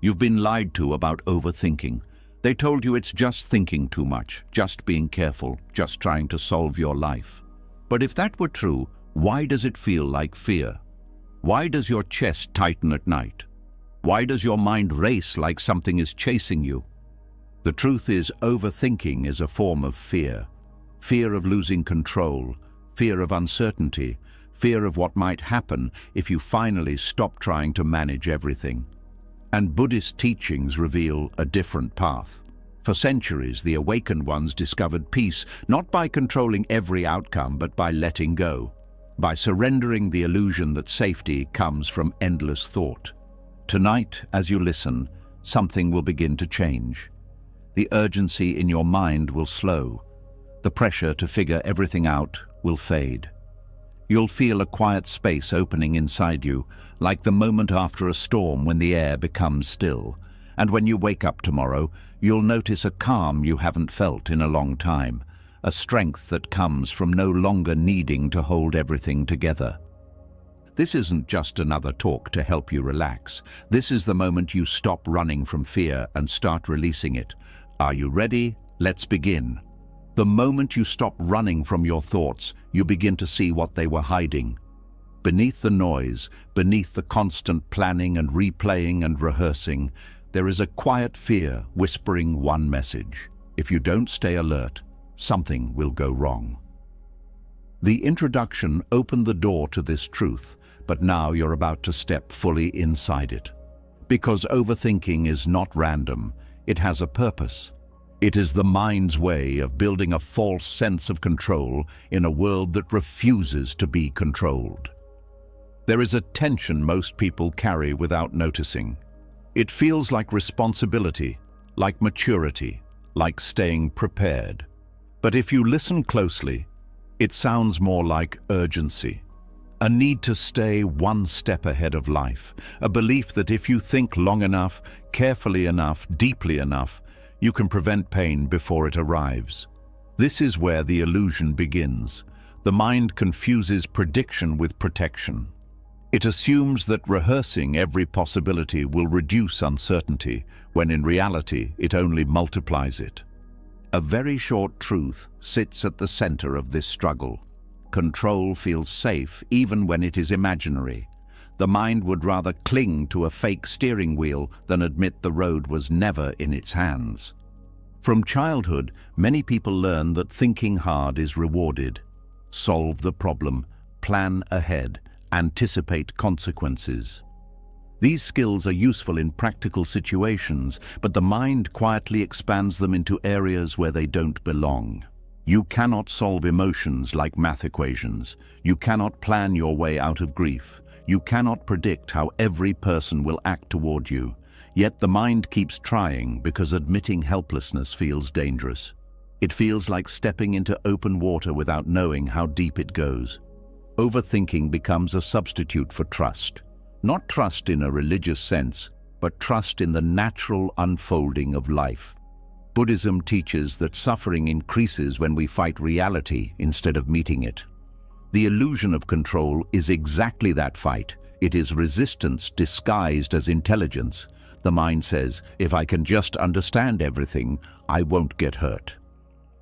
You've been lied to about overthinking. They told you it's just thinking too much, just being careful, just trying to solve your life. But if that were true, why does it feel like fear? Why does your chest tighten at night? Why does your mind race like something is chasing you? The truth is, overthinking is a form of fear. Fear of losing control, fear of uncertainty, fear of what might happen if you finally stop trying to manage everything. And Buddhist teachings reveal a different path. For centuries, the awakened ones discovered peace not by controlling every outcome, but by letting go, by surrendering the illusion that safety comes from endless thought. Tonight, as you listen, something will begin to change. The urgency in your mind will slow. The pressure to figure everything out will fade. You'll feel a quiet space opening inside you, like the moment after a storm when the air becomes still. And when you wake up tomorrow, you'll notice a calm you haven't felt in a long time, a strength that comes from no longer needing to hold everything together. This isn't just another talk to help you relax. This is the moment you stop running from fear and start releasing it. Are you ready? Let's begin. The moment you stop running from your thoughts, you begin to see what they were hiding. Beneath the noise, beneath the constant planning and replaying and rehearsing, there is a quiet fear whispering one message. If you don't stay alert, something will go wrong. The introduction opened the door to this truth, but now you're about to step fully inside it. Because overthinking is not random, it has a purpose. It is the mind's way of building a false sense of control in a world that refuses to be controlled. There is a tension most people carry without noticing. It feels like responsibility, like maturity, like staying prepared. But if you listen closely, it sounds more like urgency. A need to stay one step ahead of life, a belief that if you think long enough, carefully enough, deeply enough, you can prevent pain before it arrives. This is where the illusion begins. The mind confuses prediction with protection. It assumes that rehearsing every possibility will reduce uncertainty, when in reality it only multiplies it. A very short truth sits at the center of this struggle. Control feels safe even when it is imaginary. The mind would rather cling to a fake steering wheel than admit the road was never in its hands. From childhood, many people learn that thinking hard is rewarded. Solve the problem, plan ahead, anticipate consequences. These skills are useful in practical situations, but the mind quietly expands them into areas where they don't belong. You cannot solve emotions like math equations. You cannot plan your way out of grief. You cannot predict how every person will act toward you. Yet the mind keeps trying because admitting helplessness feels dangerous. It feels like stepping into open water without knowing how deep it goes. Overthinking becomes a substitute for trust. Not trust in a religious sense, but trust in the natural unfolding of life. Buddhism teaches that suffering increases when we fight reality instead of meeting it. The illusion of control is exactly that fight. It is resistance disguised as intelligence. The mind says, if I can just understand everything, I won't get hurt.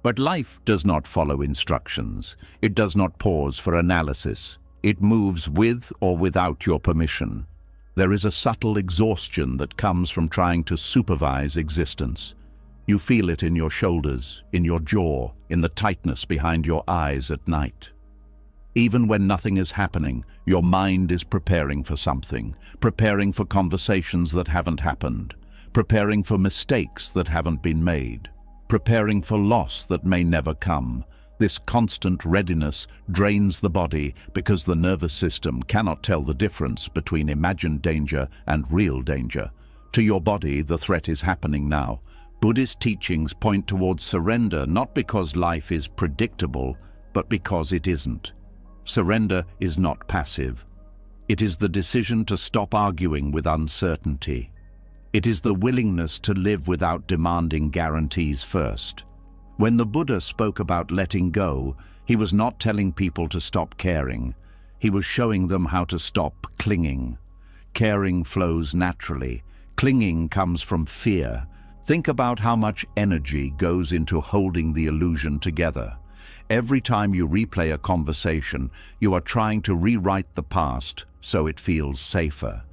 But life does not follow instructions. It does not pause for analysis. It moves with or without your permission. There is a subtle exhaustion that comes from trying to supervise existence. You feel it in your shoulders, in your jaw, in the tightness behind your eyes at night. Even when nothing is happening, your mind is preparing for something, preparing for conversations that haven't happened, preparing for mistakes that haven't been made, preparing for loss that may never come. This constant readiness drains the body because the nervous system cannot tell the difference between imagined danger and real danger. To your body, the threat is happening now. Buddhist teachings point towards surrender not because life is predictable, but because it isn't. Surrender is not passive. It is the decision to stop arguing with uncertainty. It is the willingness to live without demanding guarantees first. When the Buddha spoke about letting go, he was not telling people to stop caring. He was showing them how to stop clinging. Caring flows naturally. Clinging comes from fear. Think about how much energy goes into holding the illusion together. Every time you replay a conversation, you are trying to rewrite the past so it feels safer.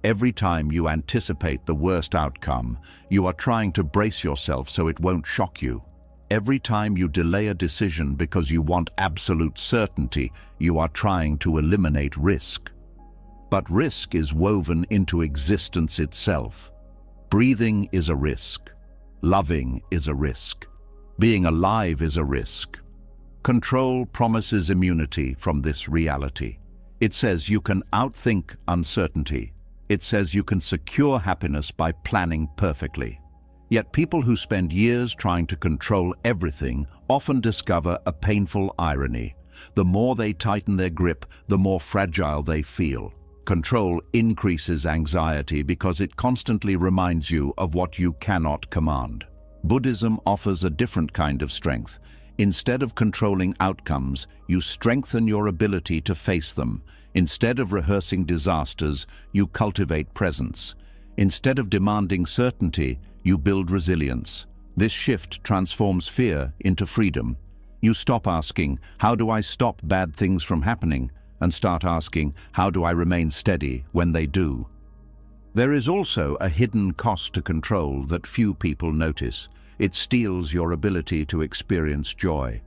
Every time you anticipate the worst outcome, you are trying to brace yourself so it won't shock you. Every time you delay a decision because you want absolute certainty, you are trying to eliminate risk. But risk is woven into existence itself. Breathing is a risk. Loving is a risk. Being alive is a risk. Control promises immunity from this reality. It says you can outthink uncertainty. It says you can secure happiness by planning perfectly. Yet people who spend years trying to control everything often discover a painful irony. The more they tighten their grip, the more fragile they feel. Control increases anxiety because it constantly reminds you of what you cannot command. Buddhism offers a different kind of strength. Instead of controlling outcomes, you strengthen your ability to face them. Instead of rehearsing disasters, you cultivate presence. Instead of demanding certainty, you build resilience. This shift transforms fear into freedom. You stop asking, "How do I stop bad things from happening?" and start asking, "How do I remain steady when they do?" There is also a hidden cost to control that few people notice. It steals your ability to experience joy.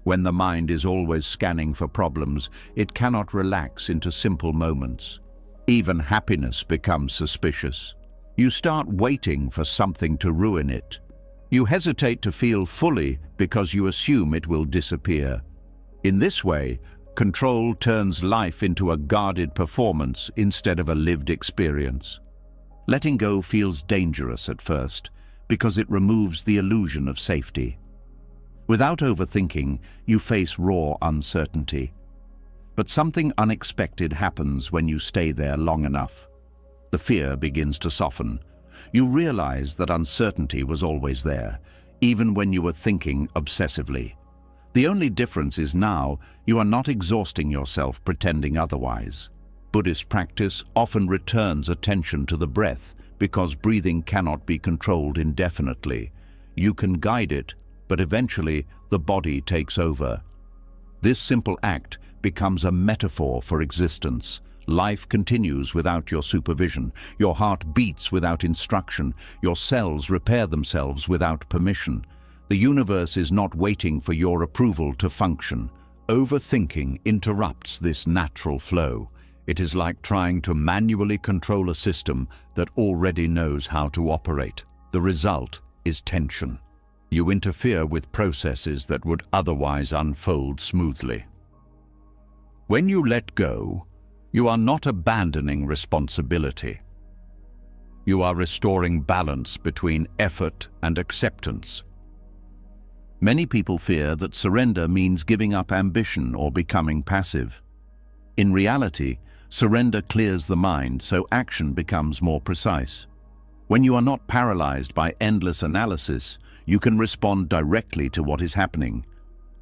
When the mind is always scanning for problems, it cannot relax into simple moments. Even happiness becomes suspicious. You start waiting for something to ruin it. You hesitate to feel fully because you assume it will disappear. In this way, control turns life into a guarded performance instead of a lived experience. Letting go feels dangerous at first because it removes the illusion of safety. Without overthinking, you face raw uncertainty. But something unexpected happens when you stay there long enough. The fear begins to soften. You realize that uncertainty was always there, even when you were thinking obsessively. The only difference is now you are not exhausting yourself pretending otherwise. Buddhist practice often returns attention to the breath because breathing cannot be controlled indefinitely. You can guide it, but eventually the body takes over. This simple act becomes a metaphor for existence. Life continues without your supervision. Your heart beats without instruction. Your cells repair themselves without permission. The universe is not waiting for your approval to function. Overthinking interrupts this natural flow. It is like trying to manually control a system that already knows how to operate. The result is tension. You interfere with processes that would otherwise unfold smoothly. When you let go, you are not abandoning responsibility. You are restoring balance between effort and acceptance. Many people fear that surrender means giving up ambition or becoming passive. In reality, surrender clears the mind so action becomes more precise. When you are not paralyzed by endless analysis, you can respond directly to what is happening.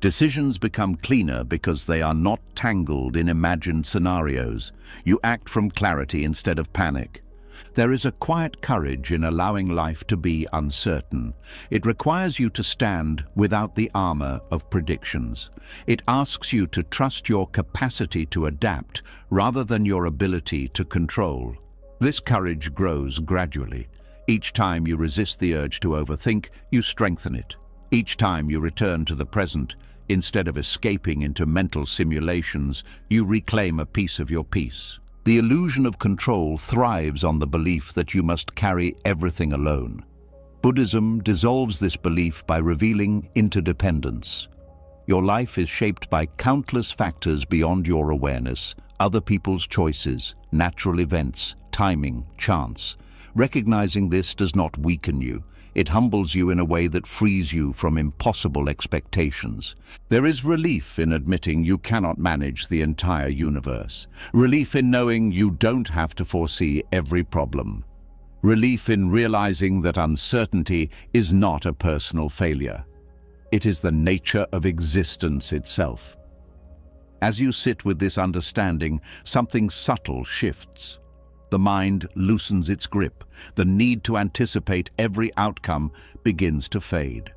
Decisions become cleaner because they are not tangled in imagined scenarios. You act from clarity instead of panic. There is a quiet courage in allowing life to be uncertain. It requires you to stand without the armor of predictions. It asks you to trust your capacity to adapt rather than your ability to control. This courage grows gradually. Each time you resist the urge to overthink, you strengthen it. Each time you return to the present, instead of escaping into mental simulations, you reclaim a piece of your peace. The illusion of control thrives on the belief that you must carry everything alone. Buddhism dissolves this belief by revealing interdependence. Your life is shaped by countless factors beyond your awareness, other people's choices, natural events, timing, chance. Recognizing this does not weaken you. It humbles you in a way that frees you from impossible expectations. There is relief in admitting you cannot manage the entire universe. Relief in knowing you don't have to foresee every problem. Relief in realizing that uncertainty is not a personal failure. It is the nature of existence itself. As you sit with this understanding, something subtle shifts. The mind loosens its grip. The need to anticipate every outcome begins to fade.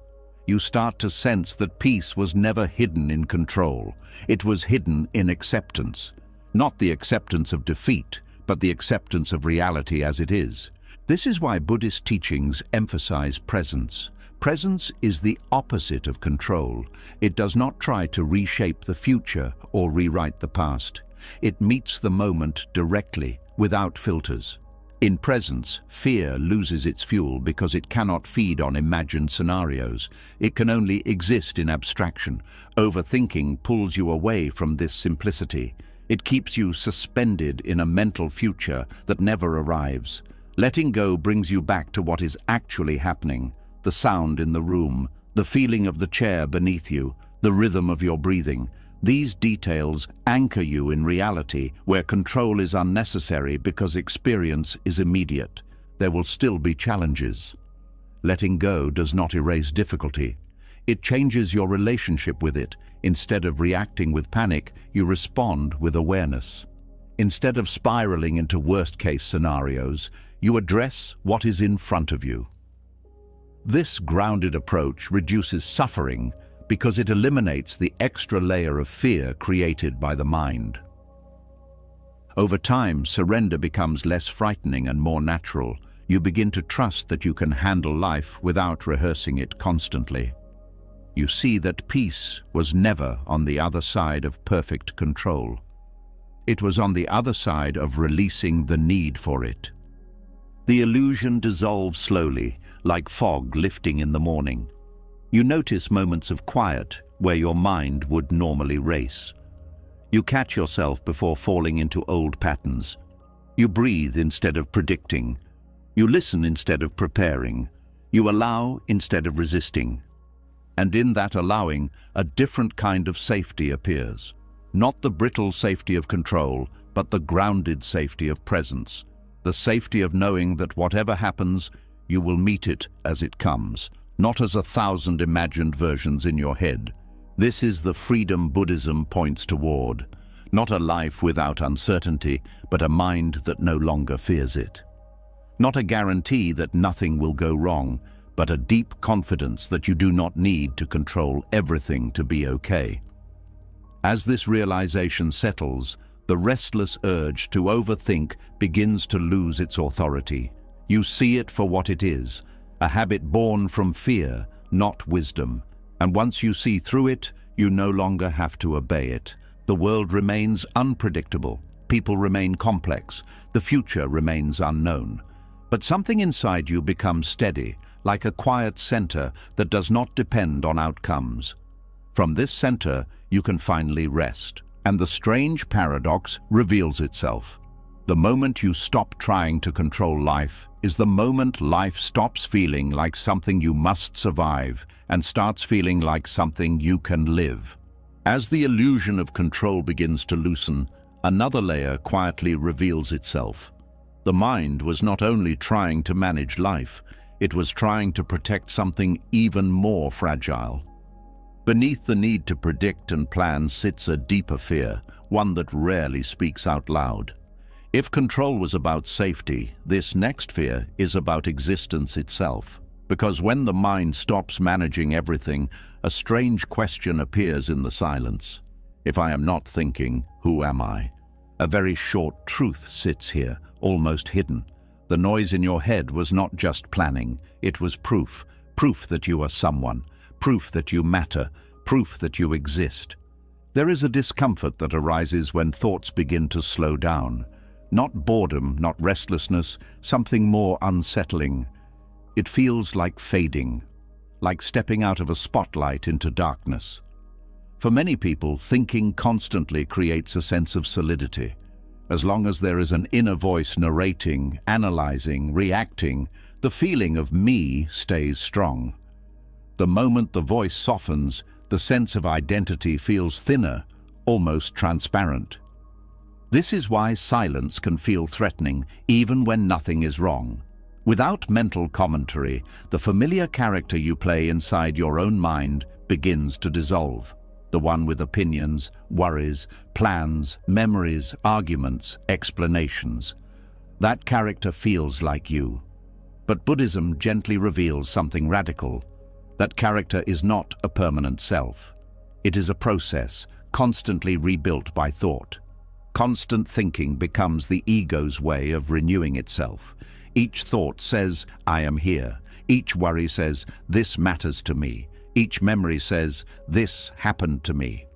You start to sense that peace was never hidden in control. It was hidden in acceptance. Not the acceptance of defeat, but the acceptance of reality as it is. This is why Buddhist teachings emphasize presence. Presence is the opposite of control. It does not try to reshape the future or rewrite the past. It meets the moment directly, without filters. In presence, fear loses its fuel because it cannot feed on imagined scenarios. It can only exist in abstraction. Overthinking pulls you away from this simplicity. It keeps you suspended in a mental future that never arrives. Letting go brings you back to what is actually happening. The sound in the room, the feeling of the chair beneath you, the rhythm of your breathing. These details anchor you in reality, where control is unnecessary because experience is immediate. There will still be challenges. Letting go does not erase difficulty. It changes your relationship with it. Instead of reacting with panic, you respond with awareness. Instead of spiraling into worst-case scenarios, you address what is in front of you. This grounded approach reduces suffering because it eliminates the extra layer of fear created by the mind. Over time, surrender becomes less frightening and more natural. You begin to trust that you can handle life without rehearsing it constantly. You see that peace was never on the other side of perfect control. It was on the other side of releasing the need for it. The illusion dissolves slowly, like fog lifting in the morning. You notice moments of quiet where your mind would normally race. You catch yourself before falling into old patterns. You breathe instead of predicting. You listen instead of preparing. You allow instead of resisting. And in that allowing, a different kind of safety appears. Not the brittle safety of control, but the grounded safety of presence. The safety of knowing that whatever happens, you will meet it as it comes, not as 1,000 imagined versions in your head. This is the freedom Buddhism points toward. Not a life without uncertainty, but a mind that no longer fears it. Not a guarantee that nothing will go wrong, but a deep confidence that you do not need to control everything to be okay. As this realization settles, the restless urge to overthink begins to lose its authority. You see it for what it is, a habit born from fear, not wisdom. And once you see through it, you no longer have to obey it. The world remains unpredictable. People remain complex. The future remains unknown. But something inside you becomes steady, like a quiet center that does not depend on outcomes. From this center, you can finally rest. And the strange paradox reveals itself. The moment you stop trying to control life is the moment life stops feeling like something you must survive and starts feeling like something you can live. As the illusion of control begins to loosen, another layer quietly reveals itself. The mind was not only trying to manage life, it was trying to protect something even more fragile. Beneath the need to predict and plan sits a deeper fear, one that rarely speaks out loud. If control was about safety, this next fear is about existence itself. Because when the mind stops managing everything, a strange question appears in the silence. If I am not thinking, who am I? A very short truth sits here, almost hidden. The noise in your head was not just planning, it was proof. Proof that you are someone, proof that you matter, proof that you exist. There is a discomfort that arises when thoughts begin to slow down. Not boredom, not restlessness, something more unsettling. It feels like fading, like stepping out of a spotlight into darkness. For many people, thinking constantly creates a sense of solidity. As long as there is an inner voice narrating, analyzing, reacting, the feeling of me stays strong. The moment the voice softens, the sense of identity feels thinner, almost transparent. This is why silence can feel threatening even when nothing is wrong. Without mental commentary, the familiar character you play inside your own mind begins to dissolve. The one with opinions, worries, plans, memories, arguments, explanations. That character feels like you. But Buddhism gently reveals something radical. That character is not a permanent self. It is a process, constantly rebuilt by thought. Constant thinking becomes the ego's way of renewing itself. Each thought says, I am here. Each worry says, this matters to me. Each memory says, this happened to me.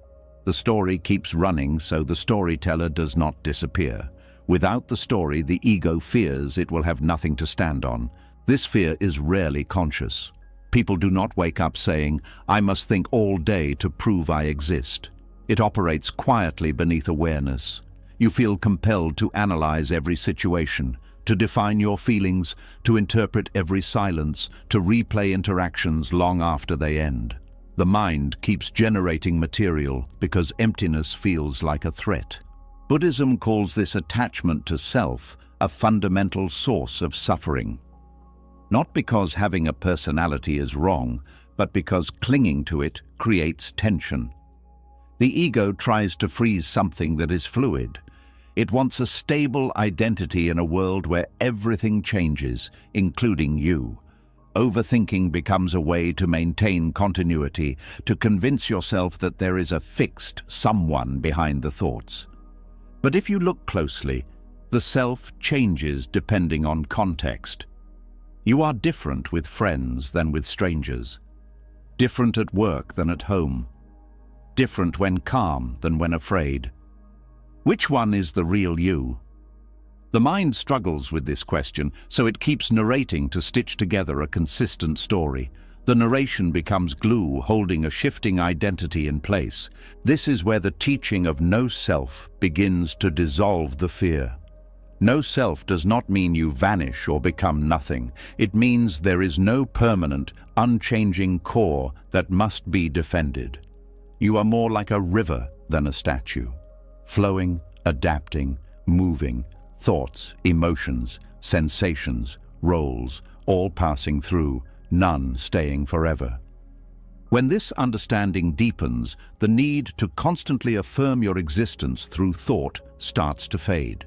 The story keeps running, so the storyteller does not disappear. Without the story, the ego fears it will have nothing to stand on. This fear is rarely conscious. People do not wake up saying, I must think all day to prove I exist. It operates quietly beneath awareness. You feel compelled to analyze every situation, to define your feelings, to interpret every silence, to replay interactions long after they end. The mind keeps generating material because emptiness feels like a threat. Buddhism calls this attachment to self a fundamental source of suffering. Not because having a personality is wrong, but because clinging to it creates tension. The ego tries to freeze something that is fluid. It wants a stable identity in a world where everything changes, including you. Overthinking becomes a way to maintain continuity, to convince yourself that there is a fixed someone behind the thoughts. But if you look closely, the self changes depending on context. You are different with friends than with strangers, different at work than at home, different when calm than when afraid. Which one is the real you? The mind struggles with this question, so it keeps narrating to stitch together a consistent story. The narration becomes glue, holding a shifting identity in place. This is where the teaching of no self begins to dissolve the fear. No self does not mean you vanish or become nothing. It means there is no permanent, unchanging core that must be defended. You are more like a river than a statue, flowing, adapting, moving, thoughts, emotions, sensations, roles, all passing through, none staying forever. When this understanding deepens, the need to constantly affirm your existence through thought starts to fade.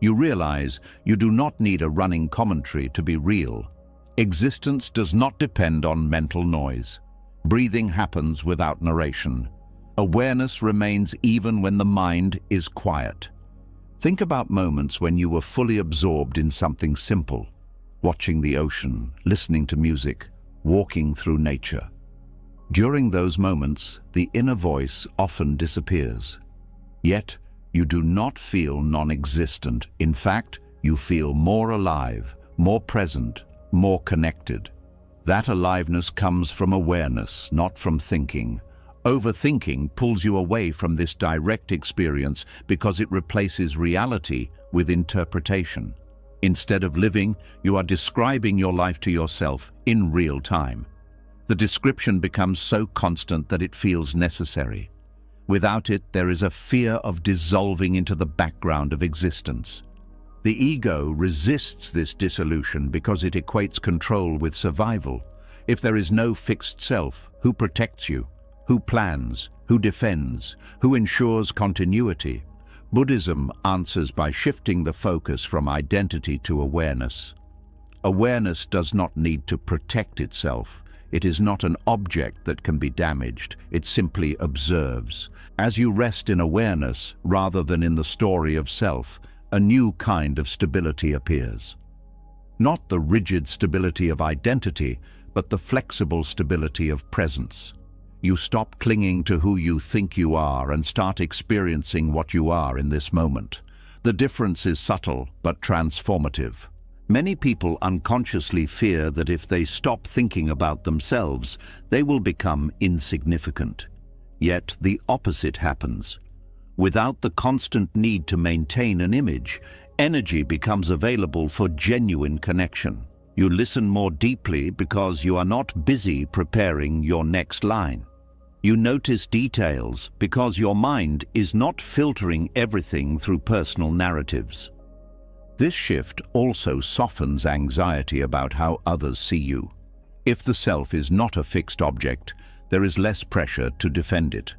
You realize you do not need a running commentary to be real. Existence does not depend on mental noise. Breathing happens without narration. Awareness remains even when the mind is quiet. Think about moments when you were fully absorbed in something simple, watching the ocean, listening to music, walking through nature. During those moments, the inner voice often disappears. Yet, you do not feel non-existent. In fact, you feel more alive, more present, more connected. That aliveness comes from awareness, not from thinking. Overthinking pulls you away from this direct experience because it replaces reality with interpretation. Instead of living, you are describing your life to yourself in real time. The description becomes so constant that it feels necessary. Without it, there is a fear of dissolving into the background of existence. The ego resists this dissolution because it equates control with survival. If there is no fixed self, who protects you? Who plans? Who defends? Who ensures continuity? Buddhism answers by shifting the focus from identity to awareness. Awareness does not need to protect itself. It is not an object that can be damaged. It simply observes. As you rest in awareness rather than in the story of self, a new kind of stability appears. Not the rigid stability of identity, but the flexible stability of presence. You stop clinging to who you think you are and start experiencing what you are in this moment. The difference is subtle but transformative. Many people unconsciously fear that if they stop thinking about themselves, they will become insignificant. Yet the opposite happens. Without the constant need to maintain an image, energy becomes available for genuine connection. You listen more deeply because you are not busy preparing your next line. You notice details because your mind is not filtering everything through personal narratives. This shift also softens anxiety about how others see you. If the self is not a fixed object, there is less pressure to defend it.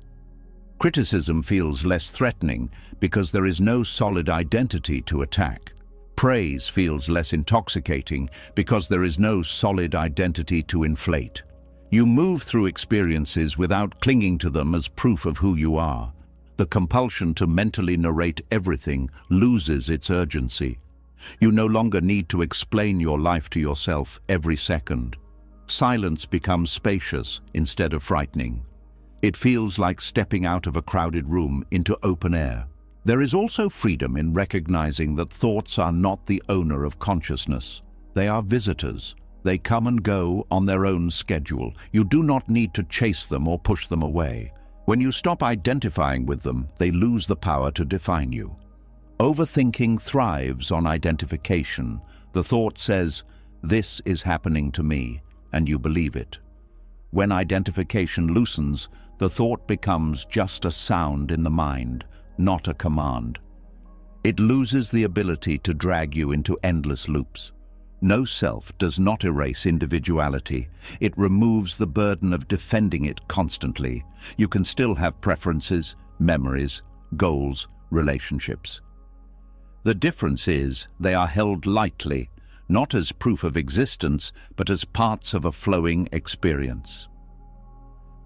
Criticism feels less threatening because there is no solid identity to attack. Praise feels less intoxicating because there is no solid identity to inflate. You move through experiences without clinging to them as proof of who you are. The compulsion to mentally narrate everything loses its urgency. You no longer need to explain your life to yourself every second. Silence becomes spacious instead of frightening. It feels like stepping out of a crowded room into open air. There is also freedom in recognizing that thoughts are not the owner of consciousness. They are visitors. They come and go on their own schedule. You do not need to chase them or push them away. When you stop identifying with them, they lose the power to define you. Overthinking thrives on identification. The thought says, "This is happening to me," and you believe it. When identification loosens, the thought becomes just a sound in the mind, not a command. It loses the ability to drag you into endless loops. No self does not erase individuality. It removes the burden of defending it constantly. You can still have preferences, memories, goals, relationships. The difference is they are held lightly, not as proof of existence, but as parts of a flowing experience.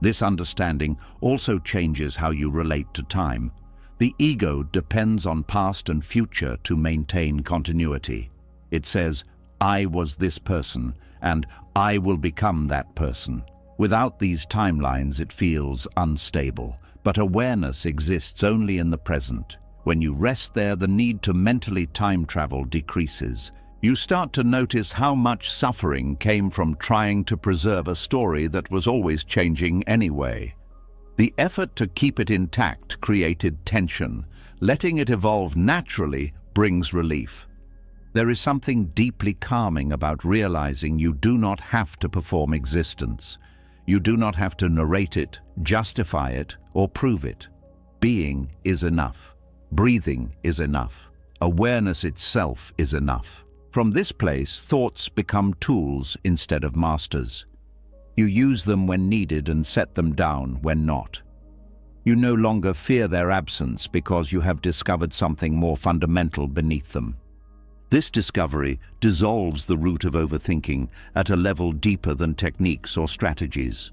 This understanding also changes how you relate to time. The ego depends on past and future to maintain continuity. It says, "I was this person," and "I will become that person." Without these timelines, it feels unstable. But awareness exists only in the present. When you rest there, the need to mentally time travel decreases. You start to notice how much suffering came from trying to preserve a story that was always changing anyway. The effort to keep it intact created tension. Letting it evolve naturally brings relief. There is something deeply calming about realizing you do not have to perform existence. You do not have to narrate it, justify it, or prove it. Being is enough. Breathing is enough. Awareness itself is enough. From this place, thoughts become tools instead of masters. You use them when needed and set them down when not. You no longer fear their absence because you have discovered something more fundamental beneath them. This discovery dissolves the root of overthinking at a level deeper than techniques or strategies.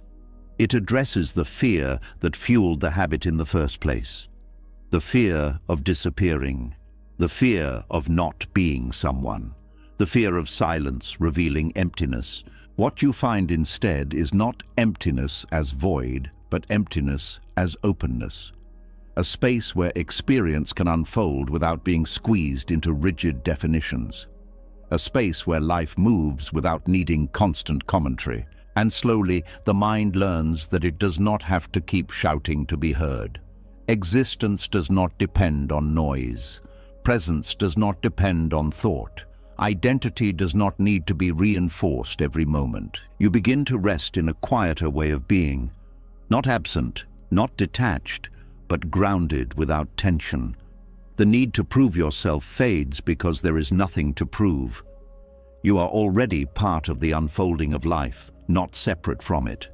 It addresses the fear that fueled the habit in the first place. The fear of disappearing. The fear of not being someone. The fear of silence revealing emptiness. What you find instead is not emptiness as void, but emptiness as openness. A space where experience can unfold without being squeezed into rigid definitions. A space where life moves without needing constant commentary. And slowly, the mind learns that it does not have to keep shouting to be heard. Existence does not depend on noise. Presence does not depend on thought. Identity does not need to be reinforced every moment. You begin to rest in a quieter way of being. Not absent, not detached, but grounded without tension. The need to prove yourself fades because there is nothing to prove. You are already part of the unfolding of life, not separate from it.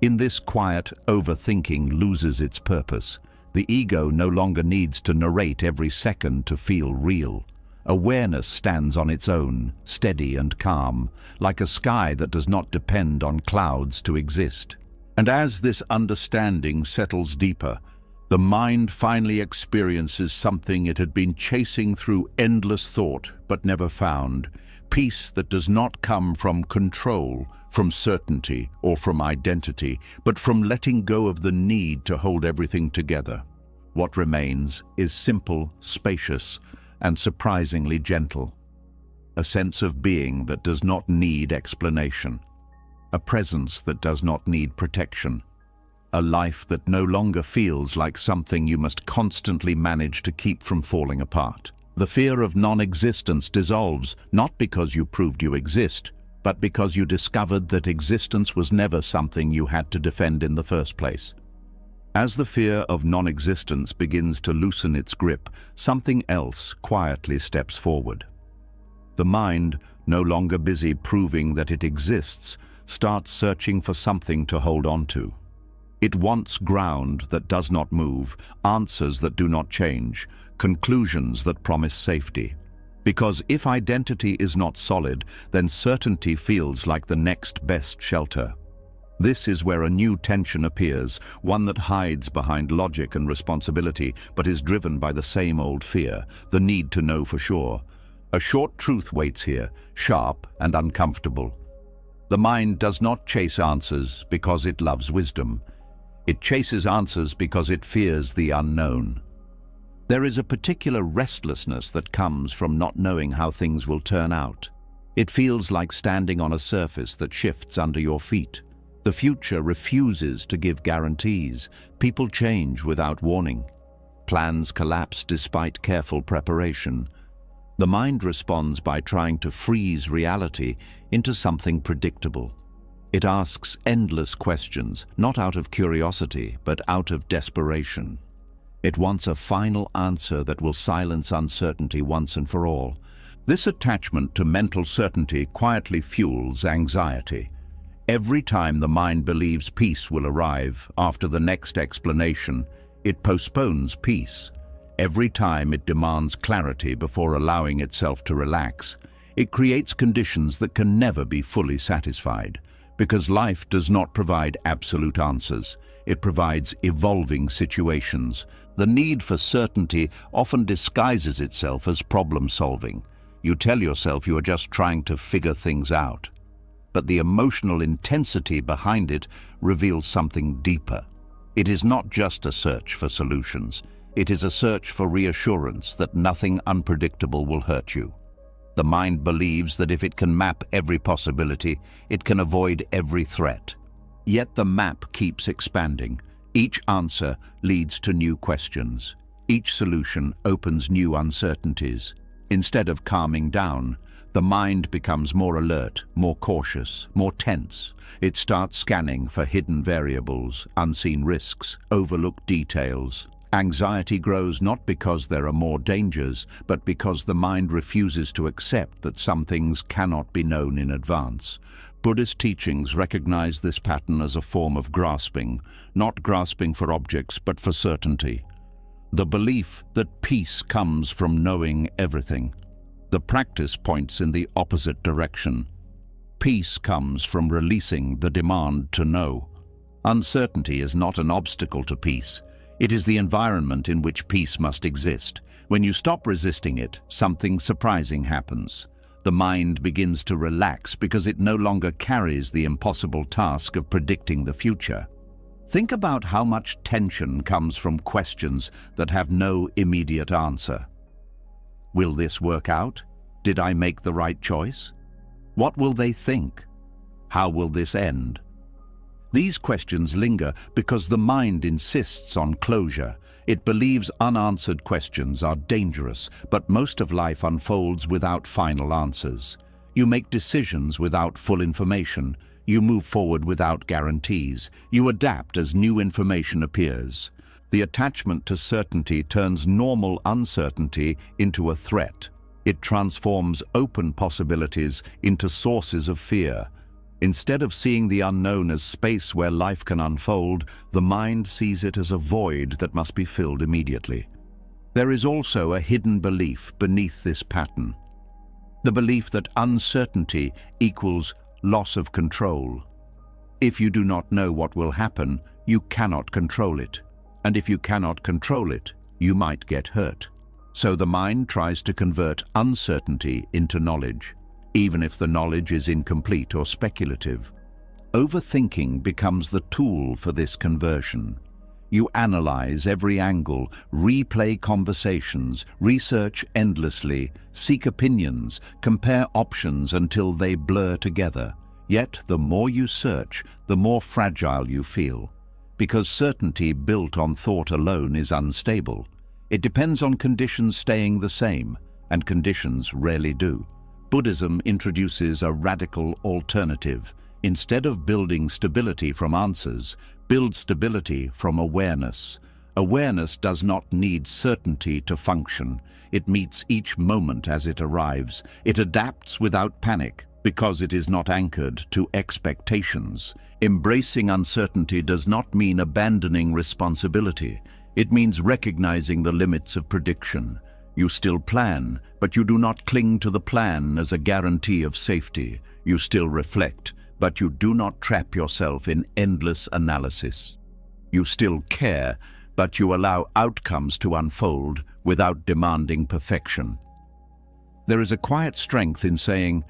In this quiet, overthinking loses its purpose. The ego no longer needs to narrate every second to feel real. Awareness stands on its own, steady and calm, like a sky that does not depend on clouds to exist. And as this understanding settles deeper, the mind finally experiences something it had been chasing through endless thought but never found. Peace that does not come from control, from certainty, or from identity, but from letting go of the need to hold everything together. What remains is simple, spacious, and surprisingly gentle. A sense of being that does not need explanation. A presence that does not need protection. A life that no longer feels like something you must constantly manage to keep from falling apart. The fear of non-existence dissolves not because you proved you exist, but because you discovered that existence was never something you had to defend in the first place. As the fear of non-existence begins to loosen its grip, something else quietly steps forward. The mind, no longer busy proving that it exists, starts searching for something to hold on to. It wants ground that does not move, answers that do not change, conclusions that promise safety. Because if identity is not solid, then certainty feels like the next best shelter. This is where a new tension appears, one that hides behind logic and responsibility, but is driven by the same old fear, the need to know for sure. A short truth waits here, sharp and uncomfortable. The mind does not chase answers because it loves wisdom. It chases answers because it fears the unknown. There is a particular restlessness that comes from not knowing how things will turn out. It feels like standing on a surface that shifts under your feet. The future refuses to give guarantees. People change without warning. Plans collapse despite careful preparation. The mind responds by trying to freeze reality into something predictable. It asks endless questions, not out of curiosity, but out of desperation. It wants a final answer that will silence uncertainty once and for all. This attachment to mental certainty quietly fuels anxiety. Every time the mind believes peace will arrive after the next explanation, it postpones peace. Every time it demands clarity before allowing itself to relax, it creates conditions that can never be fully satisfied. Because life does not provide absolute answers, it provides evolving situations. The need for certainty often disguises itself as problem-solving. You tell yourself you are just trying to figure things out. But the emotional intensity behind it reveals something deeper. It is not just a search for solutions. It is a search for reassurance that nothing unpredictable will hurt you. The mind believes that if it can map every possibility, it can avoid every threat. Yet the map keeps expanding. Each answer leads to new questions. Each solution opens new uncertainties. Instead of calming down, the mind becomes more alert, more cautious, more tense. It starts scanning for hidden variables, unseen risks, overlooked details. Anxiety grows not because there are more dangers, but because the mind refuses to accept that some things cannot be known in advance. Buddhist teachings recognize this pattern as a form of grasping, not grasping for objects, but for certainty. The belief that peace comes from knowing everything. The practice points in the opposite direction. Peace comes from releasing the demand to know. Uncertainty is not an obstacle to peace. It is the environment in which peace must exist. When you stop resisting it, something surprising happens. The mind begins to relax because it no longer carries the impossible task of predicting the future. Think about how much tension comes from questions that have no immediate answer. Will this work out? Did I make the right choice? What will they think? How will this end? These questions linger because the mind insists on closure. It believes unanswered questions are dangerous, but most of life unfolds without final answers. You make decisions without full information. You move forward without guarantees. You adapt as new information appears. The attachment to certainty turns normal uncertainty into a threat. It transforms open possibilities into sources of fear. Instead of seeing the unknown as space where life can unfold, the mind sees it as a void that must be filled immediately. There is also a hidden belief beneath this pattern. The belief that uncertainty equals loss of control. If you do not know what will happen, you cannot control it. And if you cannot control it, you might get hurt. So the mind tries to convert uncertainty into knowledge, even if the knowledge is incomplete or speculative. Overthinking becomes the tool for this conversion. You analyze every angle, replay conversations, research endlessly, seek opinions, compare options until they blur together. Yet the more you search, the more fragile you feel. Because certainty built on thought alone is unstable. It depends on conditions staying the same, and conditions rarely do. Buddhism introduces a radical alternative. Instead of building stability from answers, build stability from awareness. Awareness does not need certainty to function. It meets each moment as it arrives. It adapts without panic because it is not anchored to expectations. Embracing uncertainty does not mean abandoning responsibility. It means recognizing the limits of prediction. You still plan, but you do not cling to the plan as a guarantee of safety. You still reflect, but you do not trap yourself in endless analysis. You still care, but you allow outcomes to unfold without demanding perfection. There is a quiet strength in saying,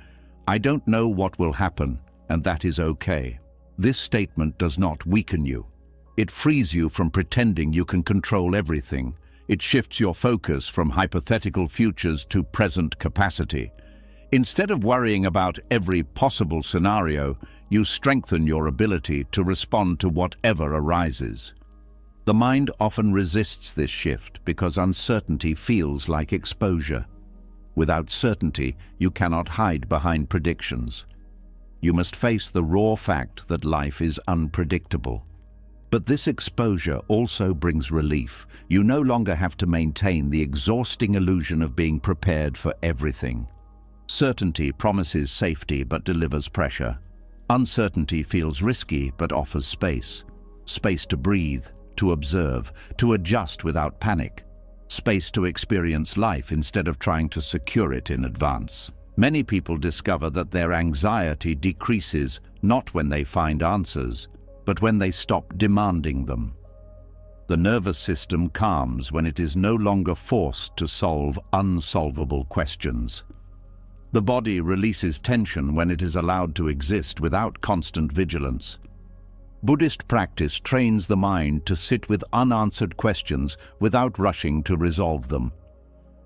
"I don't know what will happen, and that is okay." This statement does not weaken you. It frees you from pretending you can control everything. It shifts your focus from hypothetical futures to present capacity. Instead of worrying about every possible scenario, you strengthen your ability to respond to whatever arises. The mind often resists this shift because uncertainty feels like exposure. Without certainty, you cannot hide behind predictions. You must face the raw fact that life is unpredictable. But this exposure also brings relief. You no longer have to maintain the exhausting illusion of being prepared for everything. Certainty promises safety but delivers pressure. Uncertainty feels risky but offers space. Space to breathe, to observe, to adjust without panic. Space to experience life instead of trying to secure it in advance. Many people discover that their anxiety decreases not when they find answers, but when they stop demanding them. The nervous system calms when it is no longer forced to solve unsolvable questions. The body releases tension when it is allowed to exist without constant vigilance. Buddhist practice trains the mind to sit with unanswered questions without rushing to resolve them.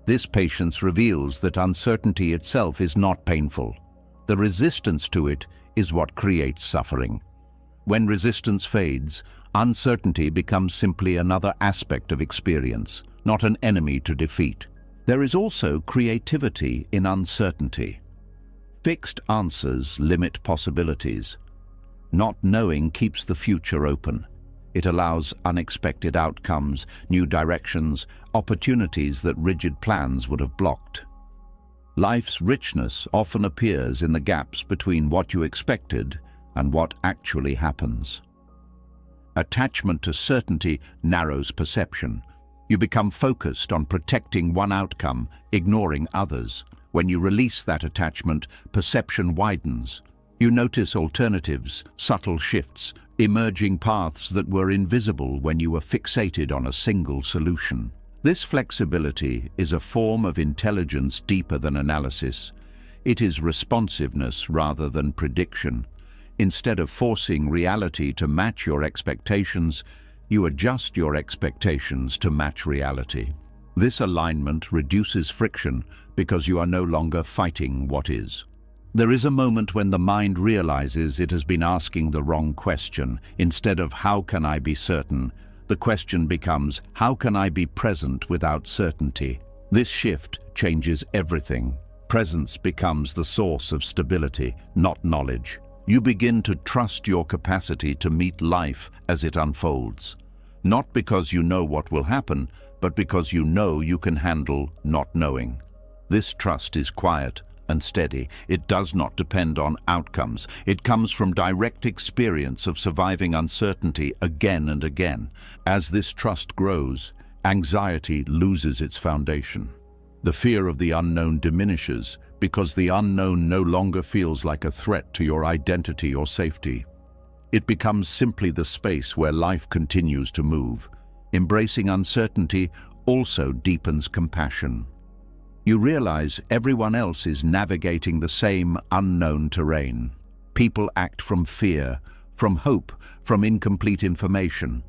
This patience reveals that uncertainty itself is not painful. The resistance to it is what creates suffering. When resistance fades, uncertainty becomes simply another aspect of experience, not an enemy to defeat. There is also creativity in uncertainty. Fixed answers limit possibilities. Not knowing keeps the future open. It allows unexpected outcomes, new directions, opportunities that rigid plans would have blocked. Life's richness often appears in the gaps between what you expected and what actually happens. Attachment to certainty narrows perception. You become focused on protecting one outcome, ignoring others. When you release that attachment, perception widens. You notice alternatives, subtle shifts, emerging paths that were invisible when you were fixated on a single solution. This flexibility is a form of intelligence deeper than analysis. It is responsiveness rather than prediction. Instead of forcing reality to match your expectations, you adjust your expectations to match reality. This alignment reduces friction because you are no longer fighting what is. There is a moment when the mind realizes it has been asking the wrong question. Instead of "how can I be certain?" the question becomes "how can I be present without certainty?" This shift changes everything. Presence becomes the source of stability, not knowledge. You begin to trust your capacity to meet life as it unfolds. Not because you know what will happen, but because you know you can handle not knowing. This trust is quiet and steady. It does not depend on outcomes. It comes from direct experience of surviving uncertainty again and again. As this trust grows, anxiety loses its foundation. The fear of the unknown diminishes because the unknown no longer feels like a threat to your identity or safety. It becomes simply the space where life continues to move. Embracing uncertainty also deepens compassion. You realize everyone else is navigating the same unknown terrain. People act from fear, from hope, from incomplete information.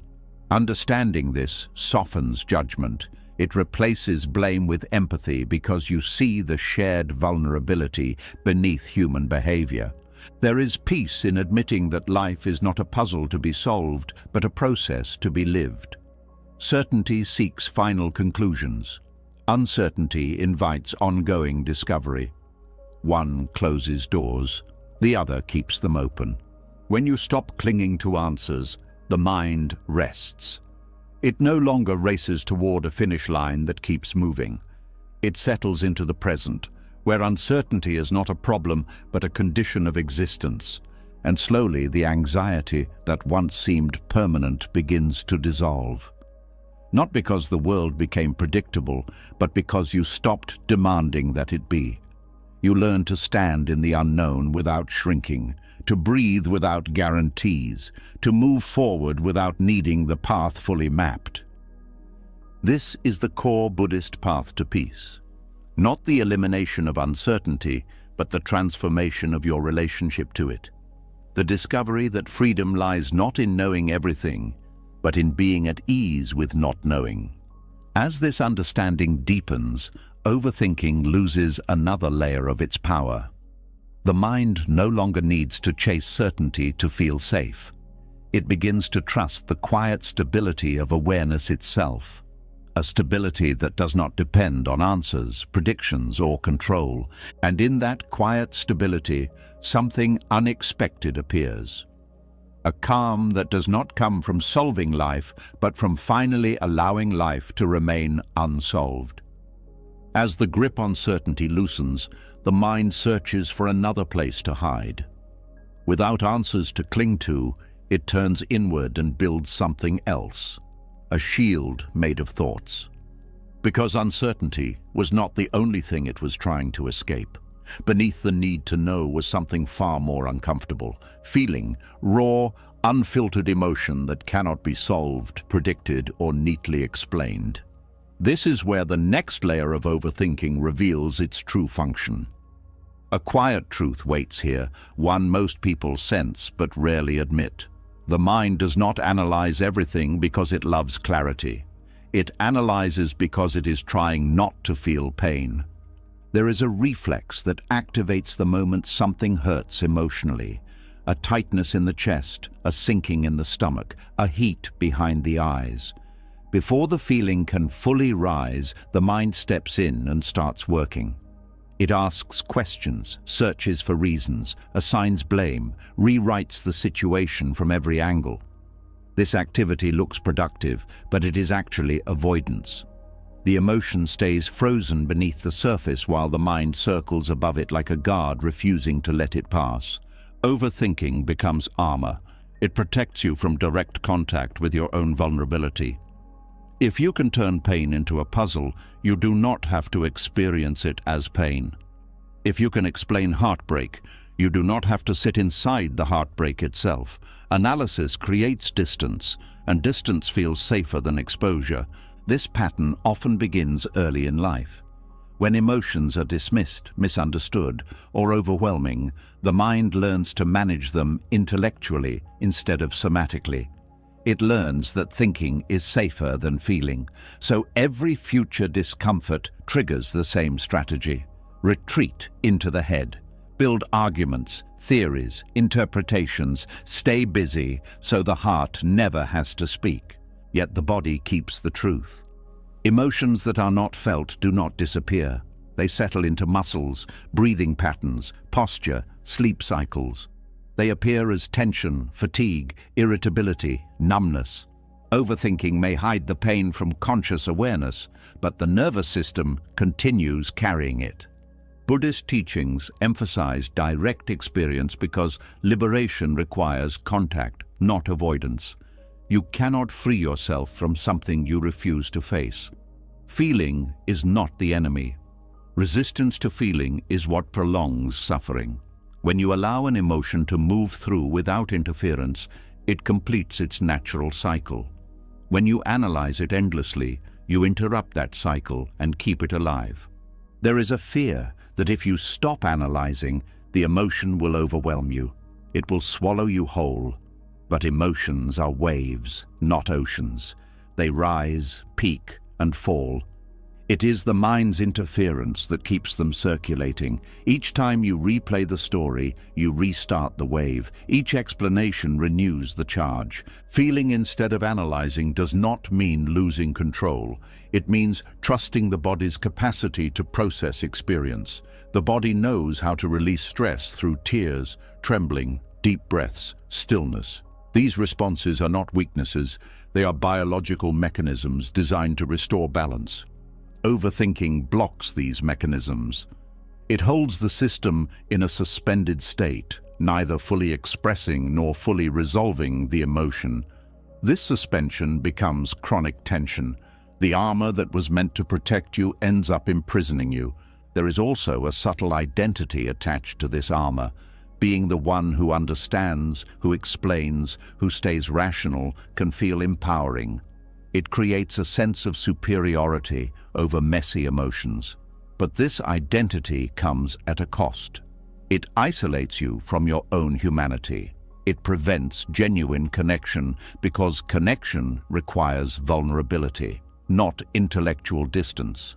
Understanding this softens judgment. It replaces blame with empathy because you see the shared vulnerability beneath human behavior. There is peace in admitting that life is not a puzzle to be solved, but a process to be lived. Certainty seeks final conclusions. Uncertainty invites ongoing discovery. One closes doors, the other keeps them open. When you stop clinging to answers, the mind rests. It no longer races toward a finish line that keeps moving. It settles into the present, where uncertainty is not a problem but a condition of existence, and slowly the anxiety that once seemed permanent begins to dissolve. Not because the world became predictable, but because you stopped demanding that it be. You learned to stand in the unknown without shrinking, to breathe without guarantees, to move forward without needing the path fully mapped. This is the core Buddhist path to peace. Not the elimination of uncertainty, but the transformation of your relationship to it. The discovery that freedom lies not in knowing everything, but in being at ease with not knowing. As this understanding deepens, overthinking loses another layer of its power. The mind no longer needs to chase certainty to feel safe. It begins to trust the quiet stability of awareness itself. A stability that does not depend on answers, predictions, or control. And in that quiet stability, something unexpected appears. A calm that does not come from solving life, but from finally allowing life to remain unsolved. As the grip on certainty loosens, the mind searches for another place to hide. Without answers to cling to, it turns inward and builds something else. A shield made of thoughts. Because uncertainty was not the only thing it was trying to escape. Beneath the need to know was something far more uncomfortable. Feeling, raw, unfiltered emotion that cannot be solved, predicted, or neatly explained. This is where the next layer of overthinking reveals its true function. A quiet truth waits here, one most people sense but rarely admit. The mind does not analyze everything because it loves clarity. It analyzes because it is trying not to feel pain. There is a reflex that activates the moment something hurts emotionally. A tightness in the chest, a sinking in the stomach, a heat behind the eyes. Before the feeling can fully rise, the mind steps in and starts working. It asks questions, searches for reasons, assigns blame, rewrites the situation from every angle. This activity looks productive, but it is actually avoidance. The emotion stays frozen beneath the surface while the mind circles above it like a guard refusing to let it pass. Overthinking becomes armor. It protects you from direct contact with your own vulnerability. If you can turn pain into a puzzle, you do not have to experience it as pain. If you can explain heartbreak, you do not have to sit inside the heartbreak itself. Analysis creates distance, and distance feels safer than exposure. This pattern often begins early in life. When emotions are dismissed, misunderstood, or overwhelming, the mind learns to manage them intellectually instead of somatically. It learns that thinking is safer than feeling, so every future discomfort triggers the same strategy. Retreat into the head. Build arguments, theories, interpretations, stay busy so the heart never has to speak, yet the body keeps the truth. Emotions that are not felt do not disappear. They settle into muscles, breathing patterns, posture, sleep cycles. They appear as tension, fatigue, irritability, numbness. Overthinking may hide the pain from conscious awareness, but the nervous system continues carrying it. Buddhist teachings emphasize direct experience because liberation requires contact, not avoidance. You cannot free yourself from something you refuse to face. Feeling is not the enemy. Resistance to feeling is what prolongs suffering. When you allow an emotion to move through without interference, it completes its natural cycle. When you analyze it endlessly, you interrupt that cycle and keep it alive. There is a fear that if you stop analyzing, the emotion will overwhelm you. It will swallow you whole. But emotions are waves, not oceans. They rise, peak, and fall. It is the mind's interference that keeps them circulating. Each time you replay the story, you restart the wave. Each explanation renews the charge. Feeling instead of analyzing does not mean losing control. It means trusting the body's capacity to process experience. The body knows how to release stress through tears, trembling, deep breaths, stillness. These responses are not weaknesses. They are biological mechanisms designed to restore balance. Overthinking blocks these mechanisms. It holds the system in a suspended state, neither fully expressing nor fully resolving the emotion. This suspension becomes chronic tension, The armor that was meant to protect you ends up imprisoning you. There is also a subtle identity attached to this armor. Being the one who understands, who explains, who stays rational can feel empowering. It creates a sense of superiority over messy emotions. But this identity comes at a cost. It isolates you from your own humanity. It prevents genuine connection because connection requires vulnerability, not intellectual distance.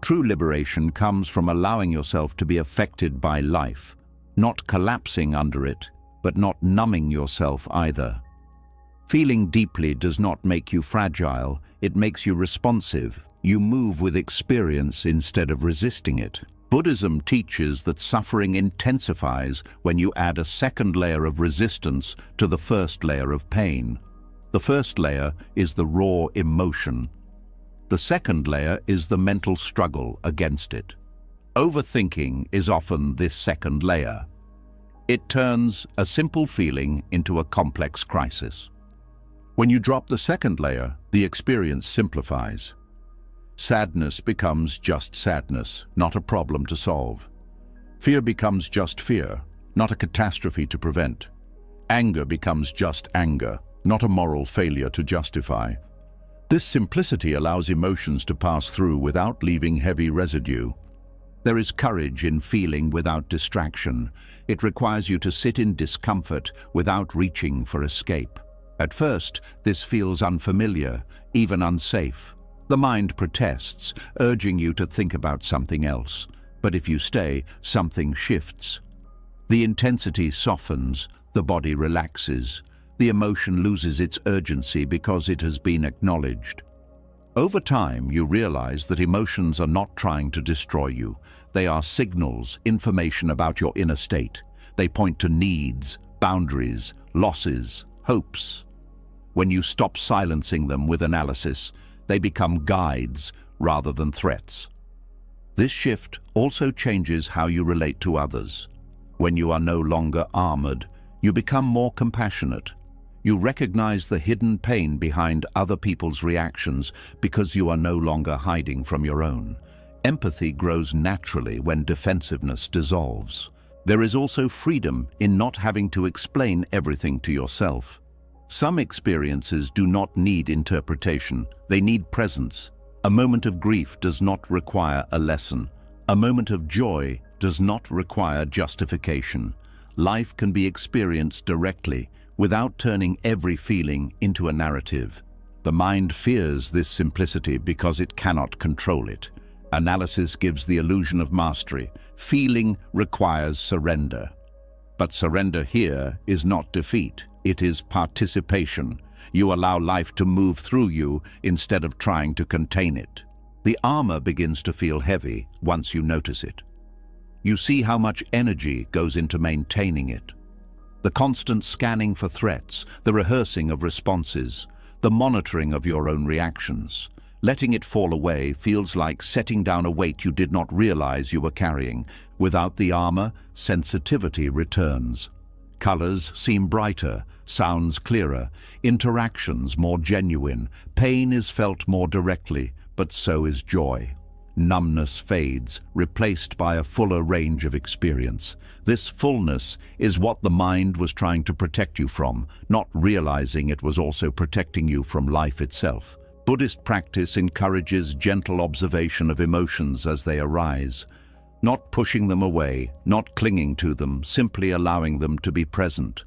True liberation comes from allowing yourself to be affected by life, not collapsing under it, but not numbing yourself either. Feeling deeply does not make you fragile, it makes you responsive. You move with experience instead of resisting it. Buddhism teaches that suffering intensifies when you add a second layer of resistance to the first layer of pain. The first layer is the raw emotion. The second layer is the mental struggle against it. Overthinking is often this second layer. It turns a simple feeling into a complex crisis. When you drop the second layer, the experience simplifies. Sadness becomes just sadness, not a problem to solve. Fear becomes just fear, not a catastrophe to prevent. Anger becomes just anger, not a moral failure to justify. This simplicity allows emotions to pass through without leaving heavy residue. There is courage in feeling without distraction. It requires you to sit in discomfort without reaching for escape. At first, this feels unfamiliar, even unsafe. The mind protests, urging you to think about something else. But if you stay, something shifts. The intensity softens, the body relaxes. The emotion loses its urgency because it has been acknowledged. Over time, you realize that emotions are not trying to destroy you. They are signals, information about your inner state. They point to needs, boundaries, losses, hopes. When you stop silencing them with analysis, they become guides rather than threats. This shift also changes how you relate to others. When you are no longer armored, you become more compassionate. You recognize the hidden pain behind other people's reactions because you are no longer hiding from your own. Empathy grows naturally when defensiveness dissolves. There is also freedom in not having to explain everything to yourself. Some experiences do not need interpretation, they need presence. A moment of grief does not require a lesson. A moment of joy does not require justification. Life can be experienced directly, without turning every feeling into a narrative. The mind fears this simplicity because it cannot control it. Analysis gives the illusion of mastery. Feeling requires surrender. But surrender here is not defeat. It is participation. You allow life to move through you instead of trying to contain it. The armor begins to feel heavy once you notice it. You see how much energy goes into maintaining it. The constant scanning for threats, the rehearsing of responses, the monitoring of your own reactions. Letting it fall away feels like setting down a weight you did not realize you were carrying. Without the armor, sensitivity returns. Colors seem brighter, sounds clearer, interactions more genuine. Pain is felt more directly, but so is joy. Numbness fades, replaced by a fuller range of experience. This fullness is what the mind was trying to protect you from, not realizing it was also protecting you from life itself. Buddhist practice encourages gentle observation of emotions as they arise, not pushing them away, not clinging to them, simply allowing them to be present.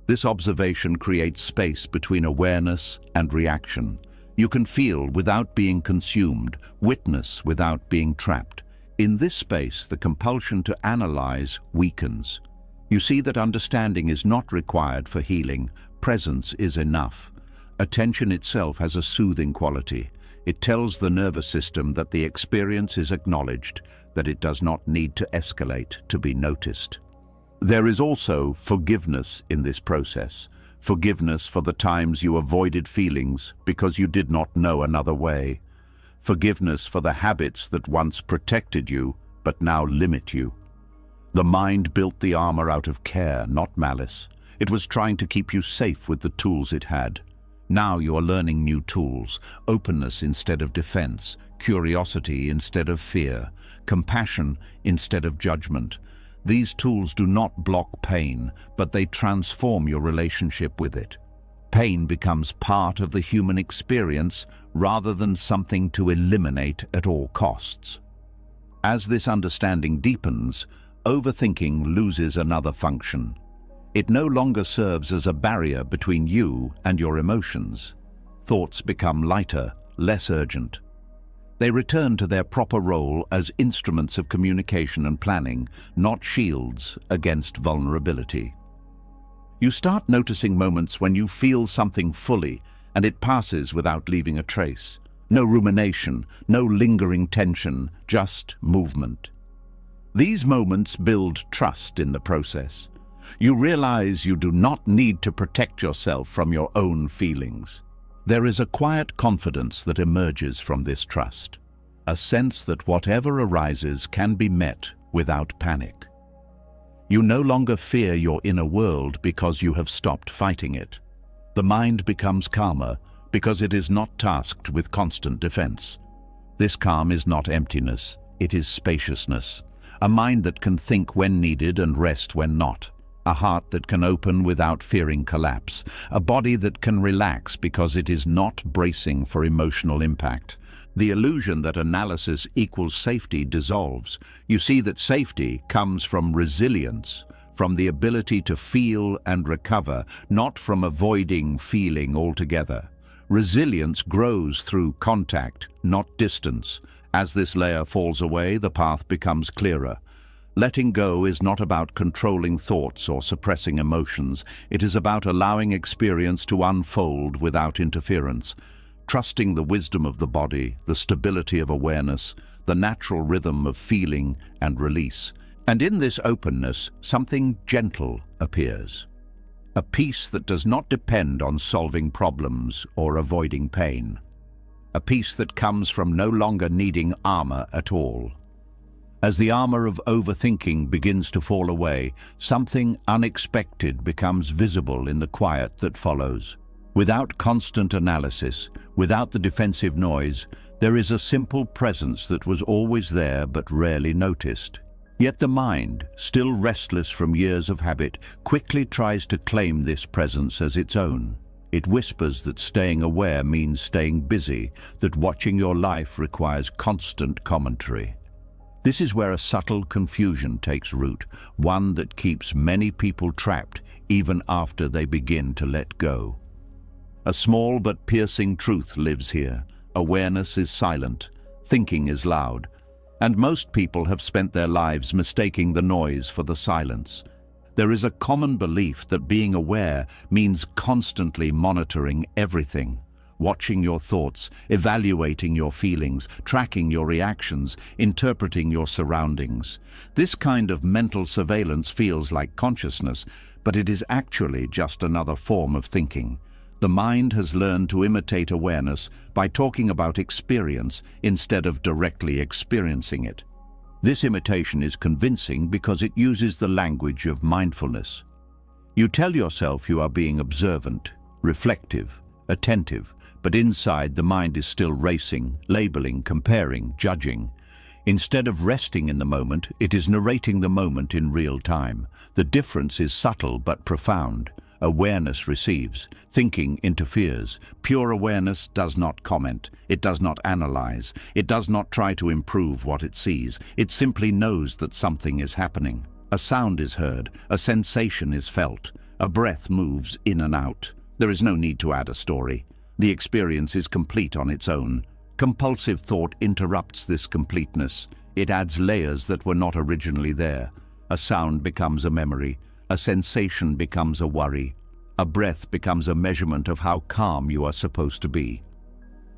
This observation creates space between awareness and reaction. You can feel without being consumed, witness without being trapped. In this space, the compulsion to analyze weakens. You see that understanding is not required for healing. Presence is enough. Attention itself has a soothing quality. It tells the nervous system that the experience is acknowledged, that it does not need to escalate to be noticed. There is also forgiveness in this process. Forgiveness for the times you avoided feelings because you did not know another way. Forgiveness for the habits that once protected you but now limit you. The mind built the armor out of care, not malice. It was trying to keep you safe with the tools it had. Now you are learning new tools: openness instead of defense, curiosity instead of fear, compassion instead of judgment. These tools do not block pain, but they transform your relationship with it. Pain becomes part of the human experience rather than something to eliminate at all costs. As this understanding deepens, overthinking loses another function. It no longer serves as a barrier between you and your emotions. Thoughts become lighter, less urgent. They return to their proper role as instruments of communication and planning, not shields against vulnerability. You start noticing moments when you feel something fully and it passes without leaving a trace. No rumination, no lingering tension, just movement. These moments build trust in the process. You realize you do not need to protect yourself from your own feelings. There is a quiet confidence that emerges from this trust, a sense that whatever arises can be met without panic. You no longer fear your inner world because you have stopped fighting it. The mind becomes calmer because it is not tasked with constant defense. This calm is not emptiness, it is spaciousness, a mind that can think when needed and rest when not. A heart that can open without fearing collapse, a body that can relax because it is not bracing for emotional impact. The illusion that analysis equals safety dissolves. You see that safety comes from resilience, from the ability to feel and recover, not from avoiding feeling altogether. Resilience grows through contact, not distance. As this layer falls away, the path becomes clearer. Letting go is not about controlling thoughts or suppressing emotions. It is about allowing experience to unfold without interference, trusting the wisdom of the body, the stability of awareness, the natural rhythm of feeling and release. And in this openness, something gentle appears. A peace that does not depend on solving problems or avoiding pain. A peace that comes from no longer needing armor at all. As the armor of overthinking begins to fall away, something unexpected becomes visible in the quiet that follows. Without constant analysis, without the defensive noise, there is a simple presence that was always there but rarely noticed. Yet the mind, still restless from years of habit, quickly tries to claim this presence as its own. It whispers that staying aware means staying busy, that watching your life requires constant commentary. This is where a subtle confusion takes root, one that keeps many people trapped even after they begin to let go. A small but piercing truth lives here. Awareness is silent, thinking is loud, and most people have spent their lives mistaking the noise for the silence. There is a common belief that being aware means constantly monitoring everything. Watching your thoughts, evaluating your feelings, tracking your reactions, interpreting your surroundings. This kind of mental surveillance feels like consciousness, but it is actually just another form of thinking. The mind has learned to imitate awareness by talking about experience instead of directly experiencing it. This imitation is convincing because it uses the language of mindfulness. You tell yourself you are being observant, reflective, attentive, but inside the mind is still racing, labeling, comparing, judging. Instead of resting in the moment, it is narrating the moment in real time. The difference is subtle but profound. Awareness receives, thinking interferes. Pure awareness does not comment, it does not analyze, it does not try to improve what it sees. It simply knows that something is happening. A sound is heard, a sensation is felt, a breath moves in and out. There is no need to add a story. The experience is complete on its own. Compulsive thought interrupts this completeness. It adds layers that were not originally there. A sound becomes a memory. A sensation becomes a worry. A breath becomes a measurement of how calm you are supposed to be.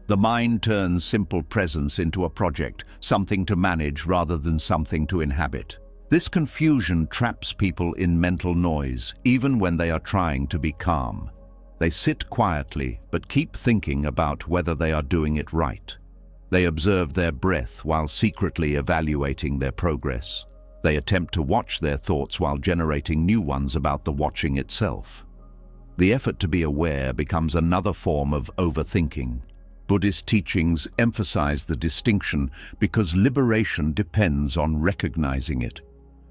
The mind turns simple presence into a project, something to manage rather than something to inhabit. This confusion traps people in mental noise, even when they are trying to be calm. They sit quietly, but keep thinking about whether they are doing it right. They observe their breath while secretly evaluating their progress. They attempt to watch their thoughts while generating new ones about the watching itself. The effort to be aware becomes another form of overthinking. Buddhist teachings emphasize the distinction because liberation depends on recognizing it.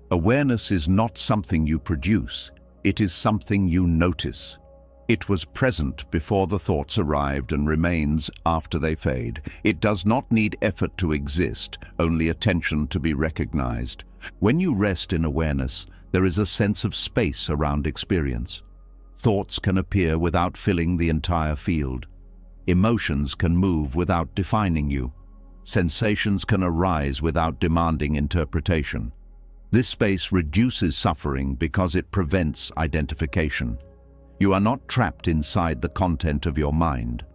Awareness is not something you produce, it is something you notice. It was present before the thoughts arrived and remains after they fade. It does not need effort to exist, only attention to be recognized. When you rest in awareness, there is a sense of space around experience. Thoughts can appear without filling the entire field. Emotions can move without defining you. Sensations can arise without demanding interpretation. This space reduces suffering because it prevents identification. You are not trapped inside the content of your mind.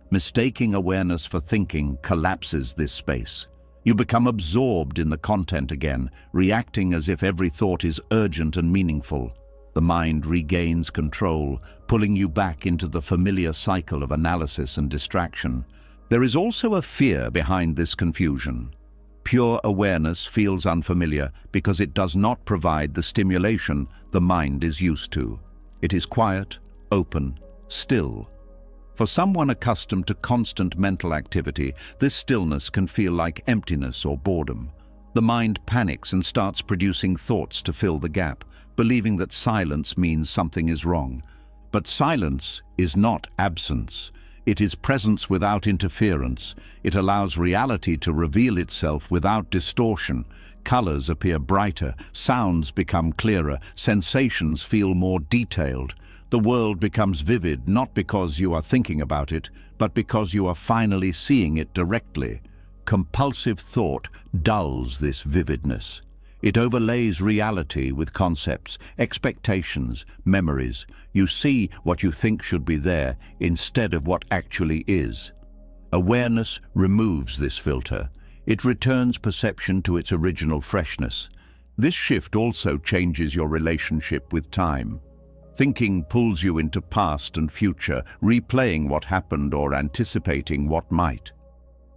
Mistaking awareness for thinking collapses this space. You become absorbed in the content again, reacting as if every thought is urgent and meaningful. The mind regains control, pulling you back into the familiar cycle of analysis and distraction. There is also a fear behind this confusion. Pure awareness feels unfamiliar because it does not provide the stimulation the mind is used to. It is quiet, open, still. For someone accustomed to constant mental activity, this stillness can feel like emptiness or boredom. The mind panics and starts producing thoughts to fill the gap, believing that silence means something is wrong. But silence is not absence. It is presence without interference. It allows reality to reveal itself without distortion. Colors appear brighter, sounds become clearer, sensations feel more detailed. The world becomes vivid not because you are thinking about it, but because you are finally seeing it directly. Compulsive thought dulls this vividness. It overlays reality with concepts, expectations, memories. You see what you think should be there instead of what actually is. Awareness removes this filter. It returns perception to its original freshness. This shift also changes your relationship with time. Thinking pulls you into past and future, replaying what happened or anticipating what might.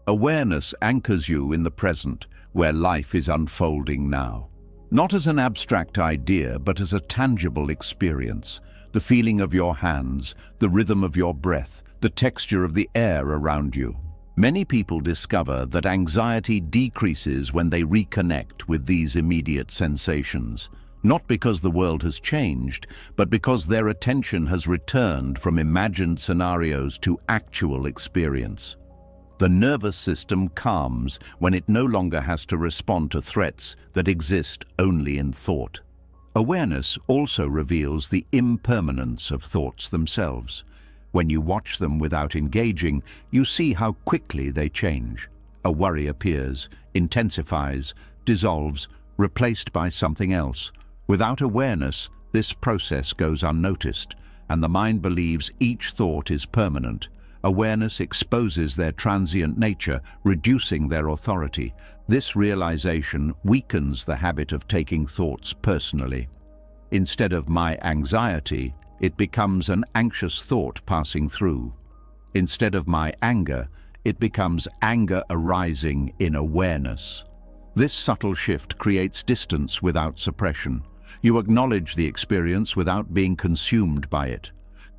Awareness anchors you in the present, where life is unfolding now. Not as an abstract idea, but as a tangible experience. The feeling of your hands, the rhythm of your breath, the texture of the air around you. Many people discover that anxiety decreases when they reconnect with these immediate sensations. Not because the world has changed, but because their attention has returned from imagined scenarios to actual experience. The nervous system calms when it no longer has to respond to threats that exist only in thought. Awareness also reveals the impermanence of thoughts themselves. When you watch them without engaging, you see how quickly they change. A worry appears, intensifies, dissolves, replaced by something else. Without awareness, this process goes unnoticed, and the mind believes each thought is permanent. Awareness exposes their transient nature, reducing their authority. This realization weakens the habit of taking thoughts personally. Instead of my anxiety, it becomes an anxious thought passing through. Instead of my anger, it becomes anger arising in awareness. This subtle shift creates distance without suppression. You acknowledge the experience without being consumed by it.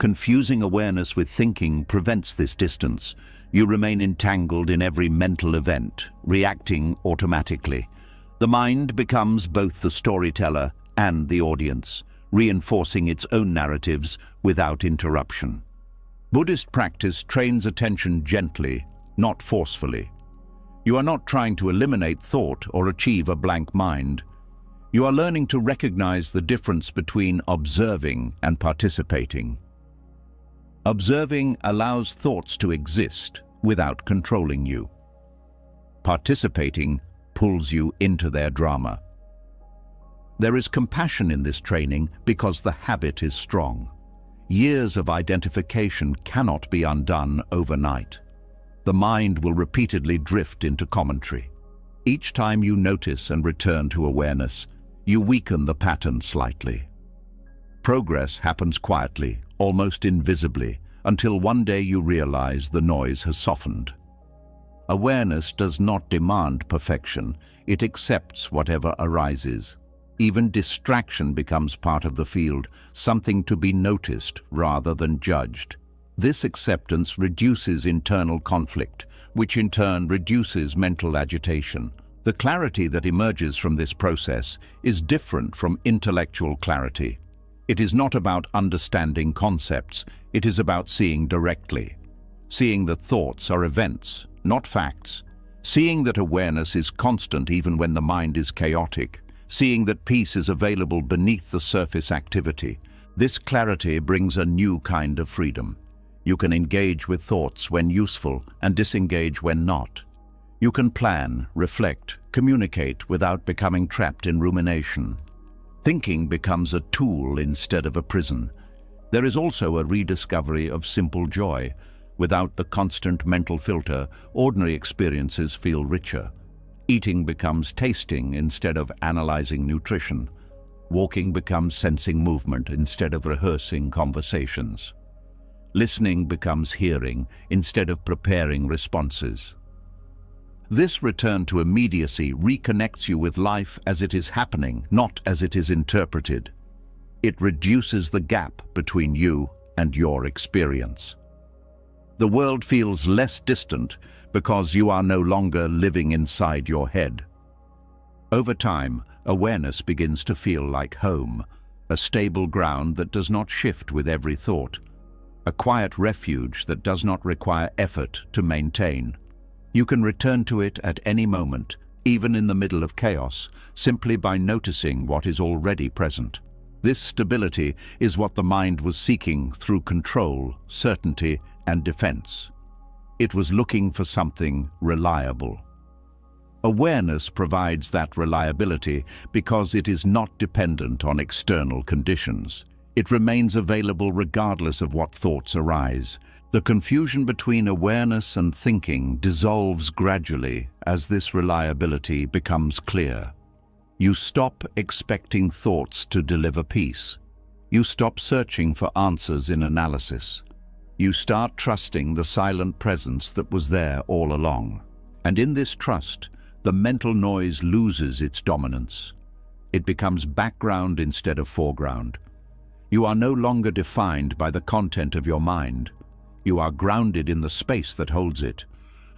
Confusing awareness with thinking prevents this distance. You remain entangled in every mental event, reacting automatically. The mind becomes both the storyteller and the audience, reinforcing its own narratives without interruption. Buddhist practice trains attention gently, not forcefully. You are not trying to eliminate thought or achieve a blank mind. You are learning to recognize the difference between observing and participating. Observing allows thoughts to exist without controlling you. Participating pulls you into their drama. There is compassion in this training because the habit is strong. Years of identification cannot be undone overnight. The mind will repeatedly drift into commentary. Each time you notice and return to awareness, you weaken the pattern slightly. Progress happens quietly, almost invisibly, until one day you realize the noise has softened. Awareness does not demand perfection, it accepts whatever arises. Even distraction becomes part of the field, something to be noticed rather than judged. This acceptance reduces internal conflict, which in turn reduces mental agitation. The clarity that emerges from this process is different from intellectual clarity. It is not about understanding concepts, it is about seeing directly. Seeing that thoughts are events, not facts. Seeing that awareness is constant even when the mind is chaotic. Seeing that peace is available beneath the surface activity. This clarity brings a new kind of freedom. You can engage with thoughts when useful and disengage when not. You can plan, reflect, communicate without becoming trapped in rumination. Thinking becomes a tool instead of a prison. There is also a rediscovery of simple joy. Without the constant mental filter, ordinary experiences feel richer. Eating becomes tasting instead of analyzing nutrition. Walking becomes sensing movement instead of rehearsing conversations. Listening becomes hearing instead of preparing responses. This return to immediacy reconnects you with life as it is happening, not as it is interpreted. It reduces the gap between you and your experience. The world feels less distant because you are no longer living inside your head. Over time, awareness begins to feel like home, a stable ground that does not shift with every thought, a quiet refuge that does not require effort to maintain. You can return to it at any moment, even in the middle of chaos, simply by noticing what is already present. This stability is what the mind was seeking through control, certainty, and defense. It was looking for something reliable. Awareness provides that reliability because it is not dependent on external conditions. It remains available regardless of what thoughts arise. The confusion between awareness and thinking dissolves gradually as this reliability becomes clear. You stop expecting thoughts to deliver peace. You stop searching for answers in analysis. You start trusting the silent presence that was there all along. And in this trust, the mental noise loses its dominance. It becomes background instead of foreground. You are no longer defined by the content of your mind. You are grounded in the space that holds it.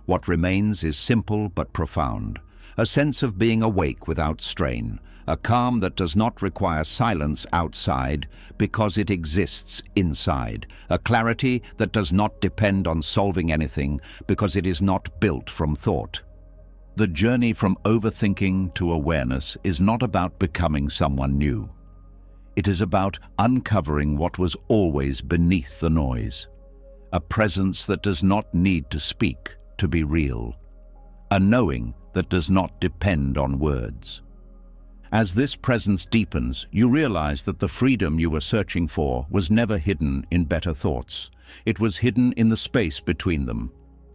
What remains is simple but profound, a sense of being awake without strain, a calm that does not require silence outside because it exists inside, a clarity that does not depend on solving anything because it is not built from thought. The journey from overthinking to awareness is not about becoming someone new. It is about uncovering what was always beneath the noise. A presence that does not need to speak to be real. A knowing that does not depend on words. As this presence deepens, you realize that the freedom you were searching for was never hidden in better thoughts. It was hidden in the space between them.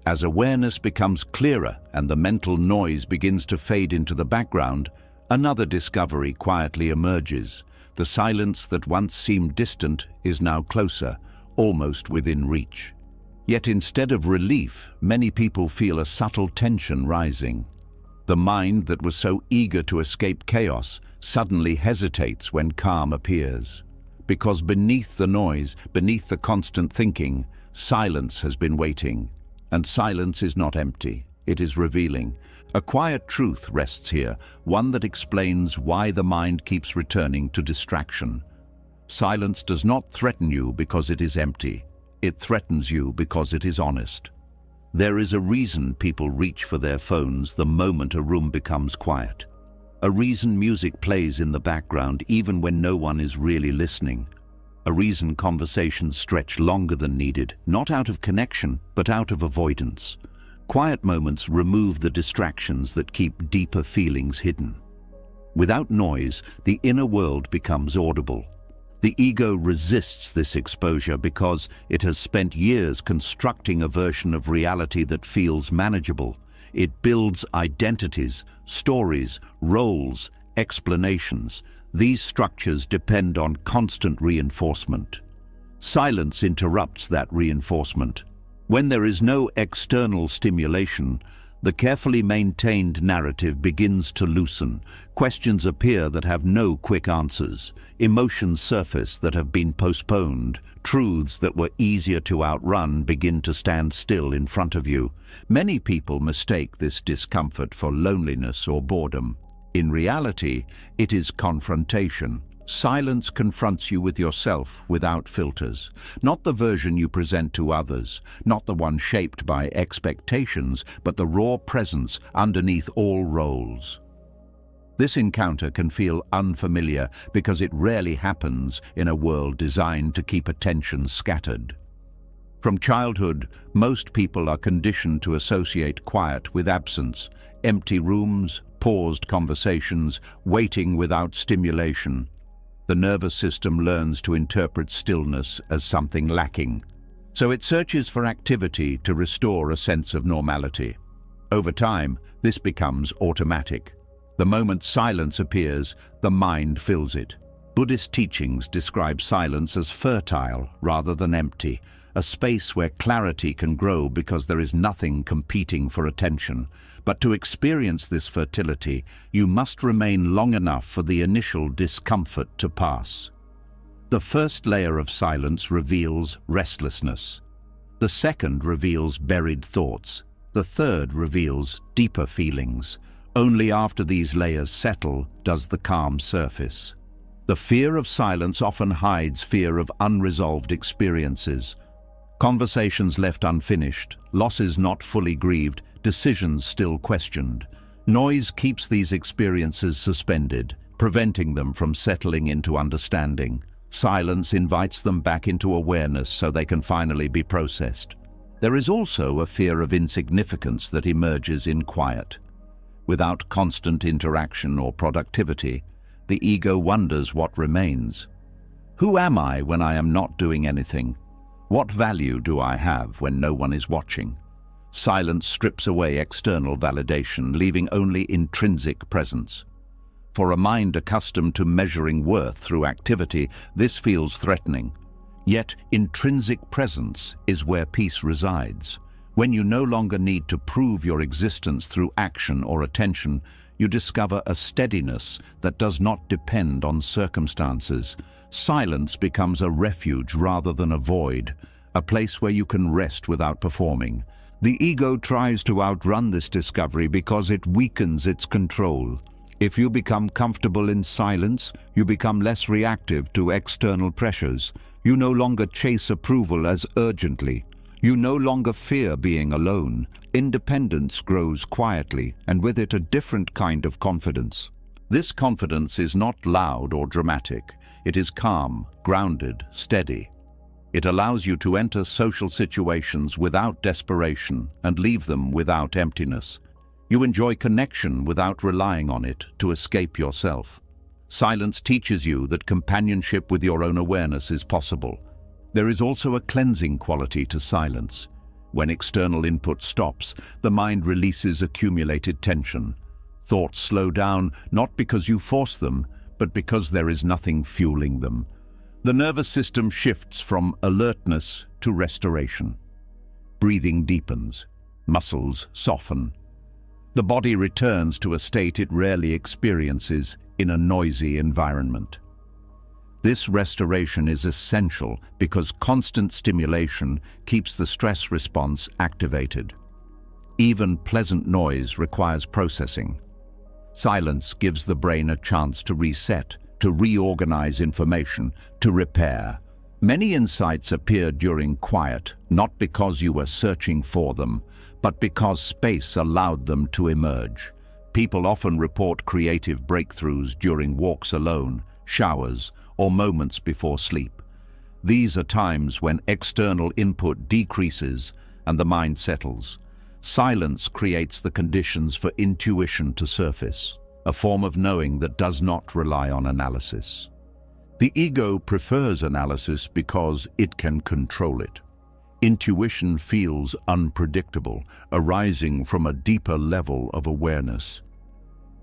As awareness becomes clearer and the mental noise begins to fade into the background, another discovery quietly emerges. The silence that once seemed distant is now closer, almost within reach. Yet instead of relief, many people feel a subtle tension rising. The mind that was so eager to escape chaos suddenly hesitates when calm appears. Because beneath the noise, beneath the constant thinking, silence has been waiting. And silence is not empty, it is revealing. A quiet truth rests here, one that explains why the mind keeps returning to distraction. Silence does not threaten you because it is empty. It threatens you because it is honest. There is a reason people reach for their phones the moment a room becomes quiet. A reason music plays in the background even when no one is really listening. A reason conversations stretch longer than needed, not out of connection, but out of avoidance. Quiet moments remove the distractions that keep deeper feelings hidden. Without noise, the inner world becomes audible. The ego resists this exposure because it has spent years constructing a version of reality that feels manageable. It builds identities, stories, roles, explanations. These structures depend on constant reinforcement. Silence interrupts that reinforcement. When there is no external stimulation, The carefully maintained narrative begins to loosen. Questions appear that have no quick answers. Emotions surface that have been postponed. Truths that were easier to outrun begin to stand still in front of you. Many people mistake this discomfort for loneliness or boredom. In reality, it is confrontation. Silence confronts you with yourself without filters. Not the version you present to others, not the one shaped by expectations, but the raw presence underneath all roles. This encounter can feel unfamiliar because it rarely happens in a world designed to keep attention scattered. From childhood, most people are conditioned to associate quiet with absence, empty rooms, paused conversations, waiting without stimulation. The nervous system learns to interpret stillness as something lacking, so it searches for activity to restore a sense of normality. Over time, this becomes automatic. The moment silence appears, the mind fills it. Buddhist teachings describe silence as fertile rather than empty, a space where clarity can grow because there is nothing competing for attention. But to experience this fertility, you must remain long enough for the initial discomfort to pass. The first layer of silence reveals restlessness. The second reveals buried thoughts. The third reveals deeper feelings. Only after these layers settle does the calm surface. The fear of silence often hides fear of unresolved experiences. Conversations left unfinished, losses not fully grieved, decisions still questioned. Noise keeps these experiences suspended, preventing them from settling into understanding. Silence invites them back into awareness so they can finally be processed. There is also a fear of insignificance that emerges in quiet. Without constant interaction or productivity, the ego wonders what remains. Who am I when I am not doing anything? What value do I have when no one is watching? Silence strips away external validation, leaving only intrinsic presence. For a mind accustomed to measuring worth through activity, this feels threatening. Yet intrinsic presence is where peace resides. When you no longer need to prove your existence through action or attention, you discover a steadiness that does not depend on circumstances. Silence becomes a refuge rather than a void, a place where you can rest without performing. The ego tries to outrun this discovery because it weakens its control. If you become comfortable in silence, you become less reactive to external pressures. You no longer chase approval as urgently. You no longer fear being alone. Independence grows quietly, and with it a different kind of confidence. This confidence is not loud or dramatic. It is calm, grounded, steady. It allows you to enter social situations without desperation and leave them without emptiness. You enjoy connection without relying on it to escape yourself. Silence teaches you that companionship with your own awareness is possible. There is also a cleansing quality to silence. When external input stops, the mind releases accumulated tension. Thoughts slow down not because you force them, but because there is nothing fueling them. The nervous system shifts from alertness to restoration. Breathing deepens. Muscles soften. The body returns to a state it rarely experiences in a noisy environment. This restoration is essential because constant stimulation keeps the stress response activated. Even pleasant noise requires processing. Silence gives the brain a chance to reset, to reorganize information, to repair. Many insights appear during quiet, not because you were searching for them, but because space allowed them to emerge. People often report creative breakthroughs during walks alone, showers, or moments before sleep. These are times when external input decreases and the mind settles. Silence creates the conditions for intuition to surface, a form of knowing that does not rely on analysis. The ego prefers analysis because it can control it. Intuition feels unpredictable, arising from a deeper level of awareness.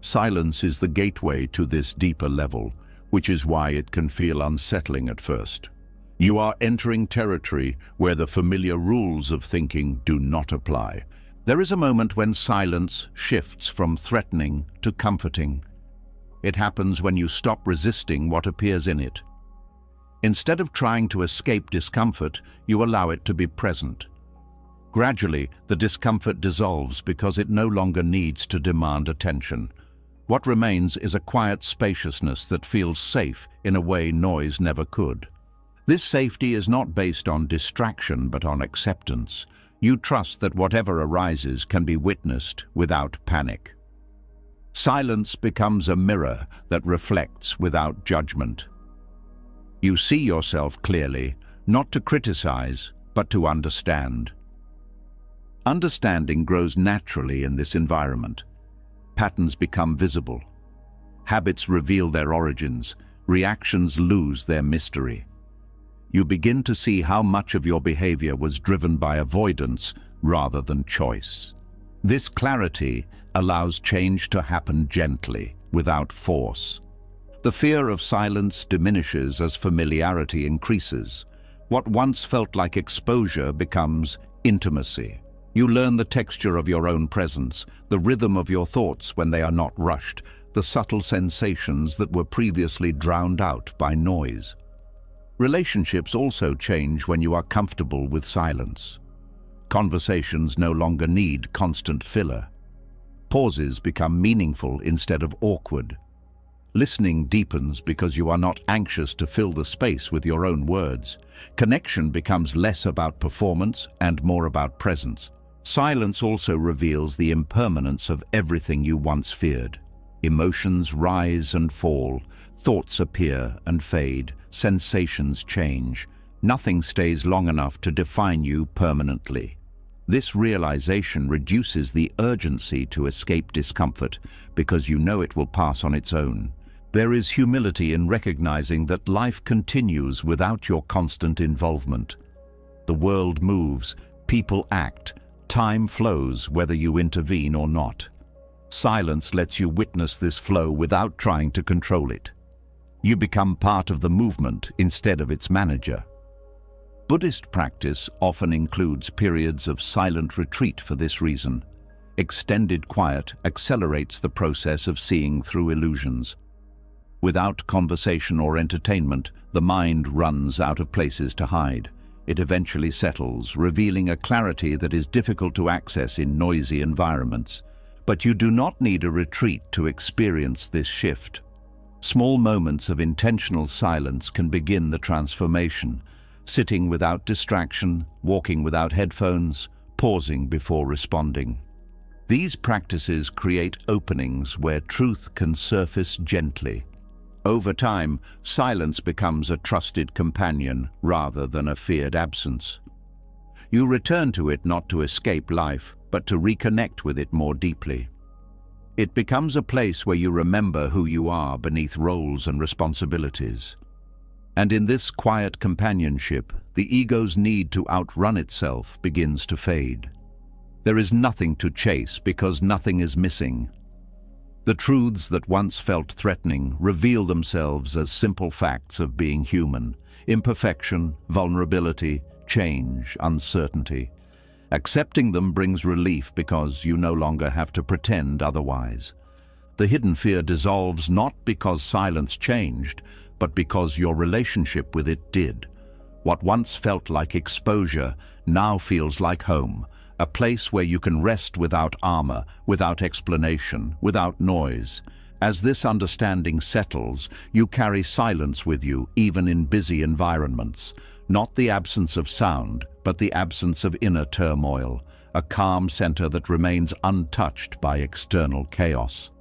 Silence is the gateway to this deeper level, which is why it can feel unsettling at first. You are entering territory where the familiar rules of thinking do not apply. There is a moment when silence shifts from threatening to comforting. It happens when you stop resisting what appears in it. Instead of trying to escape discomfort, you allow it to be present. Gradually, the discomfort dissolves because it no longer needs to demand attention. What remains is a quiet spaciousness that feels safe in a way noise never could. This safety is not based on distraction but on acceptance. You trust that whatever arises can be witnessed without panic. Silence becomes a mirror that reflects without judgment. You see yourself clearly, not to criticize, but to understand. Understanding grows naturally in this environment. Patterns become visible. Habits reveal their origins. Reactions lose their mystery. You begin to see how much of your behavior was driven by avoidance rather than choice. This clarity allows change to happen gently, without force. The fear of silence diminishes as familiarity increases. What once felt like exposure becomes intimacy. You learn the texture of your own presence, the rhythm of your thoughts when they are not rushed, the subtle sensations that were previously drowned out by noise. Relationships also change when you are comfortable with silence. Conversations no longer need constant filler. Pauses become meaningful instead of awkward. Listening deepens because you are not anxious to fill the space with your own words. Connection becomes less about performance and more about presence. Silence also reveals the impermanence of everything you once feared. Emotions rise and fall, thoughts appear and fade, sensations change. Nothing stays long enough to define you permanently. This realization reduces the urgency to escape discomfort because you know it will pass on its own. There is humility in recognizing that life continues without your constant involvement. The world moves, people act, time flows whether you intervene or not. Silence lets you witness this flow without trying to control it. You become part of the movement instead of its manager. Buddhist practice often includes periods of silent retreat for this reason. Extended quiet accelerates the process of seeing through illusions. Without conversation or entertainment, the mind runs out of places to hide. It eventually settles, revealing a clarity that is difficult to access in noisy environments. But you do not need a retreat to experience this shift. Small moments of intentional silence can begin the transformation. Sitting without distraction, walking without headphones, pausing before responding. These practices create openings where truth can surface gently. Over time, silence becomes a trusted companion rather than a feared absence. You return to it not to escape life, but to reconnect with it more deeply. It becomes a place where you remember who you are beneath roles and responsibilities. And in this quiet companionship, the ego's need to outrun itself begins to fade. There is nothing to chase because nothing is missing. The truths that once felt threatening reveal themselves as simple facts of being human: imperfection, vulnerability, change, uncertainty. Accepting them brings relief because you no longer have to pretend otherwise. The hidden fear dissolves not because silence changed, but because your relationship with it did. What once felt like exposure now feels like home, a place where you can rest without armor, without explanation, without noise. As this understanding settles, you carry silence with you, even in busy environments. Not the absence of sound, but the absence of inner turmoil, a calm center that remains untouched by external chaos.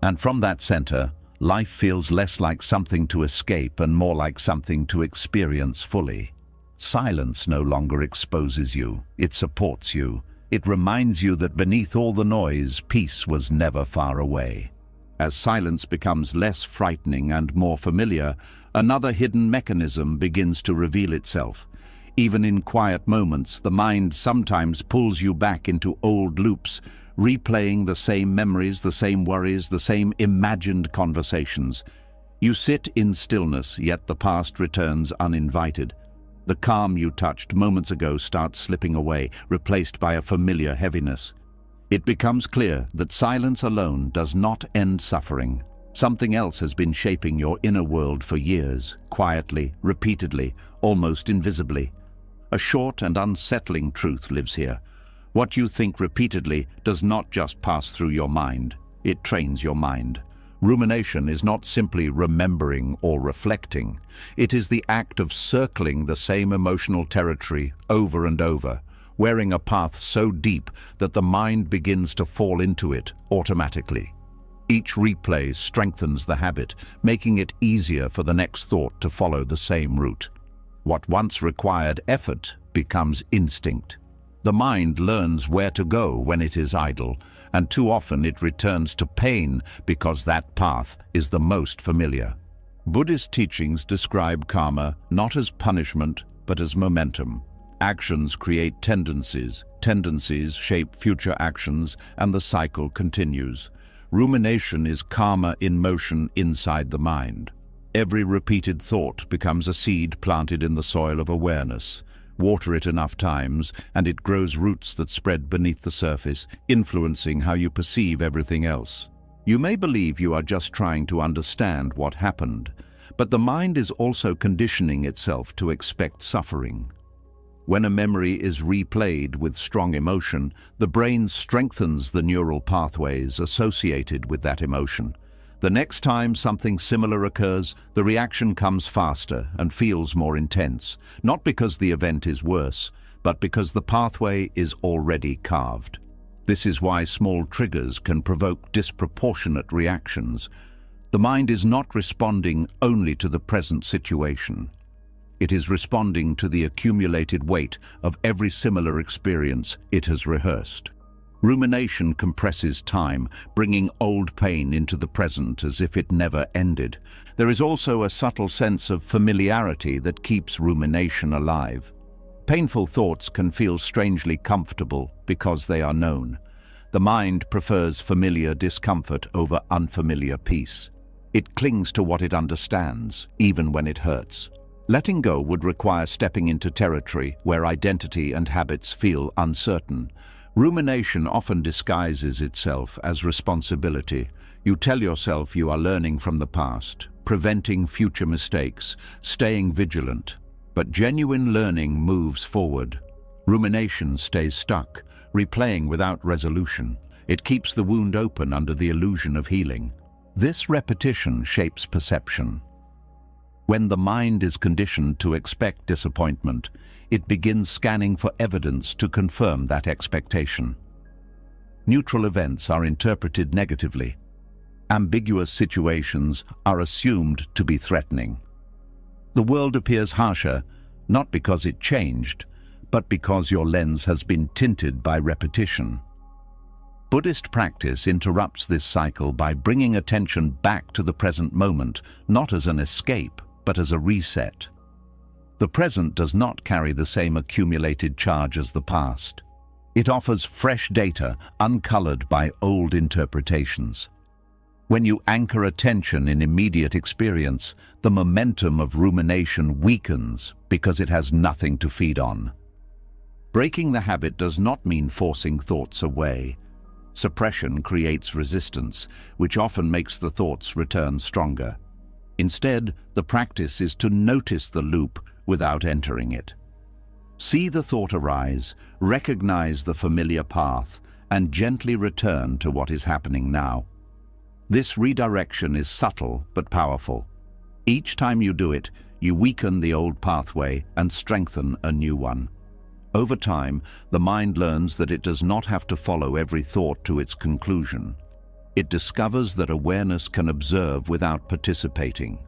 And from that center, life feels less like something to escape and more like something to experience fully. Silence no longer exposes you, it supports you. It reminds you that beneath all the noise, peace was never far away. As silence becomes less frightening and more familiar, another hidden mechanism begins to reveal itself. Even in quiet moments, the mind sometimes pulls you back into old loops, replaying the same memories, the same worries, the same imagined conversations. You sit in stillness, yet the past returns uninvited. The calm you touched moments ago starts slipping away, replaced by a familiar heaviness. It becomes clear that silence alone does not end suffering. Something else has been shaping your inner world for years, quietly, repeatedly, almost invisibly. A short and unsettling truth lives here. What you think repeatedly does not just pass through your mind, it trains your mind. Rumination is not simply remembering or reflecting. It is the act of circling the same emotional territory over and over, wearing a path so deep that the mind begins to fall into it automatically. Each replay strengthens the habit, making it easier for the next thought to follow the same route. What once required effort becomes instinct. The mind learns where to go when it is idle, and too often it returns to pain because that path is the most familiar. Buddhist teachings describe karma not as punishment, but as momentum. Actions create tendencies, tendencies shape future actions, and the cycle continues. Rumination is karma in motion inside the mind. Every repeated thought becomes a seed planted in the soil of awareness. Water it enough times, and it grows roots that spread beneath the surface, influencing how you perceive everything else. You may believe you are just trying to understand what happened, but the mind is also conditioning itself to expect suffering. When a memory is replayed with strong emotion, the brain strengthens the neural pathways associated with that emotion. The next time something similar occurs, the reaction comes faster and feels more intense, not because the event is worse, but because the pathway is already carved. This is why small triggers can provoke disproportionate reactions. The mind is not responding only to the present situation. It is responding to the accumulated weight of every similar experience it has rehearsed. Rumination compresses time, bringing old pain into the present as if it never ended. There is also a subtle sense of familiarity that keeps rumination alive. Painful thoughts can feel strangely comfortable because they are known. The mind prefers familiar discomfort over unfamiliar peace. It clings to what it understands, even when it hurts. Letting go would require stepping into territory where identity and habits feel uncertain. Rumination often disguises itself as responsibility. You tell yourself you are learning from the past, preventing future mistakes, staying vigilant. But genuine learning moves forward. Rumination stays stuck, replaying without resolution. It keeps the wound open under the illusion of healing. This repetition shapes perception. When the mind is conditioned to expect disappointment, it begins scanning for evidence to confirm that expectation. Neutral events are interpreted negatively. Ambiguous situations are assumed to be threatening. The world appears harsher, not because it changed, but because your lens has been tinted by repetition. Buddhist practice interrupts this cycle by bringing attention back to the present moment, not as an escape, but as a reset. The present does not carry the same accumulated charge as the past. It offers fresh data, uncolored by old interpretations. When you anchor attention in immediate experience, the momentum of rumination weakens because it has nothing to feed on. Breaking the habit does not mean forcing thoughts away. Suppression creates resistance, which often makes the thoughts return stronger. Instead, the practice is to notice the loop without entering it. See the thought arise, recognize the familiar path, and gently return to what is happening now. This redirection is subtle but powerful. Each time you do it, you weaken the old pathway and strengthen a new one. Over time, the mind learns that it does not have to follow every thought to its conclusion. It discovers that awareness can observe without participating.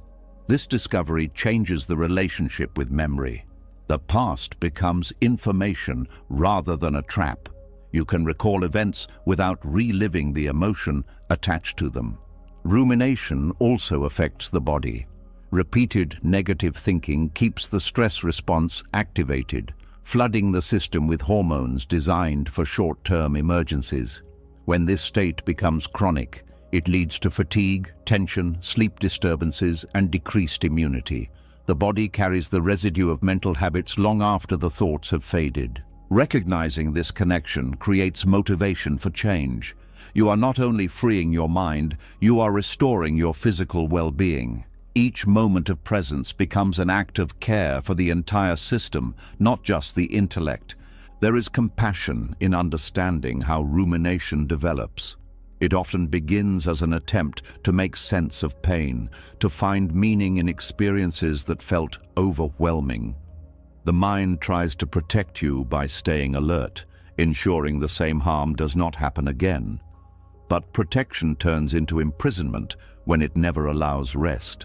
This discovery changes the relationship with memory. The past becomes information rather than a trap. You can recall events without reliving the emotion attached to them. Rumination also affects the body. Repeated negative thinking keeps the stress response activated, flooding the system with hormones designed for short-term emergencies. When this state becomes chronic, it leads to fatigue, tension, sleep disturbances, and decreased immunity. The body carries the residue of mental habits long after the thoughts have faded. Recognizing this connection creates motivation for change. You are not only freeing your mind, you are restoring your physical well-being. Each moment of presence becomes an act of care for the entire system, not just the intellect. There is compassion in understanding how rumination develops. It often begins as an attempt to make sense of pain, to find meaning in experiences that felt overwhelming. The mind tries to protect you by staying alert, ensuring the same harm does not happen again. But protection turns into imprisonment when it never allows rest.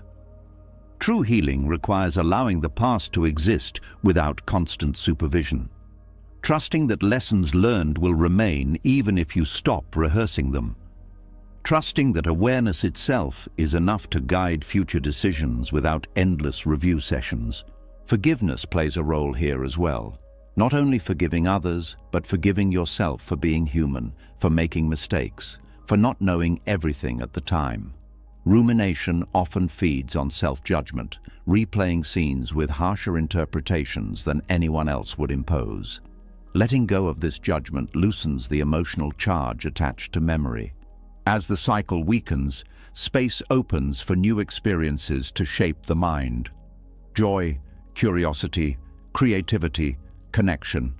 True healing requires allowing the past to exist without constant supervision. Trusting that lessons learned will remain even if you stop rehearsing them. Trusting that awareness itself is enough to guide future decisions without endless review sessions. Forgiveness plays a role here as well. Not only forgiving others, but forgiving yourself for being human, for making mistakes, for not knowing everything at the time. Rumination often feeds on self-judgment, replaying scenes with harsher interpretations than anyone else would impose. Letting go of this judgment loosens the emotional charge attached to memory. As the cycle weakens, space opens for new experiences to shape the mind. Joy, curiosity, creativity, connection.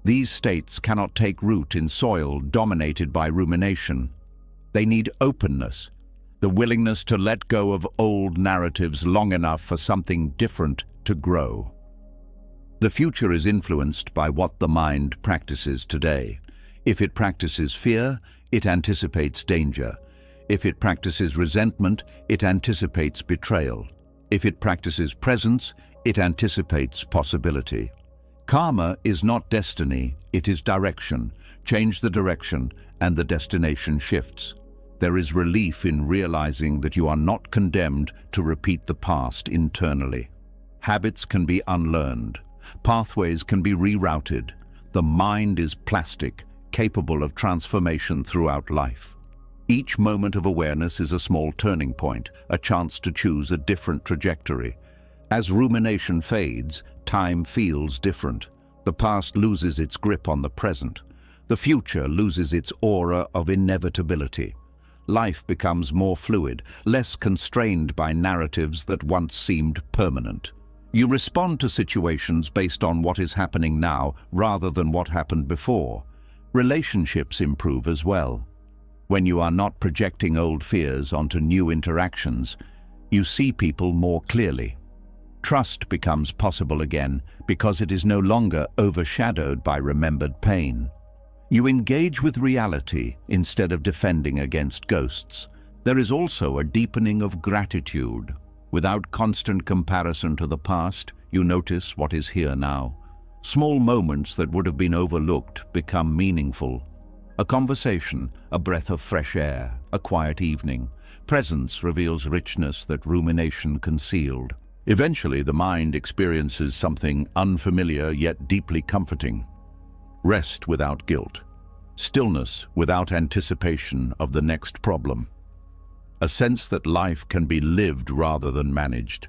These states cannot take root in soil dominated by rumination. They need openness, the willingness to let go of old narratives long enough for something different to grow. The future is influenced by what the mind practices today. If it practices fear, it anticipates danger. If it practices resentment, it anticipates betrayal. If it practices presence, it anticipates possibility. Karma is not destiny, it is direction. Change the direction, and the destination shifts. There is relief in realizing that you are not condemned to repeat the past internally. Habits can be unlearned. Pathways can be rerouted. The mind is plastic, capable of transformation throughout life. Each moment of awareness is a small turning point, a chance to choose a different trajectory. As rumination fades, time feels different. The past loses its grip on the present. The future loses its aura of inevitability. Life becomes more fluid, less constrained by narratives that once seemed permanent. You respond to situations based on what is happening now rather than what happened before. Relationships improve as well. When you are not projecting old fears onto new interactions, you see people more clearly. Trust becomes possible again because it is no longer overshadowed by remembered pain. You engage with reality instead of defending against ghosts. There is also a deepening of gratitude. Without constant comparison to the past, you notice what is here now. Small moments that would have been overlooked become meaningful. A conversation, a breath of fresh air, a quiet evening. Presence reveals richness that rumination concealed. Eventually, the mind experiences something unfamiliar yet deeply comforting. Rest without guilt. Stillness without anticipation of the next problem. A sense that life can be lived rather than managed.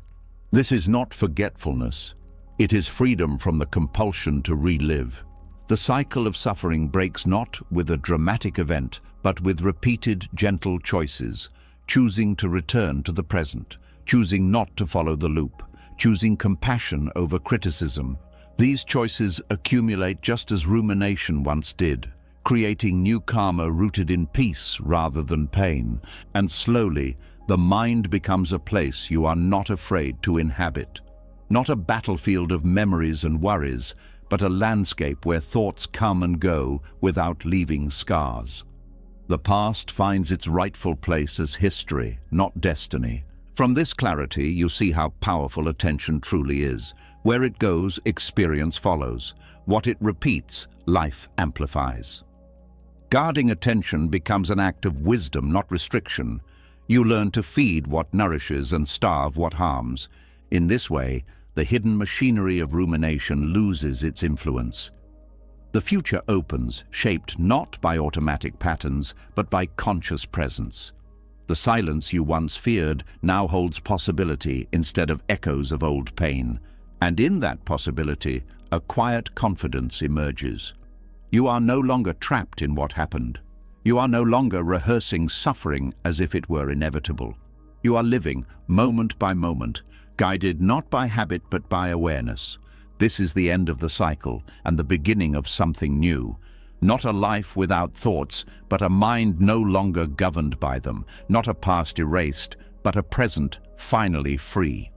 This is not forgetfulness. It is freedom from the compulsion to relive. The cycle of suffering breaks not with a dramatic event, but with repeated, gentle choices, choosing to return to the present, choosing not to follow the loop, choosing compassion over criticism. These choices accumulate just as rumination once did, creating new karma rooted in peace rather than pain. And slowly, the mind becomes a place you are not afraid to inhabit. Not a battlefield of memories and worries, but a landscape where thoughts come and go without leaving scars. The past finds its rightful place as history, not destiny. From this clarity, you see how powerful attention truly is. Where it goes, experience follows. What it repeats, life amplifies. Guarding attention becomes an act of wisdom, not restriction. You learn to feed what nourishes and starve what harms. In this way, the hidden machinery of rumination loses its influence. The future opens, shaped not by automatic patterns, but by conscious presence. The silence you once feared now holds possibility instead of echoes of old pain. And in that possibility, a quiet confidence emerges. You are no longer trapped in what happened. You are no longer rehearsing suffering as if it were inevitable. You are living, moment by moment, guided not by habit but by awareness. This is the end of the cycle and the beginning of something new. Not a life without thoughts, but a mind no longer governed by them. Not a past erased, but a present finally free.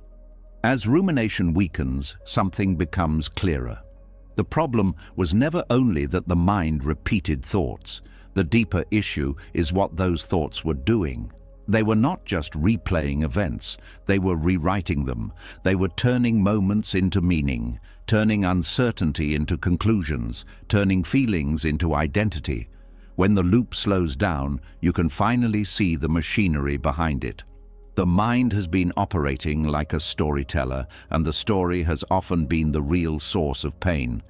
As rumination weakens, something becomes clearer. The problem was never only that the mind repeated thoughts. The deeper issue is what those thoughts were doing. They were not just replaying events, they were rewriting them. They were turning moments into meaning, turning uncertainty into conclusions, turning feelings into identity. When the loop slows down, you can finally see the machinery behind it. The mind has been operating like a storyteller, and the story has often been the real source of pain.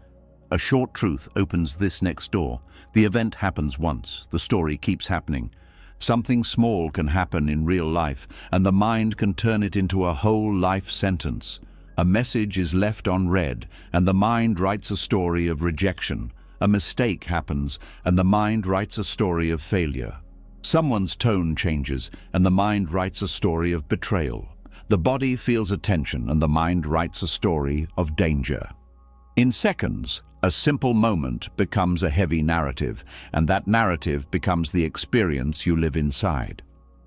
A short truth opens this next door. The event happens once, the story keeps happening. Something small can happen in real life, and the mind can turn it into a whole life sentence. A message is left unread, and the mind writes a story of rejection. A mistake happens, and the mind writes a story of failure. Someone's tone changes, and the mind writes a story of betrayal. The body feels a tension, and the mind writes a story of danger. In seconds, a simple moment becomes a heavy narrative, and that narrative becomes the experience you live inside.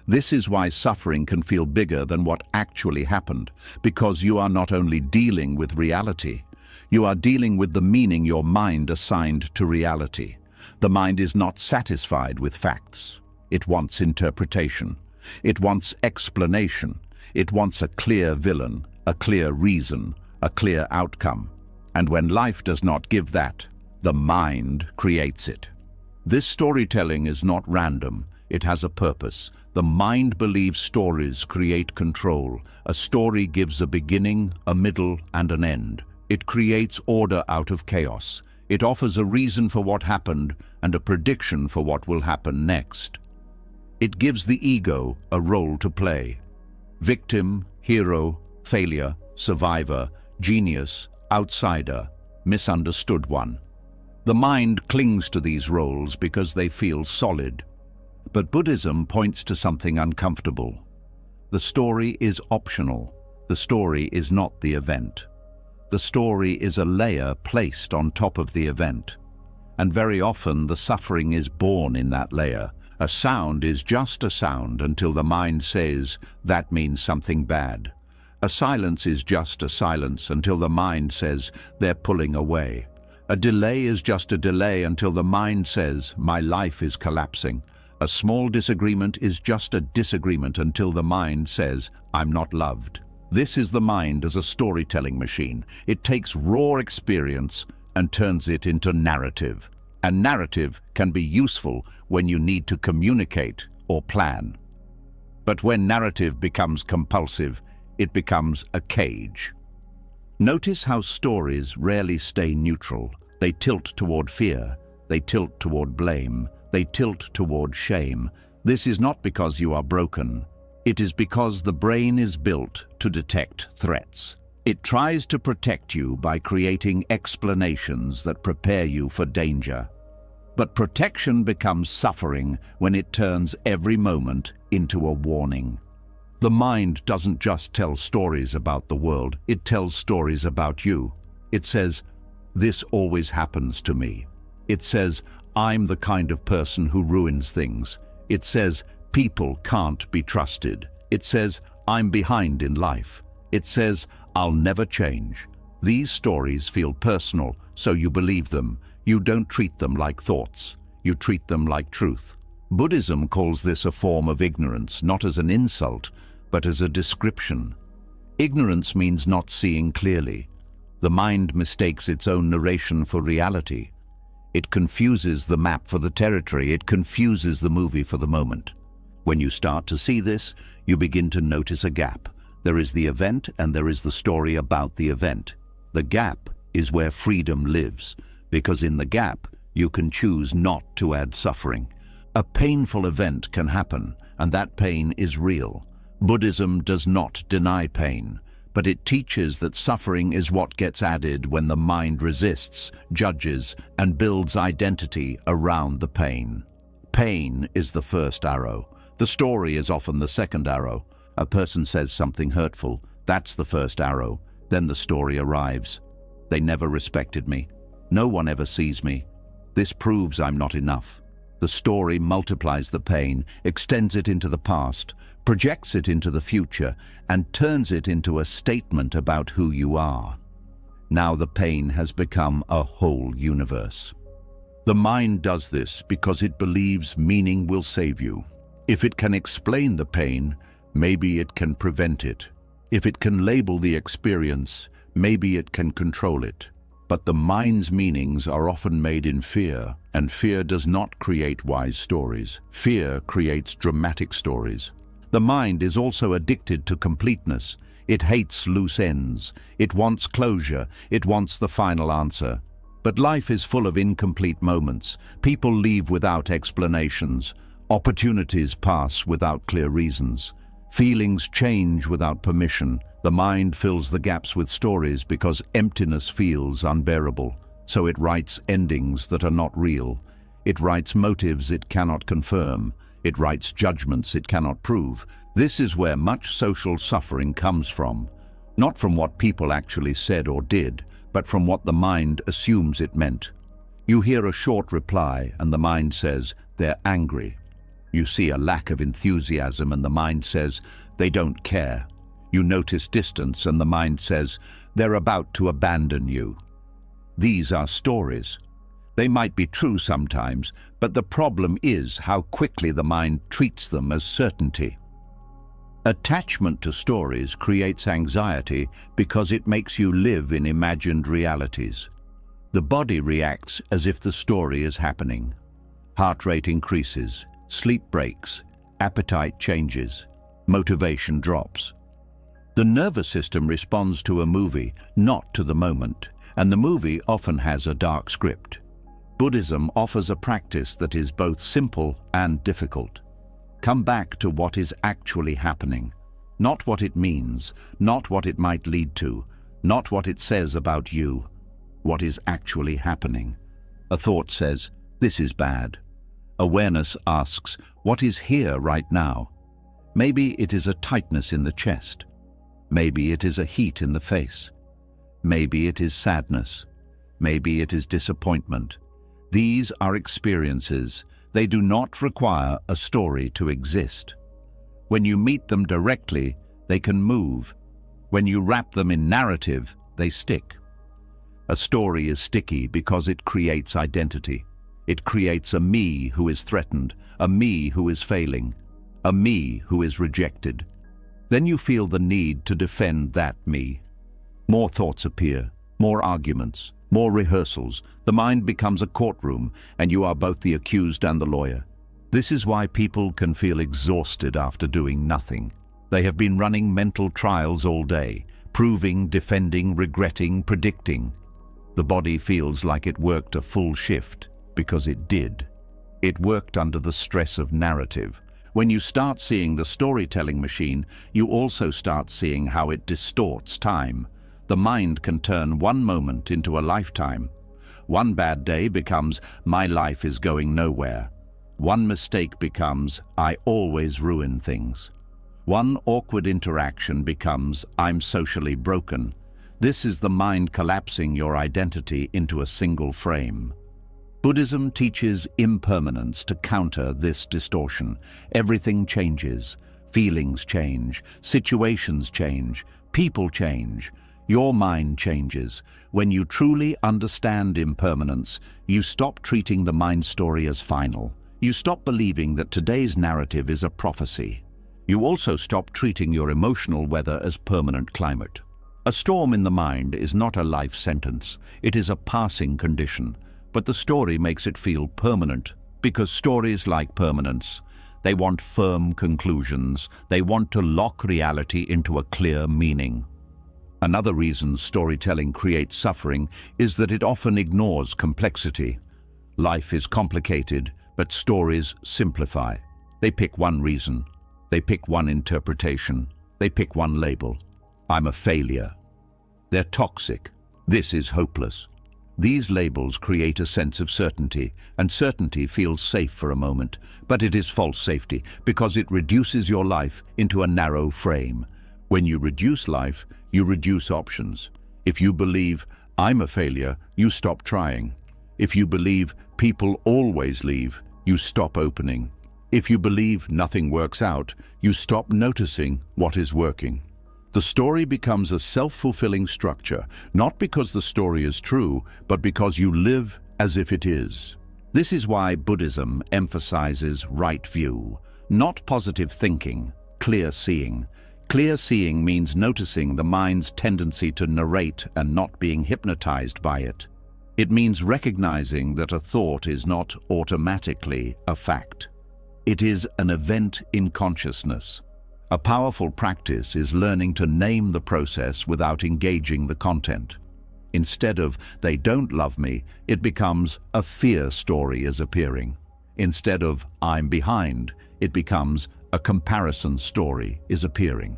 This is why suffering can feel bigger than what actually happened, because you are not only dealing with reality, you are dealing with the meaning your mind assigned to reality. The mind is not satisfied with facts. It wants interpretation. It wants explanation. It wants a clear villain, a clear reason, a clear outcome. And when life does not give that, the mind creates it. This storytelling is not random. It has a purpose. The mind believes stories create control. A story gives a beginning, a middle, and an end. It creates order out of chaos. It offers a reason for what happened and a prediction for what will happen next. It gives the ego a role to play. Victim, hero, failure, survivor, genius, outsider, misunderstood one. The mind clings to these roles because they feel solid. But Buddhism points to something uncomfortable. The story is optional. The story is not the event. The story is a layer placed on top of the event. And very often the suffering is born in that layer. A sound is just a sound until the mind says, that means something bad. A silence is just a silence until the mind says, they're pulling away. A delay is just a delay until the mind says, my life is collapsing. A small disagreement is just a disagreement until the mind says, I'm not loved. This is the mind as a storytelling machine. It takes raw experience and turns it into narrative. And narrative can be useful when you need to communicate or plan. But when narrative becomes compulsive, it becomes a cage. Notice how stories rarely stay neutral. They tilt toward fear. They tilt toward blame. They tilt toward shame. This is not because you are broken. It is because the brain is built to detect threats. It tries to protect you by creating explanations that prepare you for danger. But protection becomes suffering when it turns every moment into a warning. The mind doesn't just tell stories about the world, it tells stories about you. It says, this always happens to me. It says, I'm the kind of person who ruins things. It says, people can't be trusted. It says, I'm behind in life. It says, I'll never change. These stories feel personal, so you believe them. You don't treat them like thoughts. You treat them like truth. Buddhism calls this a form of ignorance, not as an insult, but as a description. Ignorance means not seeing clearly. The mind mistakes its own narration for reality. It confuses the map for the territory. It confuses the movie for the moment. When you start to see this, you begin to notice a gap. There is the event and there is the story about the event. The gap is where freedom lives, because in the gap, you can choose not to add suffering. A painful event can happen, and that pain is real. Buddhism does not deny pain, but it teaches that suffering is what gets added when the mind resists, judges, and builds identity around the pain. Pain is the first arrow. The story is often the second arrow. A person says something hurtful. That's the first arrow. Then the story arrives. They never respected me. No one ever sees me. This proves I'm not enough. The story multiplies the pain, extends it into the past, projects it into the future, and turns it into a statement about who you are. Now the pain has become a whole universe. The mind does this because it believes meaning will save you. If it can explain the pain, maybe it can prevent it. If it can label the experience, maybe it can control it. But the mind's meanings are often made in fear, and fear does not create wise stories. Fear creates dramatic stories. The mind is also addicted to completeness. It hates loose ends. It wants closure. It wants the final answer. But life is full of incomplete moments. People leave without explanations. Opportunities pass without clear reasons. Feelings change without permission. The mind fills the gaps with stories because emptiness feels unbearable. So it writes endings that are not real. It writes motives it cannot confirm. It writes judgments it cannot prove. This is where much social suffering comes from. Not from what people actually said or did, but from what the mind assumes it meant. You hear a short reply and the mind says, they're angry. You see a lack of enthusiasm and the mind says, they don't care. You notice distance and the mind says, they're about to abandon you. These are stories. They might be true sometimes, but the problem is how quickly the mind treats them as certainty. Attachment to stories creates anxiety because it makes you live in imagined realities. The body reacts as if the story is happening. Heart rate increases, sleep breaks, appetite changes, motivation drops. The nervous system responds to a movie, not to the moment, and the movie often has a dark script. Buddhism offers a practice that is both simple and difficult. Come back to what is actually happening, not what it means, not what it might lead to, not what it says about you, what is actually happening. A thought says, this is bad. Awareness asks, what is here right now? Maybe it is a tightness in the chest. Maybe it is a heat in the face. Maybe it is sadness. Maybe it is disappointment. These are experiences. They do not require a story to exist. When you meet them directly, they can move. When you wrap them in narrative, they stick. A story is sticky because it creates identity. It creates a me who is threatened, a me who is failing, a me who is rejected. Then you feel the need to defend that me. More thoughts appear, more arguments, more rehearsals. The mind becomes a courtroom, and you are both the accused and the lawyer. This is why people can feel exhausted after doing nothing. They have been running mental trials all day, proving, defending, regretting, predicting. The body feels like it worked a full shift, because it did. It worked under the stress of narrative. When you start seeing the storytelling machine, you also start seeing how it distorts time. The mind can turn one moment into a lifetime. One bad day becomes, my life is going nowhere. One mistake becomes, I always ruin things. One awkward interaction becomes, I'm socially broken. This is the mind collapsing your identity into a single frame. Buddhism teaches impermanence to counter this distortion. Everything changes. Feelings change. Situations change. People change. Your mind changes. When you truly understand impermanence, you stop treating the mind story as final. You stop believing that today's narrative is a prophecy. You also stop treating your emotional weather as permanent climate. A storm in the mind is not a life sentence. It is a passing condition. But the story makes it feel permanent, because stories like permanence. They want firm conclusions. They want to lock reality into a clear meaning. Another reason storytelling creates suffering is that it often ignores complexity. Life is complicated, but stories simplify. They pick one reason. They pick one interpretation. They pick one label. I'm a failure. They're toxic. This is hopeless. These labels create a sense of certainty, and certainty feels safe for a moment, but it is false safety because it reduces your life into a narrow frame. When you reduce life, you reduce options. If you believe, I'm a failure, you stop trying. If you believe people always leave, you stop opening. If you believe nothing works out, you stop noticing what is working. The story becomes a self-fulfilling structure, not because the story is true, but because you live as if it is. This is why Buddhism emphasizes right view, not positive thinking, clear seeing. Clear seeing means noticing the mind's tendency to narrate and not being hypnotized by it. It means recognizing that a thought is not automatically a fact. It is an event in consciousness. A powerful practice is learning to name the process without engaging the content. Instead of, they don't love me, it becomes, a fear story is appearing. Instead of, I'm behind, it becomes, a comparison story is appearing.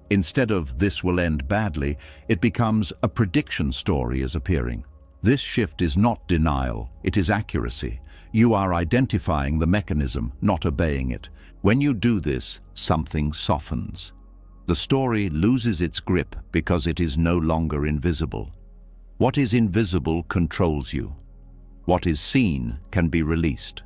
Instead of, this will end badly, it becomes, a prediction story is appearing. This shift is not denial, it is accuracy. You are identifying the mechanism, not obeying it. When you do this, something softens. The story loses its grip because it is no longer invisible. What is invisible controls you. What is seen can be released.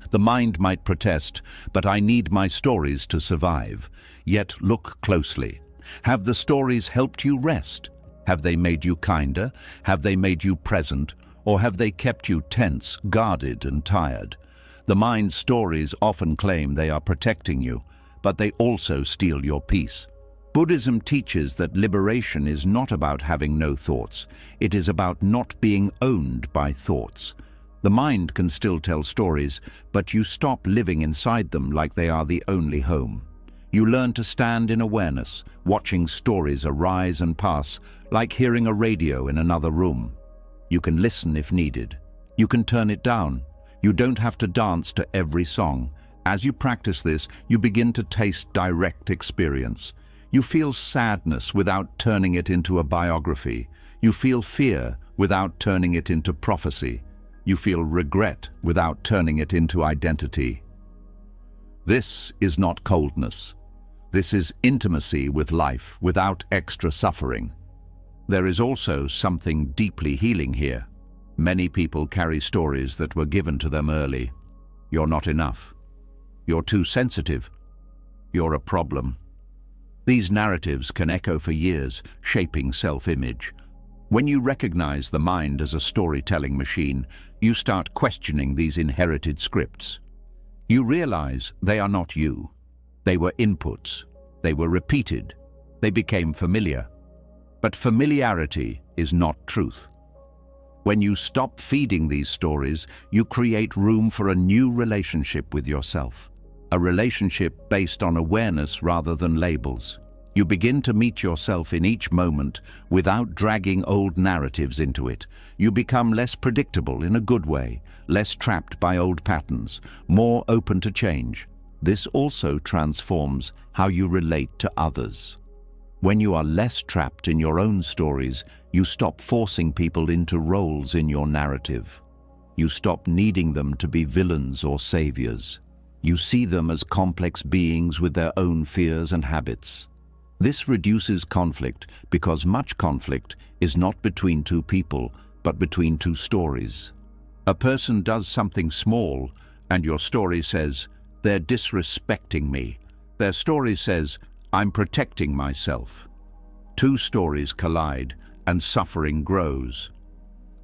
The mind might protest, but I need my stories to survive. Yet look closely. Have the stories helped you rest? Have they made you kinder? Have they made you present? Or have they kept you tense, guarded, and tired? The mind's stories often claim they are protecting you, but they also steal your peace. Buddhism teaches that liberation is not about having no thoughts. It is about not being owned by thoughts. The mind can still tell stories, but you stop living inside them like they are the only home. You learn to stand in awareness, watching stories arise and pass, like hearing a radio in another room. You can listen if needed. You can turn it down. You don't have to dance to every song. As you practice this, you begin to taste direct experience. You feel sadness without turning it into a biography. You feel fear without turning it into prophecy. You feel regret without turning it into identity. This is not coldness. This is intimacy with life without extra suffering. There is also something deeply healing here. Many people carry stories that were given to them early. You're not enough. You're too sensitive. You're a problem. These narratives can echo for years, shaping self-image. When you recognize the mind as a storytelling machine, you start questioning these inherited scripts. You realize they are not you. They were inputs. They were repeated. They became familiar. But familiarity is not truth. When you stop feeding these stories, you create room for a new relationship with yourself. A relationship based on awareness rather than labels. You begin to meet yourself in each moment without dragging old narratives into it. You become less predictable in a good way, less trapped by old patterns, more open to change. This also transforms how you relate to others. When you are less trapped in your own stories, you stop forcing people into roles in your narrative. You stop needing them to be villains or saviors. You see them as complex beings with their own fears and habits. This reduces conflict because much conflict is not between two people, but between two stories. A person does something small, and your story says, they're disrespecting me. Their story says, I'm protecting myself. Two stories collide, and suffering grows.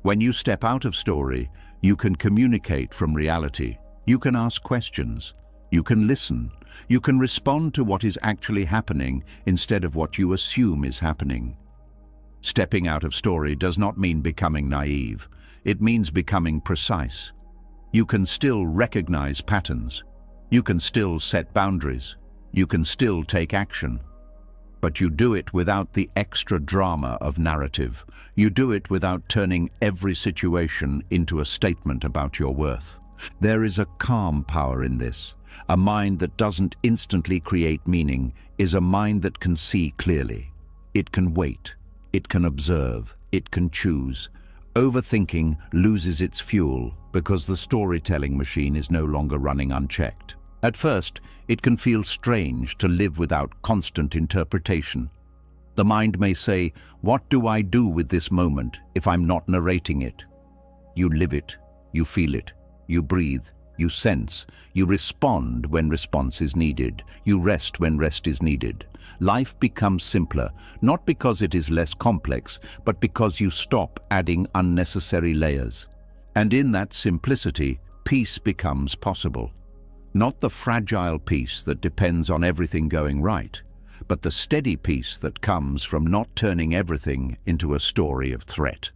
When you step out of story, you can communicate from reality. You can ask questions. You can listen. You can respond to what is actually happening instead of what you assume is happening. Stepping out of story does not mean becoming naive. It means becoming precise. You can still recognize patterns. You can still set boundaries. You can still take action. But you do it without the extra drama of narrative. You do it without turning every situation into a statement about your worth. There is a calm power in this. A mind that doesn't instantly create meaning is a mind that can see clearly. It can wait. It can observe. It can choose. Overthinking loses its fuel because the storytelling machine is no longer running unchecked. At first, it can feel strange to live without constant interpretation. The mind may say, "What do I do with this moment if I'm not narrating it?" You live it, you feel it, you breathe, you sense, you respond when response is needed, you rest when rest is needed. Life becomes simpler, not because it is less complex, but because you stop adding unnecessary layers. And in that simplicity, peace becomes possible. Not the fragile peace that depends on everything going right, but the steady peace that comes from not turning everything into a story of threat.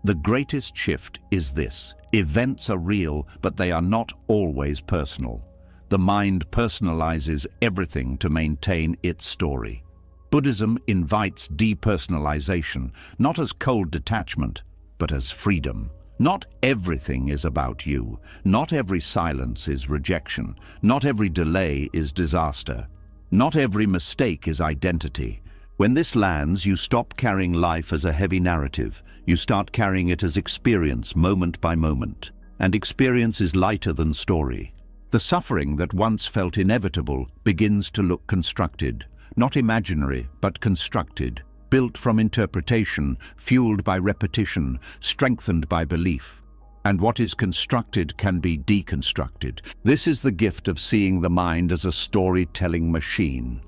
The greatest shift is this: events are real, but they are not always personal. The mind personalizes everything to maintain its story. Buddhism invites depersonalization, not as cold detachment, but as freedom. Not everything is about you. Not every silence is rejection. Not every delay is disaster. Not every mistake is identity. When this lands, you stop carrying life as a heavy narrative. You start carrying it as experience, moment by moment. And experience is lighter than story. The suffering that once felt inevitable begins to look constructed. Not imaginary, but constructed. Built from interpretation, fueled by repetition, strengthened by belief. And what is constructed can be deconstructed. This is the gift of seeing the mind as a storytelling machine.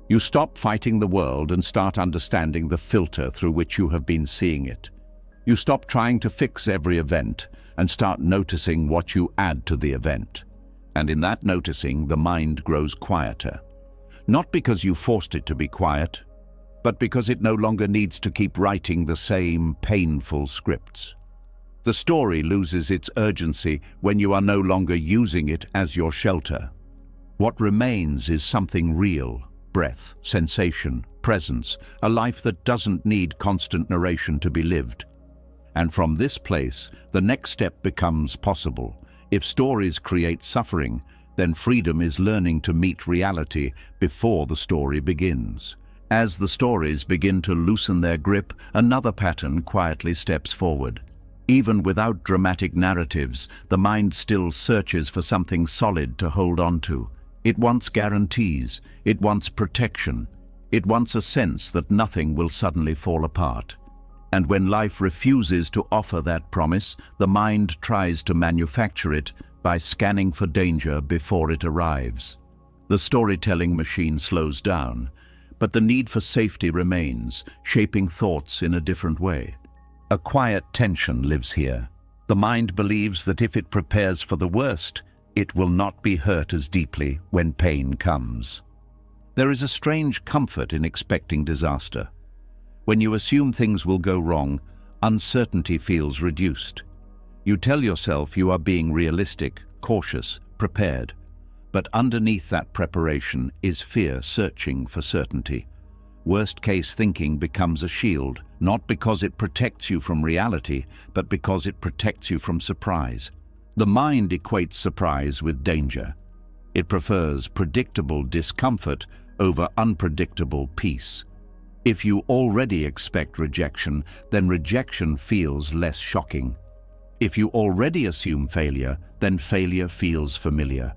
You stop fighting the world and start understanding the filter through which you have been seeing it. You stop trying to fix every event and start noticing what you add to the event. And in that noticing, the mind grows quieter. Not because you forced it to be quiet, but because it no longer needs to keep writing the same painful scripts. The story loses its urgency when you are no longer using it as your shelter. What remains is something real: breath, sensation, presence, a life that doesn't need constant narration to be lived. And from this place, the next step becomes possible. If stories create suffering, then freedom is learning to meet reality before the story begins. As the stories begin to loosen their grip, another pattern quietly steps forward. Even without dramatic narratives, the mind still searches for something solid to hold on to. It wants guarantees, it wants protection, it wants a sense that nothing will suddenly fall apart. And when life refuses to offer that promise, the mind tries to manufacture it by scanning for danger before it arrives. The storytelling machine slows down, but the need for safety remains, shaping thoughts in a different way. A quiet tension lives here. The mind believes that if it prepares for the worst, it will not be hurt as deeply when pain comes. There is a strange comfort in expecting disaster. When you assume things will go wrong, uncertainty feels reduced. You tell yourself you are being realistic, cautious, prepared. But underneath that preparation is fear searching for certainty. Worst-case thinking becomes a shield, not because it protects you from reality, but because it protects you from surprise. The mind equates surprise with danger. It prefers predictable discomfort over unpredictable peace. If you already expect rejection, then rejection feels less shocking. If you already assume failure, then failure feels familiar.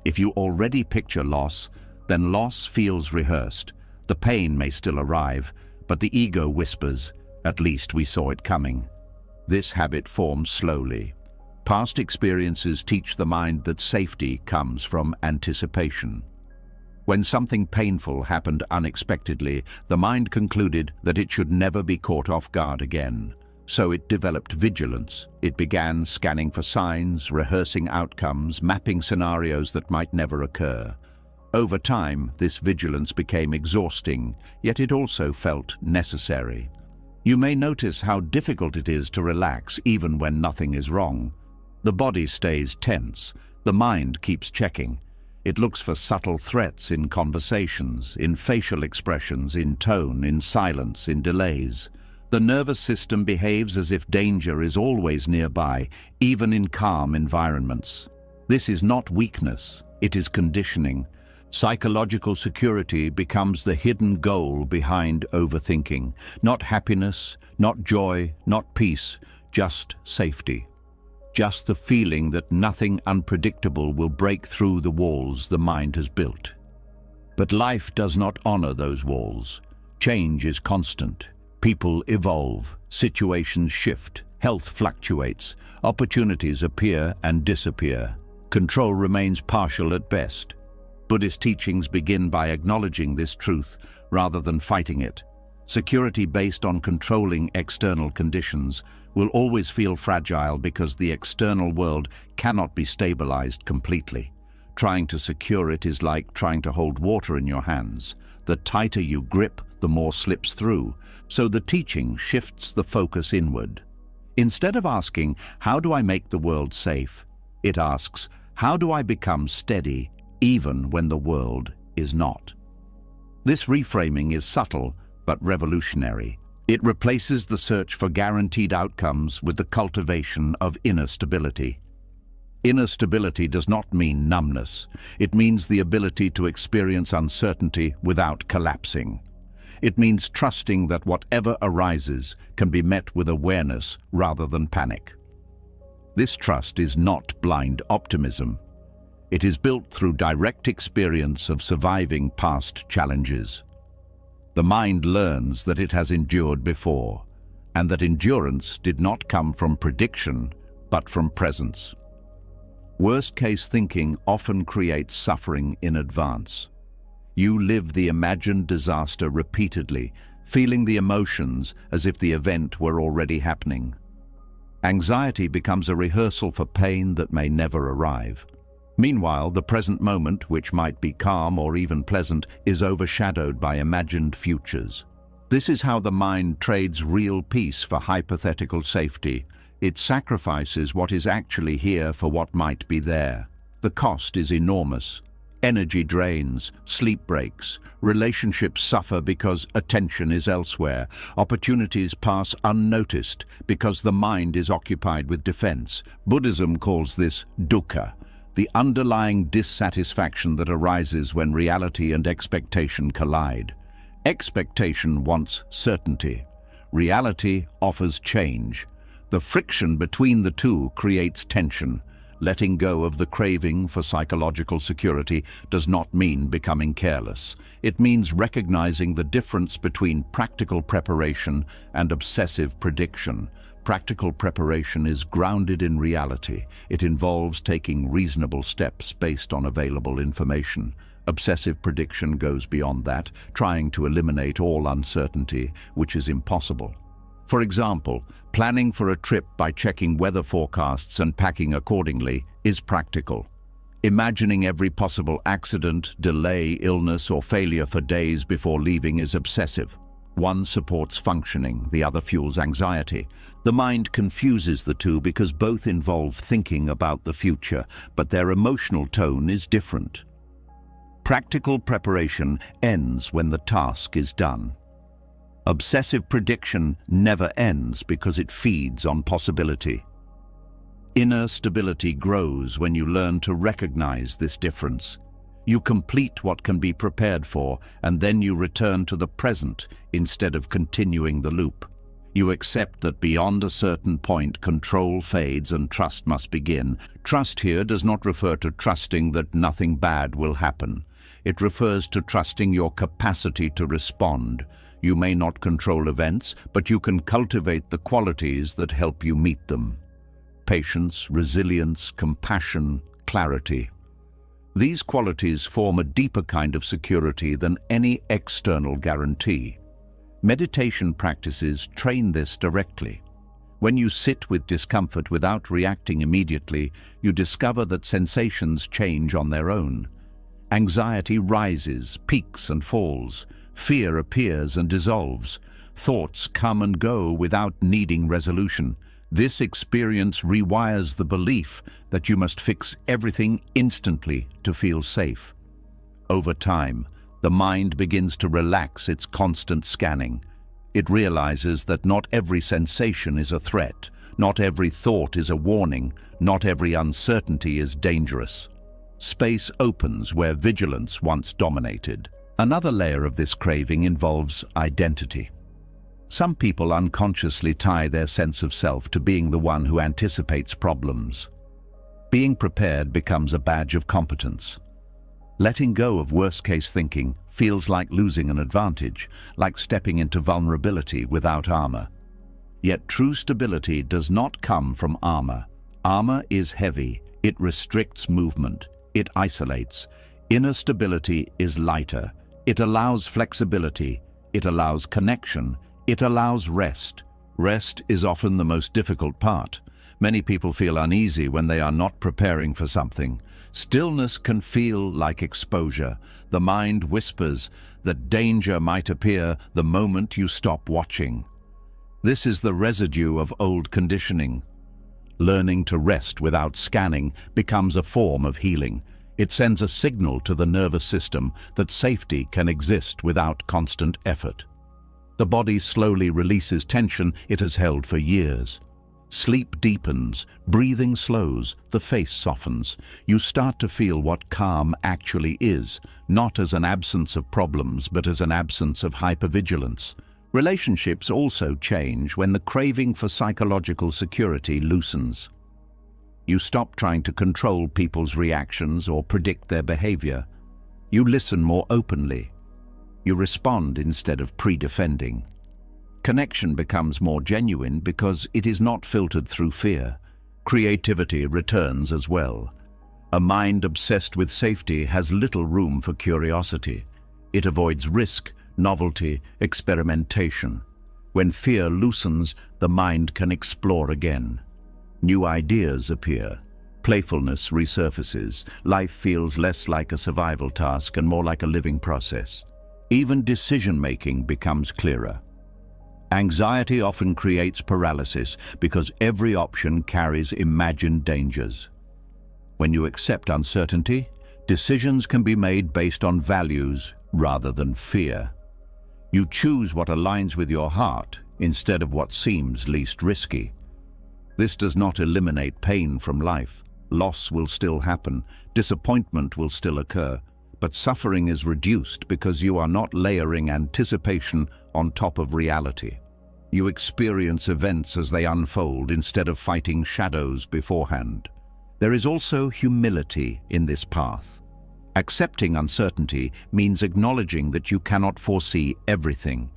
If you already picture loss, then loss feels rehearsed. The pain may still arrive, but the ego whispers, "At least we saw it coming." This habit forms slowly. Past experiences teach the mind that safety comes from anticipation. When something painful happened unexpectedly, the mind concluded that it should never be caught off guard again. So it developed vigilance. It began scanning for signs, rehearsing outcomes, mapping scenarios that might never occur. Over time, this vigilance became exhausting, yet it also felt necessary. You may notice how difficult it is to relax even when nothing is wrong. The body stays tense. The mind keeps checking. It looks for subtle threats in conversations, in facial expressions, in tone, in silence, in delays. The nervous system behaves as if danger is always nearby, even in calm environments. This is not weakness, it is conditioning. Psychological security becomes the hidden goal behind overthinking. Not happiness, not joy, not peace, just safety. Just the feeling that nothing unpredictable will break through the walls the mind has built. But life does not honor those walls. Change is constant. People evolve, situations shift, health fluctuates, opportunities appear and disappear. Control remains partial at best. Buddhist teachings begin by acknowledging this truth rather than fighting it. Security based on controlling external conditions will always feel fragile because the external world cannot be stabilized completely. Trying to secure it is like trying to hold water in your hands. The tighter you grip, the more slips through. So the teaching shifts the focus inward. Instead of asking, "How do I make the world safe?" it asks, "How do I become steady even when the world is not?" This reframing is subtle but revolutionary. It replaces the search for guaranteed outcomes with the cultivation of inner stability. Inner stability does not mean numbness. It means the ability to experience uncertainty without collapsing. It means trusting that whatever arises can be met with awareness rather than panic. This trust is not blind optimism. It is built through direct experience of surviving past challenges. The mind learns that it has endured before, and that endurance did not come from prediction, but from presence. Worst-case thinking often creates suffering in advance. You live the imagined disaster repeatedly, feeling the emotions as if the event were already happening. Anxiety becomes a rehearsal for pain that may never arrive. Meanwhile, the present moment, which might be calm or even pleasant, is overshadowed by imagined futures. This is how the mind trades real peace for hypothetical safety. It sacrifices what is actually here for what might be there. The cost is enormous. Energy drains, sleep breaks, relationships suffer because attention is elsewhere, opportunities pass unnoticed because the mind is occupied with defense. Buddhism calls this dukkha, the underlying dissatisfaction that arises when reality and expectation collide. Expectation wants certainty. Reality offers change. The friction between the two creates tension. Letting go of the craving for psychological security does not mean becoming careless. It means recognizing the difference between practical preparation and obsessive prediction. Practical preparation is grounded in reality. It involves taking reasonable steps based on available information. Obsessive prediction goes beyond that, trying to eliminate all uncertainty, which is impossible. For example, planning for a trip by checking weather forecasts and packing accordingly is practical. Imagining every possible accident, delay, illness, or failure for days before leaving is obsessive. One supports functioning, the other fuels anxiety. The mind confuses the two because both involve thinking about the future, but their emotional tone is different. Practical preparation ends when the task is done. Obsessive prediction never ends because it feeds on possibility. Inner stability grows when you learn to recognize this difference. You complete what can be prepared for, and then you return to the present instead of continuing the loop. You accept that beyond a certain point, control fades and trust must begin. Trust here does not refer to trusting that nothing bad will happen. It refers to trusting your capacity to respond. You may not control events, but you can cultivate the qualities that help you meet them. Patience, resilience, compassion, clarity. These qualities form a deeper kind of security than any external guarantee. Meditation practices train this directly. When you sit with discomfort without reacting immediately, you discover that sensations change on their own. Anxiety rises, peaks and falls. Fear appears and dissolves. Thoughts come and go without needing resolution. This experience rewires the belief that you must fix everything instantly to feel safe. Over time, the mind begins to relax its constant scanning. It realizes that not every sensation is a threat, not every thought is a warning, not every uncertainty is dangerous. Space opens where vigilance once dominated. Another layer of this craving involves identity. Some people unconsciously tie their sense of self to being the one who anticipates problems. Being prepared becomes a badge of competence. Letting go of worst-case thinking feels like losing an advantage, like stepping into vulnerability without armor. Yet true stability does not come from armor. Armor is heavy, it restricts movement, it isolates. Inner stability is lighter. It allows flexibility, it allows connection, it allows rest. Rest is often the most difficult part. Many people feel uneasy when they are not preparing for something. Stillness can feel like exposure. The mind whispers that danger might appear the moment you stop watching. This is the residue of old conditioning. Learning to rest without scanning becomes a form of healing. It sends a signal to the nervous system that safety can exist without constant effort. The body slowly releases tension it has held for years. Sleep deepens, breathing slows, the face softens. You start to feel what calm actually is, not as an absence of problems, but as an absence of hypervigilance. Relationships also change when the craving for psychological security loosens. You stop trying to control people's reactions or predict their behavior. You listen more openly. You respond instead of pre-defending. Connection becomes more genuine because it is not filtered through fear. Creativity returns as well. A mind obsessed with safety has little room for curiosity. It avoids risk, novelty, experimentation. When fear loosens, the mind can explore again. New ideas appear. Playfulness resurfaces. Life feels less like a survival task and more like a living process. Even decision-making becomes clearer. Anxiety often creates paralysis because every option carries imagined dangers. When you accept uncertainty, decisions can be made based on values rather than fear. You choose what aligns with your heart instead of what seems least risky. This does not eliminate pain from life. Loss will still happen, disappointment will still occur, but suffering is reduced because you are not layering anticipation on top of reality. You experience events as they unfold instead of fighting shadows beforehand. There is also humility in this path. Accepting uncertainty means acknowledging that you cannot foresee everything.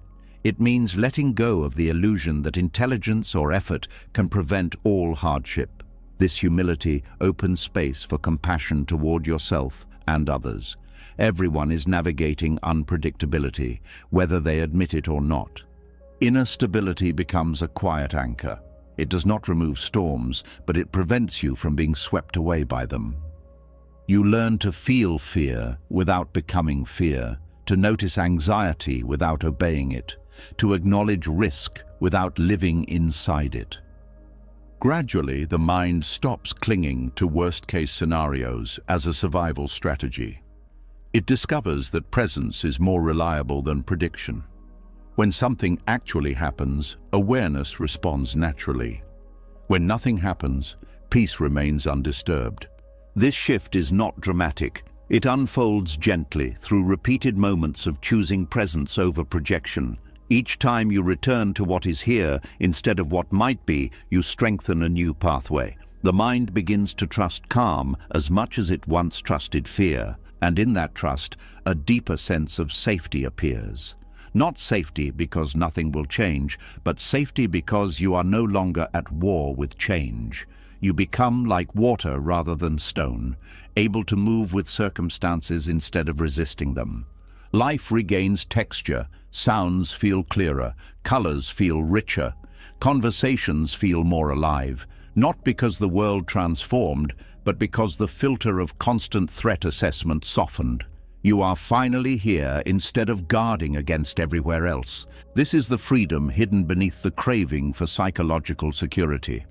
It means letting go of the illusion that intelligence or effort can prevent all hardship. This humility opens space for compassion toward yourself and others. Everyone is navigating unpredictability, whether they admit it or not. Inner stability becomes a quiet anchor. It does not remove storms, but it prevents you from being swept away by them. You learn to feel fear without becoming fear, to notice anxiety without obeying it, to acknowledge risk without living inside it. Gradually, the mind stops clinging to worst-case scenarios as a survival strategy. It discovers that presence is more reliable than prediction. When something actually happens, awareness responds naturally. When nothing happens, peace remains undisturbed. This shift is not dramatic. It unfolds gently through repeated moments of choosing presence over projection. Each time you return to what is here instead of what might be, you strengthen a new pathway. The mind begins to trust calm as much as it once trusted fear, and in that trust, a deeper sense of safety appears. Not safety because nothing will change, but safety because you are no longer at war with change. You become like water rather than stone, able to move with circumstances instead of resisting them. Life regains texture, sounds feel clearer, colors feel richer, conversations feel more alive, not because the world transformed, but because the filter of constant threat assessment softened. You are finally here instead of guarding against everywhere else. This is the freedom hidden beneath the craving for psychological security.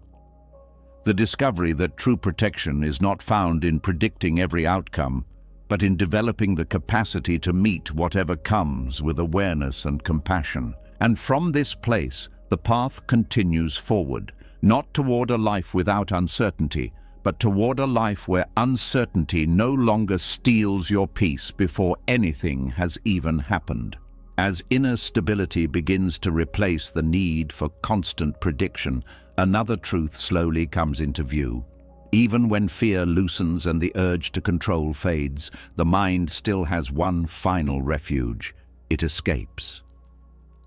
The discovery that true protection is not found in predicting every outcome, but in developing the capacity to meet whatever comes with awareness and compassion. And from this place, the path continues forward, not toward a life without uncertainty, but toward a life where uncertainty no longer steals your peace before anything has even happened. As inner stability begins to replace the need for constant prediction, another truth slowly comes into view. Even when fear loosens and the urge to control fades, the mind still has one final refuge. It escapes.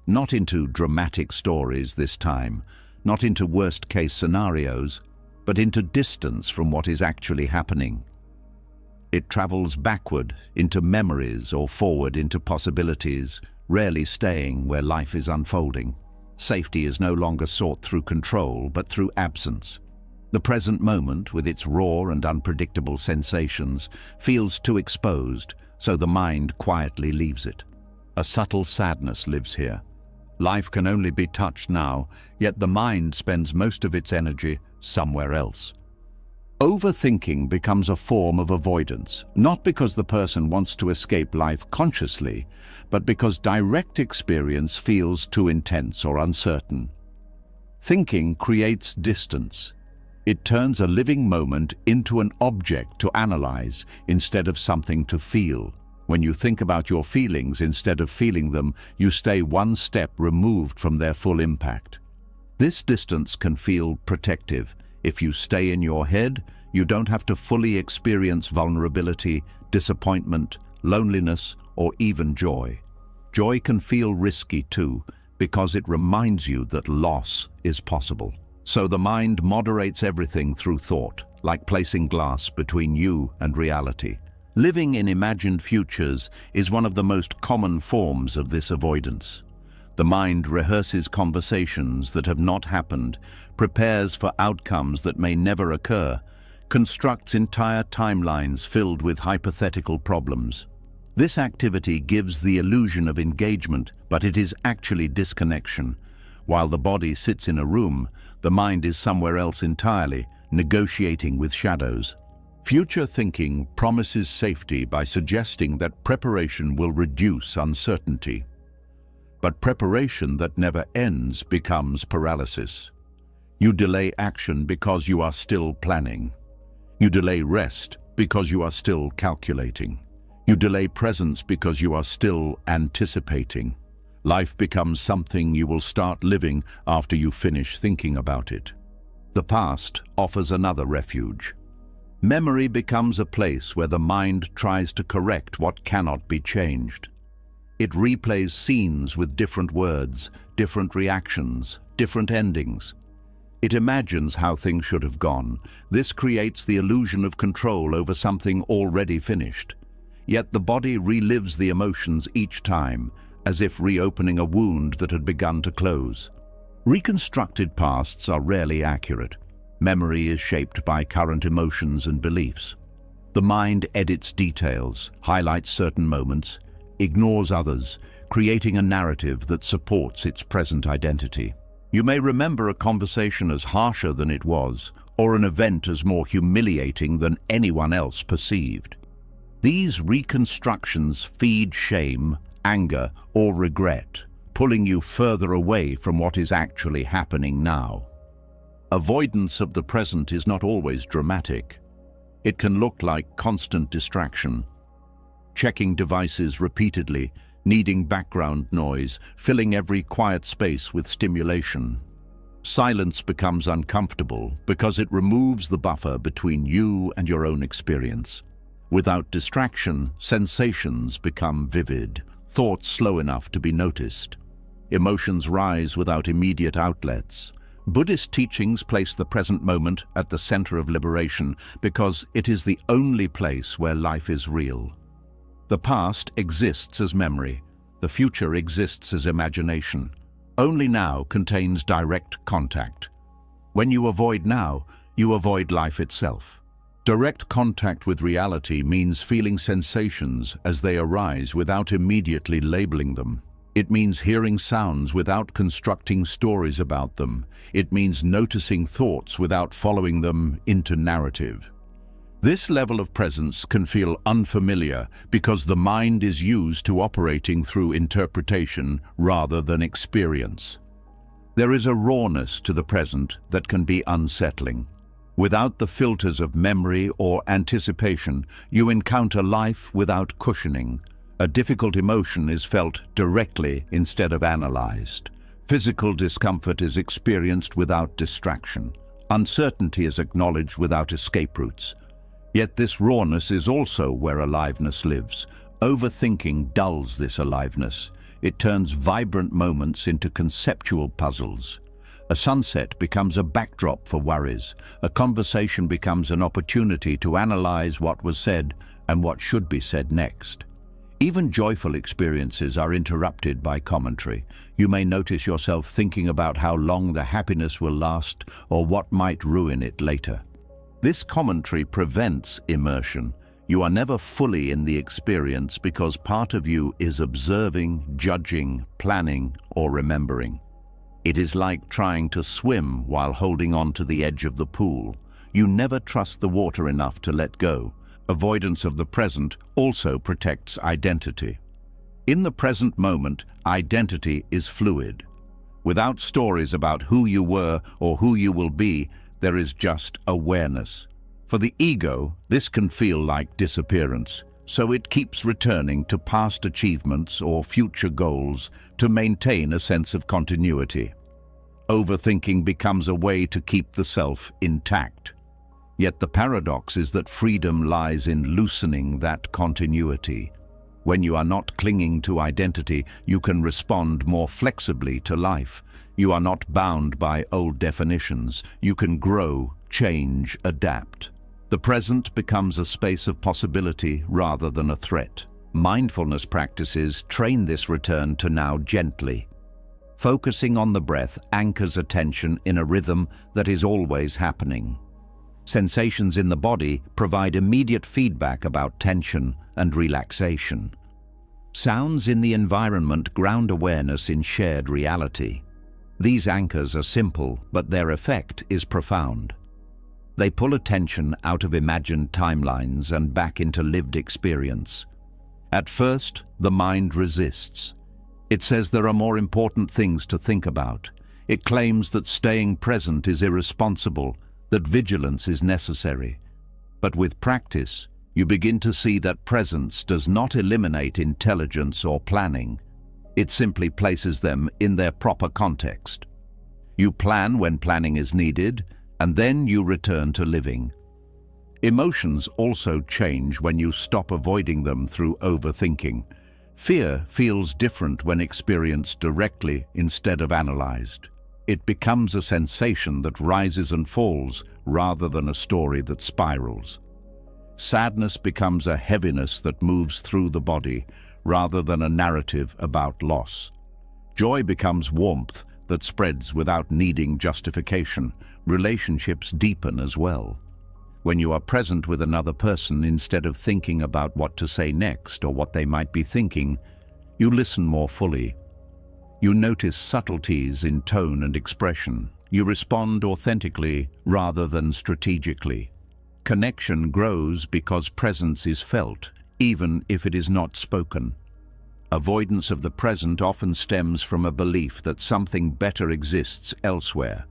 Not into dramatic stories this time, not into worst-case scenarios, but into distance from what is actually happening. It travels backward into memories or forward into possibilities, rarely staying where life is unfolding. Safety is no longer sought through control, but through absence. The present moment, with its raw and unpredictable sensations, feels too exposed, so the mind quietly leaves it. A subtle sadness lives here. Life can only be touched now, yet the mind spends most of its energy somewhere else. Overthinking becomes a form of avoidance, not because the person wants to escape life consciously, but because direct experience feels too intense or uncertain. Thinking creates distance. It turns a living moment into an object to analyze instead of something to feel. When you think about your feelings instead of feeling them, you stay one step removed from their full impact. This distance can feel protective. If you stay in your head, you don't have to fully experience vulnerability, disappointment, loneliness, or even joy. Joy can feel risky too, because it reminds you that loss is possible. So the mind moderates everything through thought, like placing glass between you and reality. Living in imagined futures is one of the most common forms of this avoidance. The mind rehearses conversations that have not happened, prepares for outcomes that may never occur, constructs entire timelines filled with hypothetical problems. This activity gives the illusion of engagement, but it is actually disconnection. While the body sits in a room, the mind is somewhere else entirely, negotiating with shadows. Future thinking promises safety by suggesting that preparation will reduce uncertainty. But preparation that never ends becomes paralysis. You delay action because you are still planning. You delay rest because you are still calculating. You delay presence because you are still anticipating. Life becomes something you will start living after you finish thinking about it. The past offers another refuge. Memory becomes a place where the mind tries to correct what cannot be changed. It replays scenes with different words, different reactions, different endings. It imagines how things should have gone. This creates the illusion of control over something already finished. Yet the body relives the emotions each time, as if reopening a wound that had begun to close. Reconstructed pasts are rarely accurate. Memory is shaped by current emotions and beliefs. The mind edits details, highlights certain moments, ignores others, creating a narrative that supports its present identity. You may remember a conversation as harsher than it was, or an event as more humiliating than anyone else perceived. These reconstructions feed shame, anger, or regret, pulling you further away from what is actually happening now. Avoidance of the present is not always dramatic. It can look like constant distraction, checking devices repeatedly, needing background noise, filling every quiet space with stimulation. Silence becomes uncomfortable because it removes the buffer between you and your own experience. Without distraction, sensations become vivid, thoughts slow enough to be noticed. Emotions rise without immediate outlets. Buddhist teachings place the present moment at the center of liberation because it is the only place where life is real. The past exists as memory. The future exists as imagination. Only now contains direct contact. When you avoid now, you avoid life itself. Direct contact with reality means feeling sensations as they arise without immediately labeling them. It means hearing sounds without constructing stories about them. It means noticing thoughts without following them into narrative. This level of presence can feel unfamiliar because the mind is used to operating through interpretation rather than experience. There is a rawness to the present that can be unsettling. Without the filters of memory or anticipation, you encounter life without cushioning. A difficult emotion is felt directly instead of analyzed. Physical discomfort is experienced without distraction. Uncertainty is acknowledged without escape routes. Yet this rawness is also where aliveness lives. Overthinking dulls this aliveness. It turns vibrant moments into conceptual puzzles. A sunset becomes a backdrop for worries. A conversation becomes an opportunity to analyze what was said and what should be said next. Even joyful experiences are interrupted by commentary. You may notice yourself thinking about how long the happiness will last or what might ruin it later. This commentary prevents immersion. You are never fully in the experience because part of you is observing, judging, planning, or remembering. It is like trying to swim while holding on to the edge of the pool. You never trust the water enough to let go. Avoidance of the present also protects identity. In the present moment, identity is fluid. Without stories about who you were or who you will be, there is just awareness. For the ego, this can feel like disappearance, so it keeps returning to past achievements or future goals to maintain a sense of continuity. Overthinking becomes a way to keep the self intact. Yet the paradox is that freedom lies in loosening that continuity. When you are not clinging to identity, you can respond more flexibly to life. You are not bound by old definitions. You can grow, change, adapt. The present becomes a space of possibility rather than a threat. Mindfulness practices train this return to now gently. Focusing on the breath anchors attention in a rhythm that is always happening. Sensations in the body provide immediate feedback about tension and relaxation. Sounds in the environment ground awareness in shared reality. These anchors are simple, but their effect is profound. They pull attention out of imagined timelines and back into lived experience. At first, the mind resists. It says there are more important things to think about. It claims that staying present is irresponsible, that vigilance is necessary. But with practice, you begin to see that presence does not eliminate intelligence or planning. It simply places them in their proper context. You plan when planning is needed, and then you return to living. Emotions also change when you stop avoiding them through overthinking. Fear feels different when experienced directly instead of analyzed. It becomes a sensation that rises and falls rather than a story that spirals. Sadness becomes a heaviness that moves through the body rather than a narrative about loss. Joy becomes warmth that spreads without needing justification. Relationships deepen as well. When you are present with another person instead of thinking about what to say next or what they might be thinking, you listen more fully. You notice subtleties in tone and expression. You respond authentically rather than strategically. Connection grows because presence is felt, even if it is not spoken. Avoidance of the present often stems from a belief that something better exists elsewhere.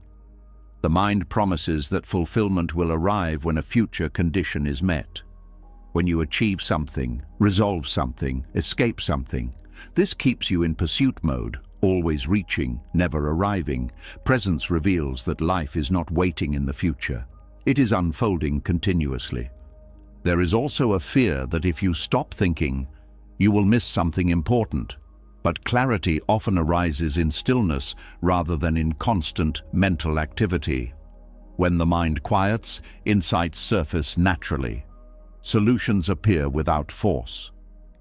The mind promises that fulfillment will arrive when a future condition is met. When you achieve something, resolve something, escape something, this keeps you in pursuit mode, always reaching, never arriving. Presence reveals that life is not waiting in the future. It is unfolding continuously. There is also a fear that if you stop thinking, you will miss something important. But clarity often arises in stillness rather than in constant mental activity. When the mind quiets, insights surface naturally. Solutions appear without force.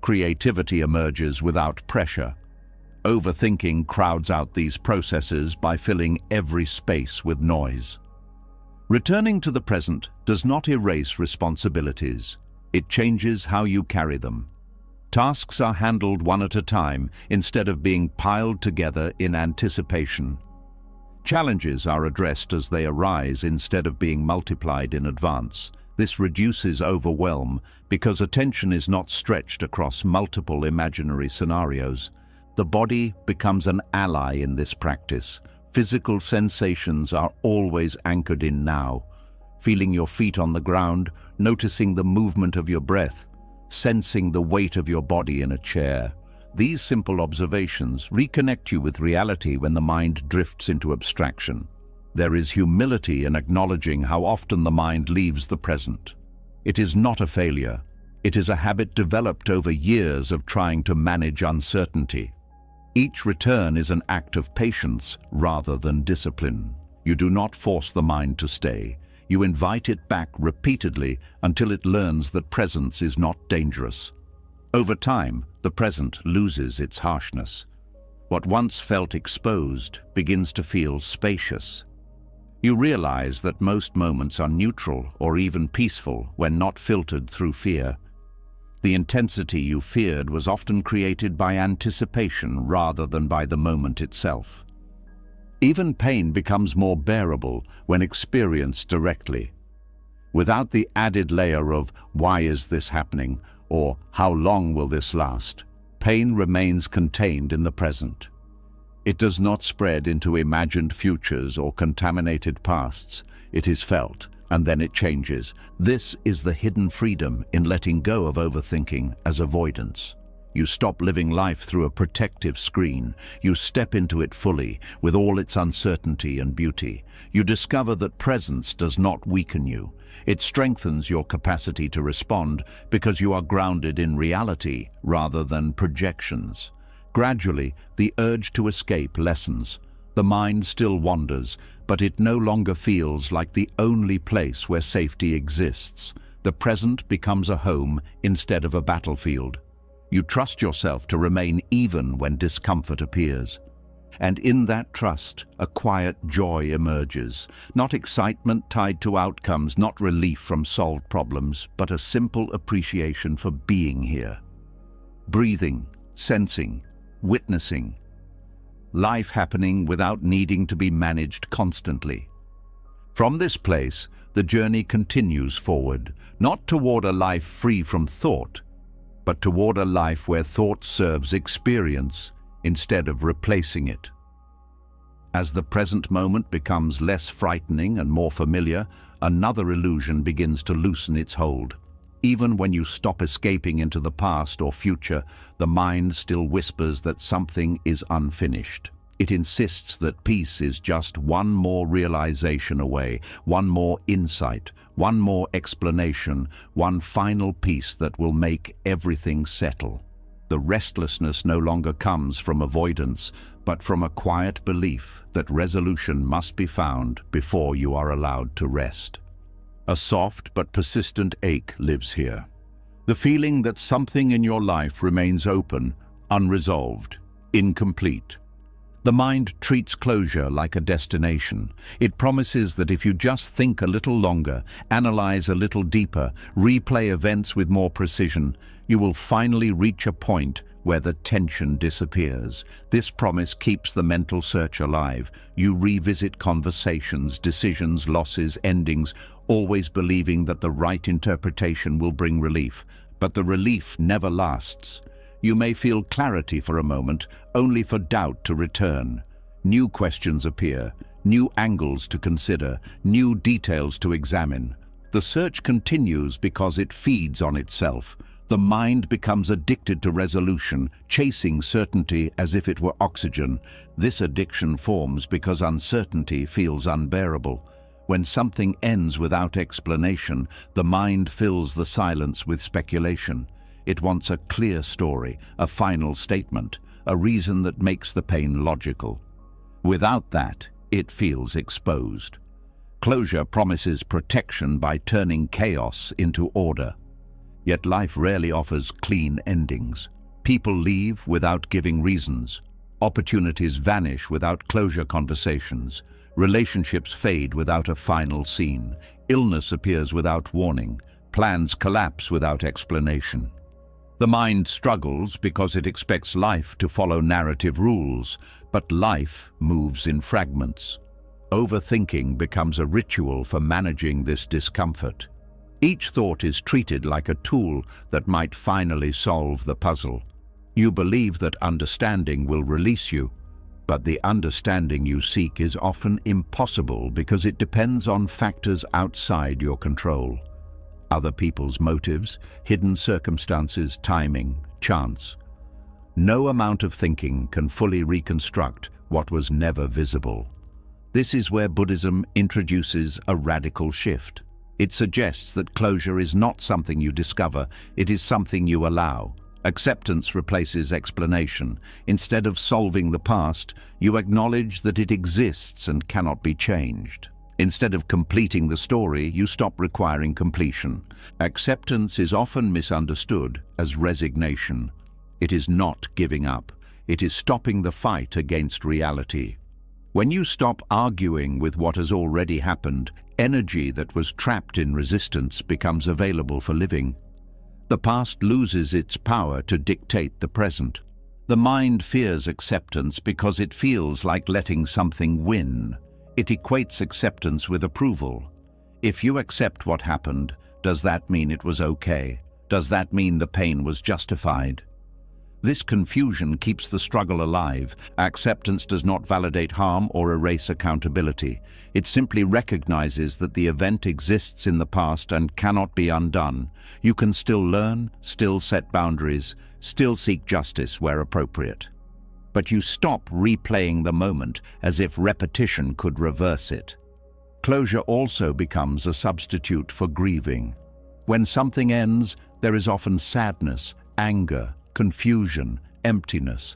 Creativity emerges without pressure. Overthinking crowds out these processes by filling every space with noise. Returning to the present does not erase responsibilities. It changes how you carry them. Tasks are handled one at a time instead of being piled together in anticipation. Challenges are addressed as they arise instead of being multiplied in advance. This reduces overwhelm because attention is not stretched across multiple imaginary scenarios. The body becomes an ally in this practice. Physical sensations are always anchored in now. feeling your feet on the ground, noticing the movement of your breath, sensing the weight of your body in a chair. These simple observations reconnect you with reality when the mind drifts into abstraction. There is humility in acknowledging how often the mind leaves the present. It is not a failure. It is a habit developed over years of trying to manage uncertainty. Each return is an act of patience rather than discipline. You do not force the mind to stay. You invite it back repeatedly until it learns that presence is not dangerous. Over time, the present loses its harshness. What once felt exposed begins to feel spacious. You realize that most moments are neutral or even peaceful when not filtered through fear. The intensity you feared was often created by anticipation rather than by the moment itself. Even pain becomes more bearable when experienced directly. Without the added layer of "why is this happening?" or "how long will this last?" pain remains contained in the present. It does not spread into imagined futures or contaminated pasts. It is felt, and then it changes. This is the hidden freedom in letting go of overthinking as avoidance. You stop living life through a protective screen. You step into it fully, with all its uncertainty and beauty. You discover that presence does not weaken you. It strengthens your capacity to respond because you are grounded in reality rather than projections. Gradually, the urge to escape lessens. The mind still wanders, but it no longer feels like the only place where safety exists. The present becomes a home instead of a battlefield. You trust yourself to remain even when discomfort appears. And in that trust, a quiet joy emerges. Not excitement tied to outcomes, not relief from solved problems, but a simple appreciation for being here. Breathing, sensing, witnessing. Life happening without needing to be managed constantly. From this place, the journey continues forward, not toward a life free from thought, but toward a life where thought serves experience instead of replacing it. As the present moment becomes less frightening and more familiar, another illusion begins to loosen its hold. Even when you stop escaping into the past or future, the mind still whispers that something is unfinished. It insists that peace is just one more realization away, one more insight, one more explanation, one final piece that will make everything settle. The restlessness no longer comes from avoidance, but from a quiet belief that resolution must be found before you are allowed to rest. A soft but persistent ache lives here. The feeling that something in your life remains open, unresolved, incomplete. The mind treats closure like a destination. It promises that if you just think a little longer, analyze a little deeper, replay events with more precision, you will finally reach a point where the tension disappears. This promise keeps the mental search alive. You revisit conversations, decisions, losses, endings, always believing that the right interpretation will bring relief. But the relief never lasts. You may feel clarity for a moment, only for doubt to return. New questions appear, new angles to consider, new details to examine. The search continues because it feeds on itself. The mind becomes addicted to resolution, chasing certainty as if it were oxygen. This addiction forms because uncertainty feels unbearable. When something ends without explanation, the mind fills the silence with speculation. It wants a clear story, a final statement, a reason that makes the pain logical. Without that, it feels exposed. Closure promises protection by turning chaos into order. Yet life rarely offers clean endings. People leave without giving reasons. Opportunities vanish without closure conversations. Relationships fade without a final scene. Illness appears without warning. Plans collapse without explanation. The mind struggles because it expects life to follow narrative rules, but life moves in fragments. Overthinking becomes a ritual for managing this discomfort. Each thought is treated like a tool that might finally solve the puzzle. You believe that understanding will release you, But the understanding you seek is often impossible because it depends on factors outside your control. Other people's motives, hidden circumstances, timing, chance. No amount of thinking can fully reconstruct what was never visible. This is where Buddhism introduces a radical shift. It suggests that closure is not something you discover, it is something you allow. Acceptance replaces explanation. Instead of solving the past, you acknowledge that it exists and cannot be changed. Instead of completing the story, you stop requiring completion. Acceptance is often misunderstood as resignation. It is not giving up. It is stopping the fight against reality. When you stop arguing with what has already happened, energy that was trapped in resistance becomes available for living. The past loses its power to dictate the present. The mind fears acceptance because it feels like letting something win. It equates acceptance with approval. If you accept what happened, does that mean it was okay? Does that mean the pain was justified? This confusion keeps the struggle alive. Acceptance does not validate harm or erase accountability. It simply recognizes that the event exists in the past and cannot be undone. You can still learn, still set boundaries, still seek justice where appropriate. But you stop replaying the moment as if repetition could reverse it. Closure also becomes a substitute for grieving. When something ends, there is often sadness, anger, confusion, emptiness.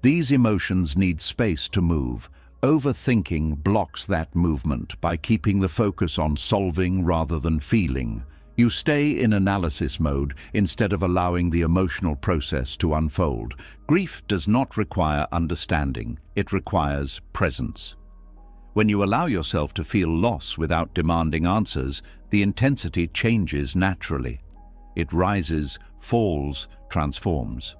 These emotions need space to move. Overthinking blocks that movement by keeping the focus on solving rather than feeling. You stay in analysis mode instead of allowing the emotional process to unfold. Grief does not require understanding, it requires presence. When you allow yourself to feel loss without demanding answers, the intensity changes naturally. It rises, falls, transforms.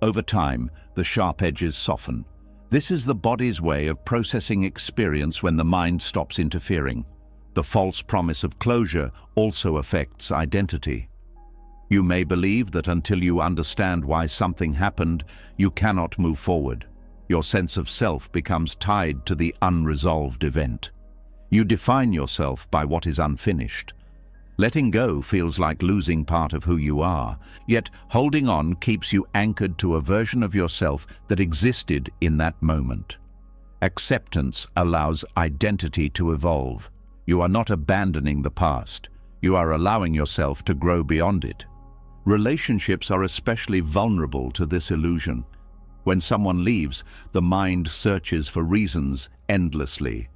Over time, the sharp edges soften. This is the body's way of processing experience when the mind stops interfering. The false promise of closure also affects identity. You may believe that until you understand why something happened, you cannot move forward. Your sense of self becomes tied to the unresolved event. You define yourself by what is unfinished. Letting go feels like losing part of who you are, yet holding on keeps you anchored to a version of yourself that existed in that moment. Acceptance allows identity to evolve. You are not abandoning the past. You are allowing yourself to grow beyond it. Relationships are especially vulnerable to this illusion. When someone leaves, the mind searches for reasons endlessly.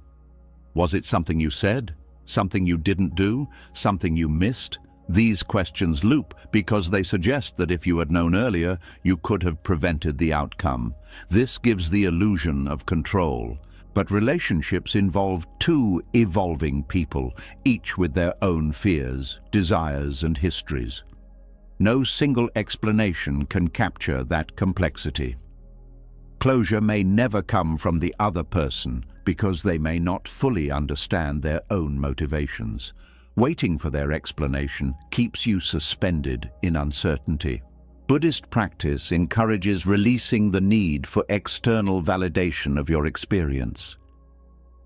Was it something you said? Something you didn't do? Something you missed? These questions loop because they suggest that if you had known earlier, you could have prevented the outcome. This gives the illusion of control. But relationships involve two evolving people, each with their own fears, desires, and histories. No single explanation can capture that complexity. Closure may never come from the other person because they may not fully understand their own motivations. Waiting for their explanation keeps you suspended in uncertainty. Buddhist practice encourages releasing the need for external validation of your experience.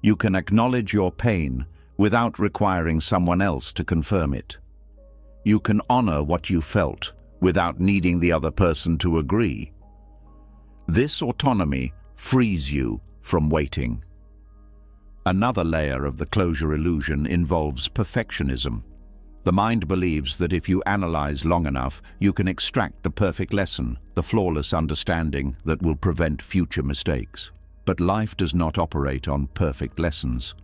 You can acknowledge your pain without requiring someone else to confirm it. You can honor what you felt without needing the other person to agree. This autonomy frees you from waiting. Another layer of the closure illusion involves perfectionism. The mind believes that if you analyze long enough, you can extract the perfect lesson, the flawless understanding that will prevent future mistakes. But life does not operate on perfect lessons.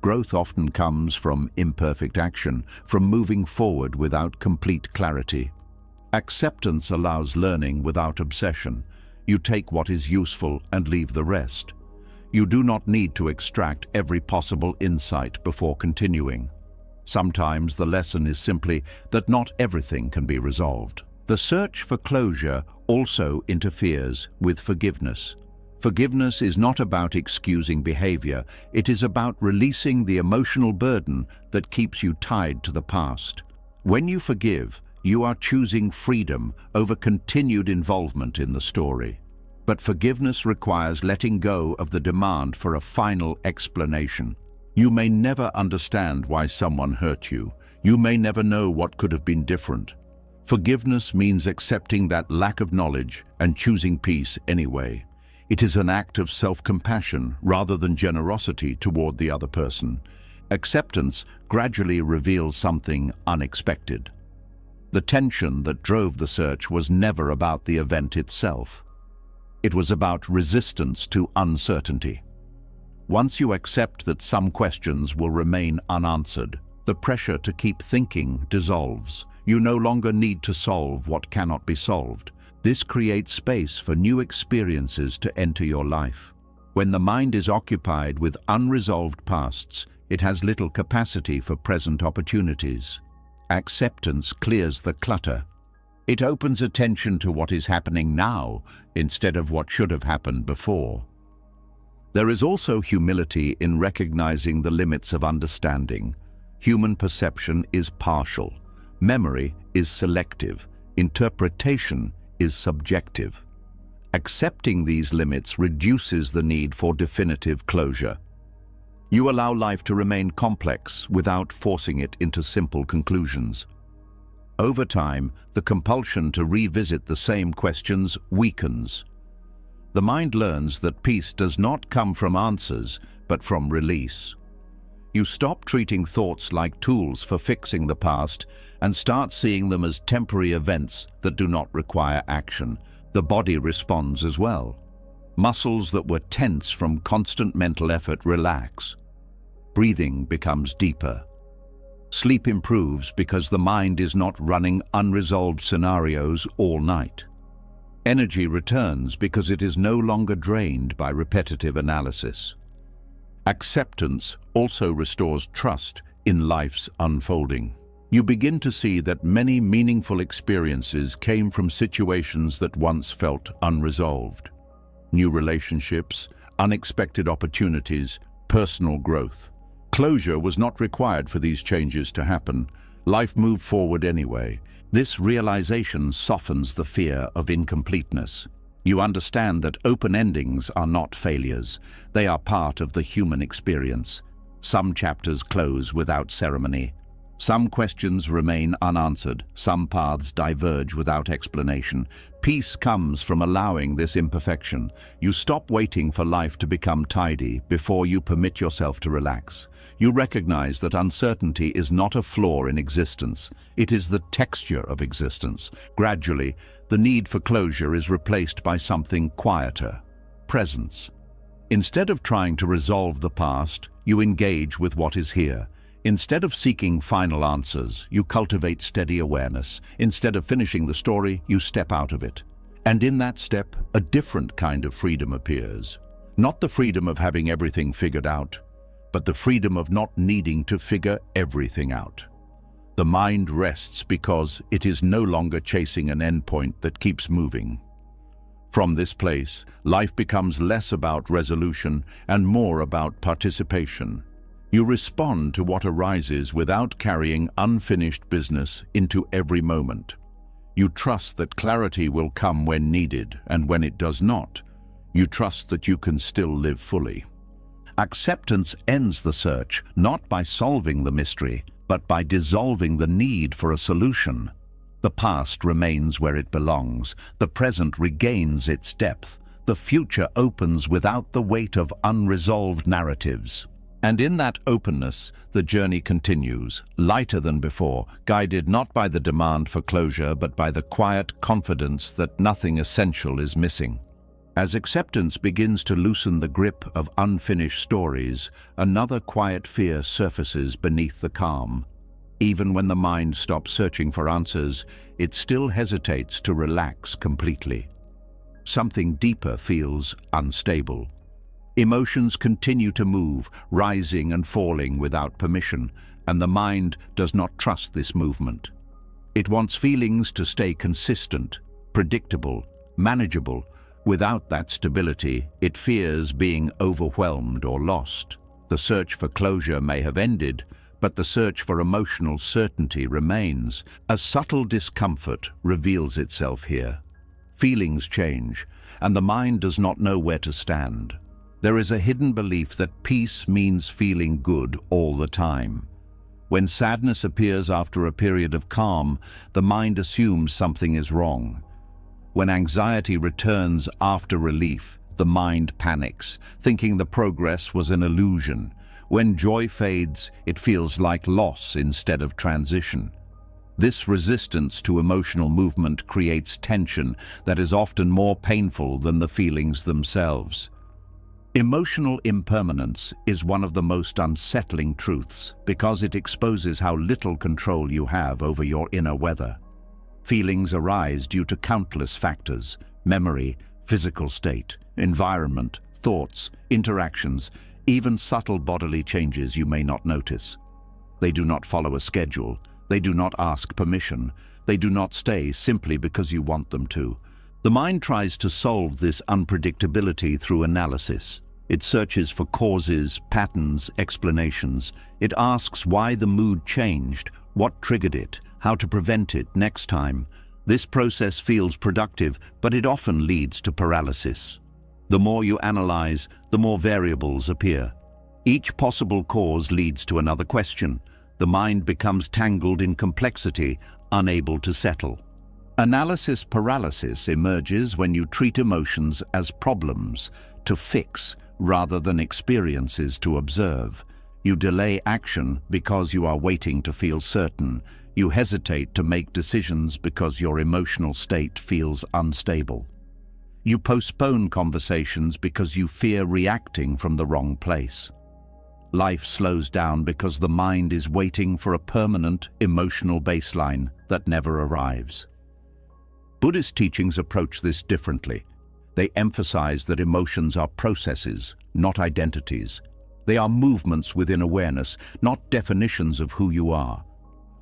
Growth often comes from imperfect action, from moving forward without complete clarity. Acceptance allows learning without obsession. You take what is useful and leave the rest. You do not need to extract every possible insight before continuing. Sometimes the lesson is simply that not everything can be resolved. The search for closure also interferes with forgiveness. Forgiveness is not about excusing behavior, it is about releasing the emotional burden that keeps you tied to the past. When you forgive, you are choosing freedom over continued involvement in the story. But forgiveness requires letting go of the demand for a final explanation. You may never understand why someone hurt you. You may never know what could have been different. Forgiveness means accepting that lack of knowledge and choosing peace anyway. It is an act of self-compassion rather than generosity toward the other person. Acceptance gradually reveals something unexpected. The tension that drove the search was never about the event itself. It was about resistance to uncertainty. Once you accept that some questions will remain unanswered, the pressure to keep thinking dissolves. You no longer need to solve what cannot be solved. This creates space for new experiences to enter your life. When the mind is occupied with unresolved pasts, it has little capacity for present opportunities. Acceptance clears the clutter. It opens attention to what is happening now instead of what should have happened before. There is also humility in recognizing the limits of understanding. Human perception is partial. Memory is selective. Interpretation is subjective. Accepting these limits reduces the need for definitive closure. You allow life to remain complex without forcing it into simple conclusions. Over time, the compulsion to revisit the same questions weakens. The mind learns that peace does not come from answers, but from release. You stop treating thoughts like tools for fixing the past and start seeing them as temporary events that do not require action. The body responds as well. Muscles that were tense from constant mental effort relax. Breathing becomes deeper. Sleep improves because the mind is not running unresolved scenarios all night. Energy returns because it is no longer drained by repetitive analysis. Acceptance also restores trust in life's unfolding. You begin to see that many meaningful experiences came from situations that once felt unresolved. New relationships, unexpected opportunities, personal growth. Closure was not required for these changes to happen. Life moved forward anyway. This realization softens the fear of incompleteness. You understand that open endings are not failures. They are part of the human experience. Some chapters close without ceremony. Some questions remain unanswered. Some paths diverge without explanation. Peace comes from allowing this imperfection. You stop waiting for life to become tidy before you permit yourself to relax. You recognize that uncertainty is not a flaw in existence. It is the texture of existence. Gradually, the need for closure is replaced by something quieter: presence. Instead of trying to resolve the past, you engage with what is here. Instead of seeking final answers, you cultivate steady awareness. Instead of finishing the story, you step out of it. And in that step, a different kind of freedom appears. Not the freedom of having everything figured out, but the freedom of not needing to figure everything out. The mind rests because it is no longer chasing an endpoint that keeps moving. From this place, life becomes less about resolution and more about participation. You respond to what arises without carrying unfinished business into every moment. You trust that clarity will come when needed, and when it does not, you trust that you can still live fully. Acceptance ends the search not by solving the mystery, but by dissolving the need for a solution. The past remains where it belongs. The present regains its depth. The future opens without the weight of unresolved narratives. And in that openness, the journey continues, lighter than before, guided not by the demand for closure, but by the quiet confidence that nothing essential is missing. As acceptance begins to loosen the grip of unfinished stories, another quiet fear surfaces beneath the calm. Even when the mind stops searching for answers, it still hesitates to relax completely. Something deeper feels unstable. Emotions continue to move, rising and falling without permission, and the mind does not trust this movement. It wants feelings to stay consistent, predictable, manageable. Without that stability, it fears being overwhelmed or lost. The search for closure may have ended, but the search for emotional certainty remains. A subtle discomfort reveals itself here. Feelings change. and the mind does not know where to stand. There is a hidden belief that peace means feeling good all the time. When sadness appears after a period of calm, the mind assumes something is wrong. When anxiety returns after relief, the mind panics, thinking the progress was an illusion. When joy fades, it feels like loss instead of transition. This resistance to emotional movement creates tension that is often more painful than the feelings themselves. Emotional impermanence is one of the most unsettling truths because it exposes how little control you have over your inner weather. Feelings arise due to countless factors: memory, physical state, environment, thoughts, interactions, even subtle bodily changes you may not notice. They do not follow a schedule. They do not ask permission. They do not stay simply because you want them to. The mind tries to solve this unpredictability through analysis. It searches for causes, patterns, explanations. It asks why the mood changed, what triggered it, how to prevent it next time. This process feels productive, but it often leads to paralysis. The more you analyze, the more variables appear. Each possible cause leads to another question. The mind becomes tangled in complexity, unable to settle. Analysis paralysis emerges when you treat emotions as problems to fix rather than experiences to observe. You delay action because you are waiting to feel certain. You hesitate to make decisions because your emotional state feels unstable. You postpone conversations because you fear reacting from the wrong place. Life slows down because the mind is waiting for a permanent emotional baseline that never arrives. Buddhist teachings approach this differently. They emphasize that emotions are processes, not identities. They are movements within awareness, not definitions of who you are.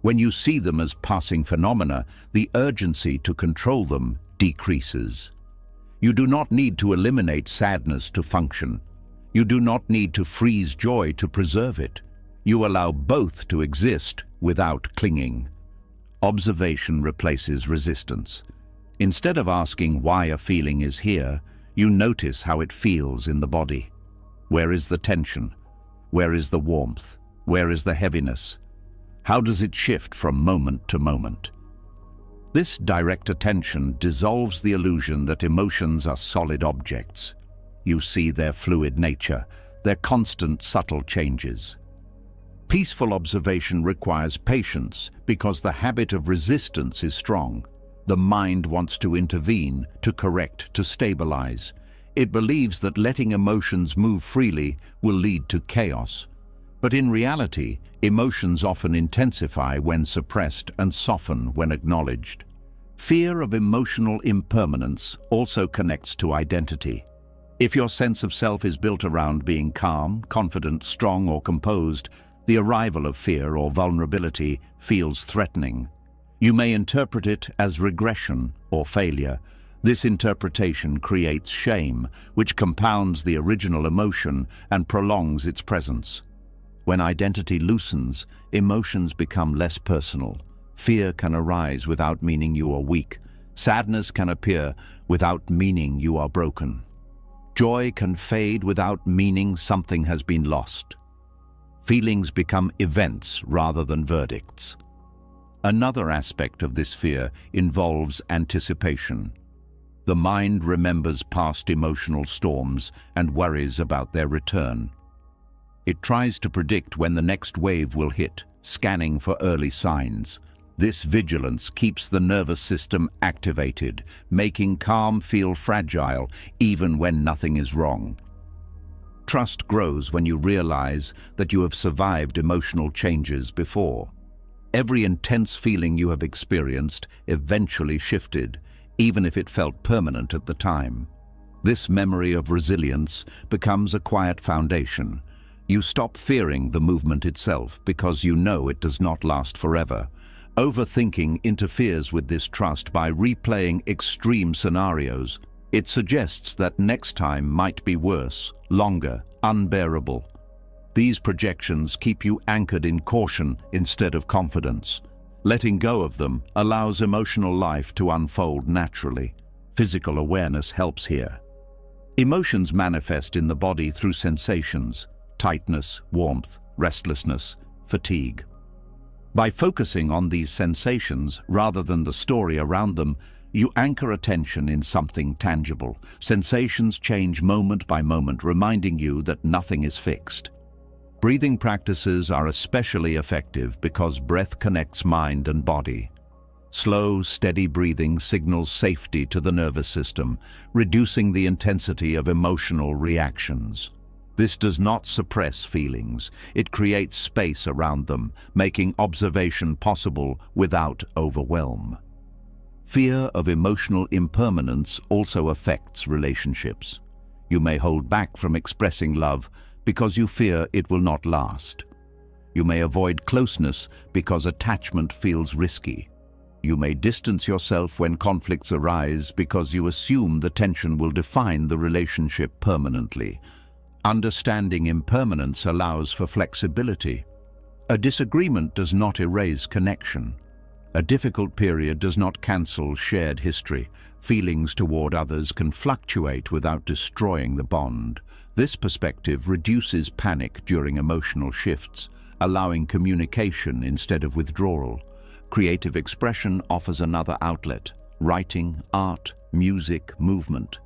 When you see them as passing phenomena, the urgency to control them decreases. You do not need to eliminate sadness to function. You do not need to freeze joy to preserve it. You allow both to exist without clinging. Observation replaces resistance. Instead of asking why a feeling is here, you notice how it feels in the body. Where is the tension? Where is the warmth? Where is the heaviness? How does it shift from moment to moment? This direct attention dissolves the illusion that emotions are solid objects. You see their fluid nature, their constant subtle changes. Peaceful observation requires patience because the habit of resistance is strong. The mind wants to intervene, to correct, to stabilize. It believes that letting emotions move freely will lead to chaos. But in reality, emotions often intensify when suppressed and soften when acknowledged. Fear of emotional impermanence also connects to identity. If your sense of self is built around being calm, confident, strong, or composed, the arrival of fear or vulnerability feels threatening. You may interpret it as regression or failure. This interpretation creates shame, which compounds the original emotion and prolongs its presence. When identity loosens, emotions become less personal. Fear can arise without meaning you are weak. Sadness can appear without meaning you are broken. Joy can fade without meaning something has been lost. Feelings become events rather than verdicts. Another aspect of this fear involves anticipation. The mind remembers past emotional storms and worries about their return. It tries to predict when the next wave will hit, scanning for early signs. This vigilance keeps the nervous system activated, making calm feel fragile even when nothing is wrong. Trust grows when you realize that you have survived emotional changes before. Every intense feeling you have experienced eventually shifted, even if it felt permanent at the time. This memory of resilience becomes a quiet foundation. You stop fearing the movement itself because you know it does not last forever. Overthinking interferes with this trust by replaying extreme scenarios. It suggests that next time might be worse, longer, unbearable. These projections keep you anchored in caution instead of confidence. Letting go of them allows emotional life to unfold naturally. Physical awareness helps here. Emotions manifest in the body through sensations: tightness, warmth, restlessness, fatigue. By focusing on these sensations rather than the story around them, you anchor attention in something tangible. Sensations change moment by moment, reminding you that nothing is fixed. Breathing practices are especially effective because breath connects mind and body. Slow, steady breathing signals safety to the nervous system, reducing the intensity of emotional reactions. This does not suppress feelings. It creates space around them, making observation possible without overwhelm. Fear of emotional impermanence also affects relationships. You may hold back from expressing love because you fear it will not last. You may avoid closeness because attachment feels risky. You may distance yourself when conflicts arise because you assume the tension will define the relationship permanently. Understanding impermanence allows for flexibility. A disagreement does not erase connection. A difficult period does not cancel shared history. Feelings toward others can fluctuate without destroying the bond. This perspective reduces panic during emotional shifts, allowing communication instead of withdrawal. Creative expression offers another outlet: writing, art, music, movement.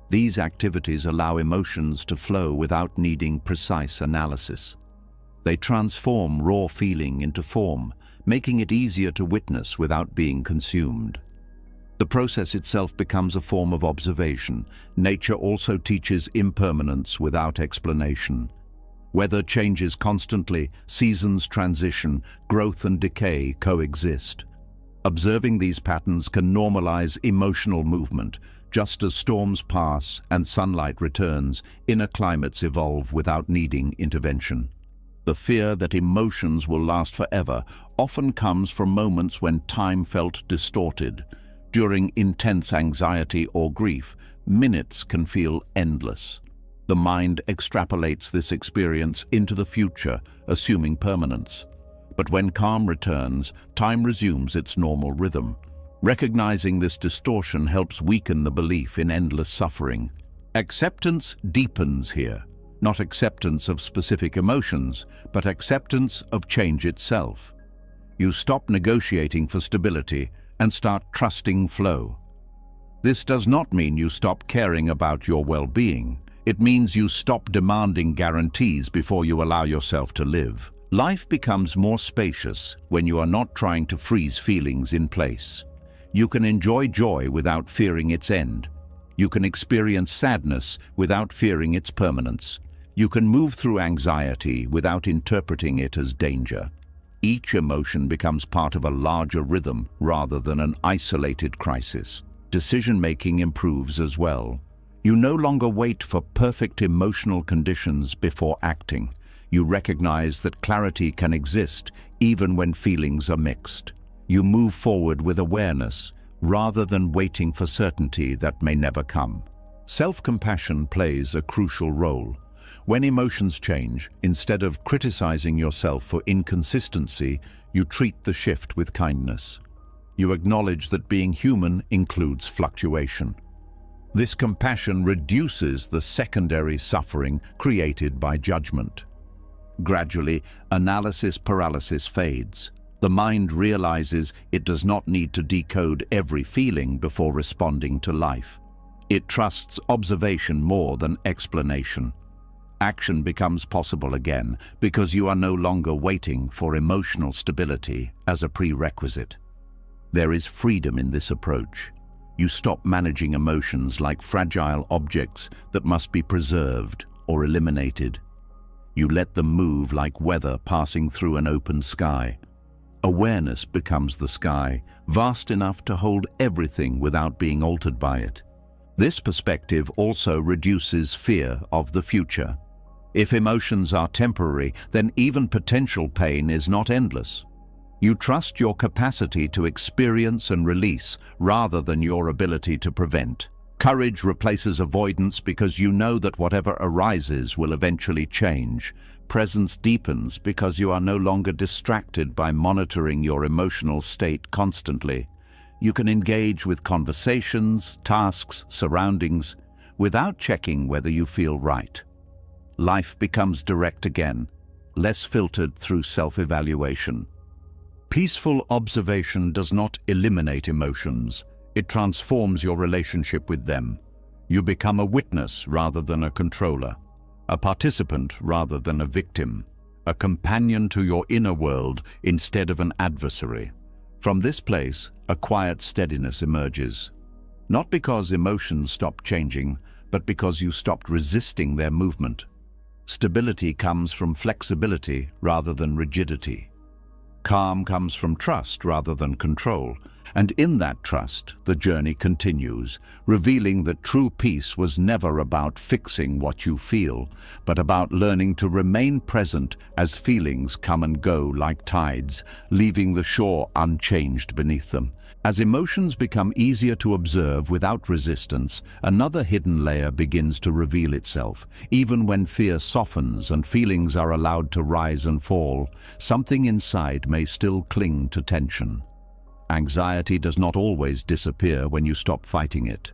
These activities allow emotions to flow without needing precise analysis. They transform raw feeling into form, making it easier to witness without being consumed. The process itself becomes a form of observation. Nature also teaches impermanence without explanation. Weather changes constantly, seasons transition, growth and decay coexist. Observing these patterns can normalize emotional movement. Just as storms pass and sunlight returns, inner climates evolve without needing intervention. The fear that emotions will last forever often comes from moments when time felt distorted. During intense anxiety or grief, minutes can feel endless. The mind extrapolates this experience into the future, assuming permanence. But when calm returns, time resumes its normal rhythm. Recognizing this distortion helps weaken the belief in endless suffering. Acceptance deepens here. Not acceptance of specific emotions, but acceptance of change itself. You stop negotiating for stability and start trusting flow. This does not mean you stop caring about your well-being. It means you stop demanding guarantees before you allow yourself to live. Life becomes more spacious when you are not trying to freeze feelings in place. You can enjoy joy without fearing its end. You can experience sadness without fearing its permanence. You can move through anxiety without interpreting it as danger. Each emotion becomes part of a larger rhythm rather than an isolated crisis. Decision-making improves as well. You no longer wait for perfect emotional conditions before acting. You recognize that clarity can exist even when feelings are mixed. You move forward with awareness rather than waiting for certainty that may never come. Self-compassion plays a crucial role. When emotions change, instead of criticizing yourself for inconsistency, you treat the shift with kindness. You acknowledge that being human includes fluctuation. This compassion reduces the secondary suffering created by judgment. Gradually, analysis paralysis fades. The mind realizes it does not need to decode every feeling before responding to life. It trusts observation more than explanation. Action becomes possible again because you are no longer waiting for emotional stability as a prerequisite. There is freedom in this approach. You stop managing emotions like fragile objects that must be preserved or eliminated. You let them move like weather passing through an open sky. Awareness becomes the sky, vast enough to hold everything without being altered by it. This perspective also reduces fear of the future. If emotions are temporary, then even potential pain is not endless. You trust your capacity to experience and release rather than your ability to prevent. Courage replaces avoidance because you know that whatever arises will eventually change. Presence deepens because you are no longer distracted by monitoring your emotional state constantly. You can engage with conversations, tasks, surroundings, without checking whether you feel right. Life becomes direct again, less filtered through self-evaluation. Peaceful observation does not eliminate emotions. It transforms your relationship with them. You become a witness rather than a controller, a participant rather than a victim, a companion to your inner world instead of an adversary. From this place, a quiet steadiness emerges. Not because emotions stop changing, but because you stopped resisting their movement. Stability comes from flexibility rather than rigidity. Calm comes from trust rather than control, and in that trust, the journey continues, revealing that true peace was never about fixing what you feel, but about learning to remain present as feelings come and go like tides, leaving the shore unchanged beneath them. As emotions become easier to observe without resistance, another hidden layer begins to reveal itself. Even when fear softens and feelings are allowed to rise and fall, something inside may still cling to tension. Anxiety does not always disappear when you stop fighting it.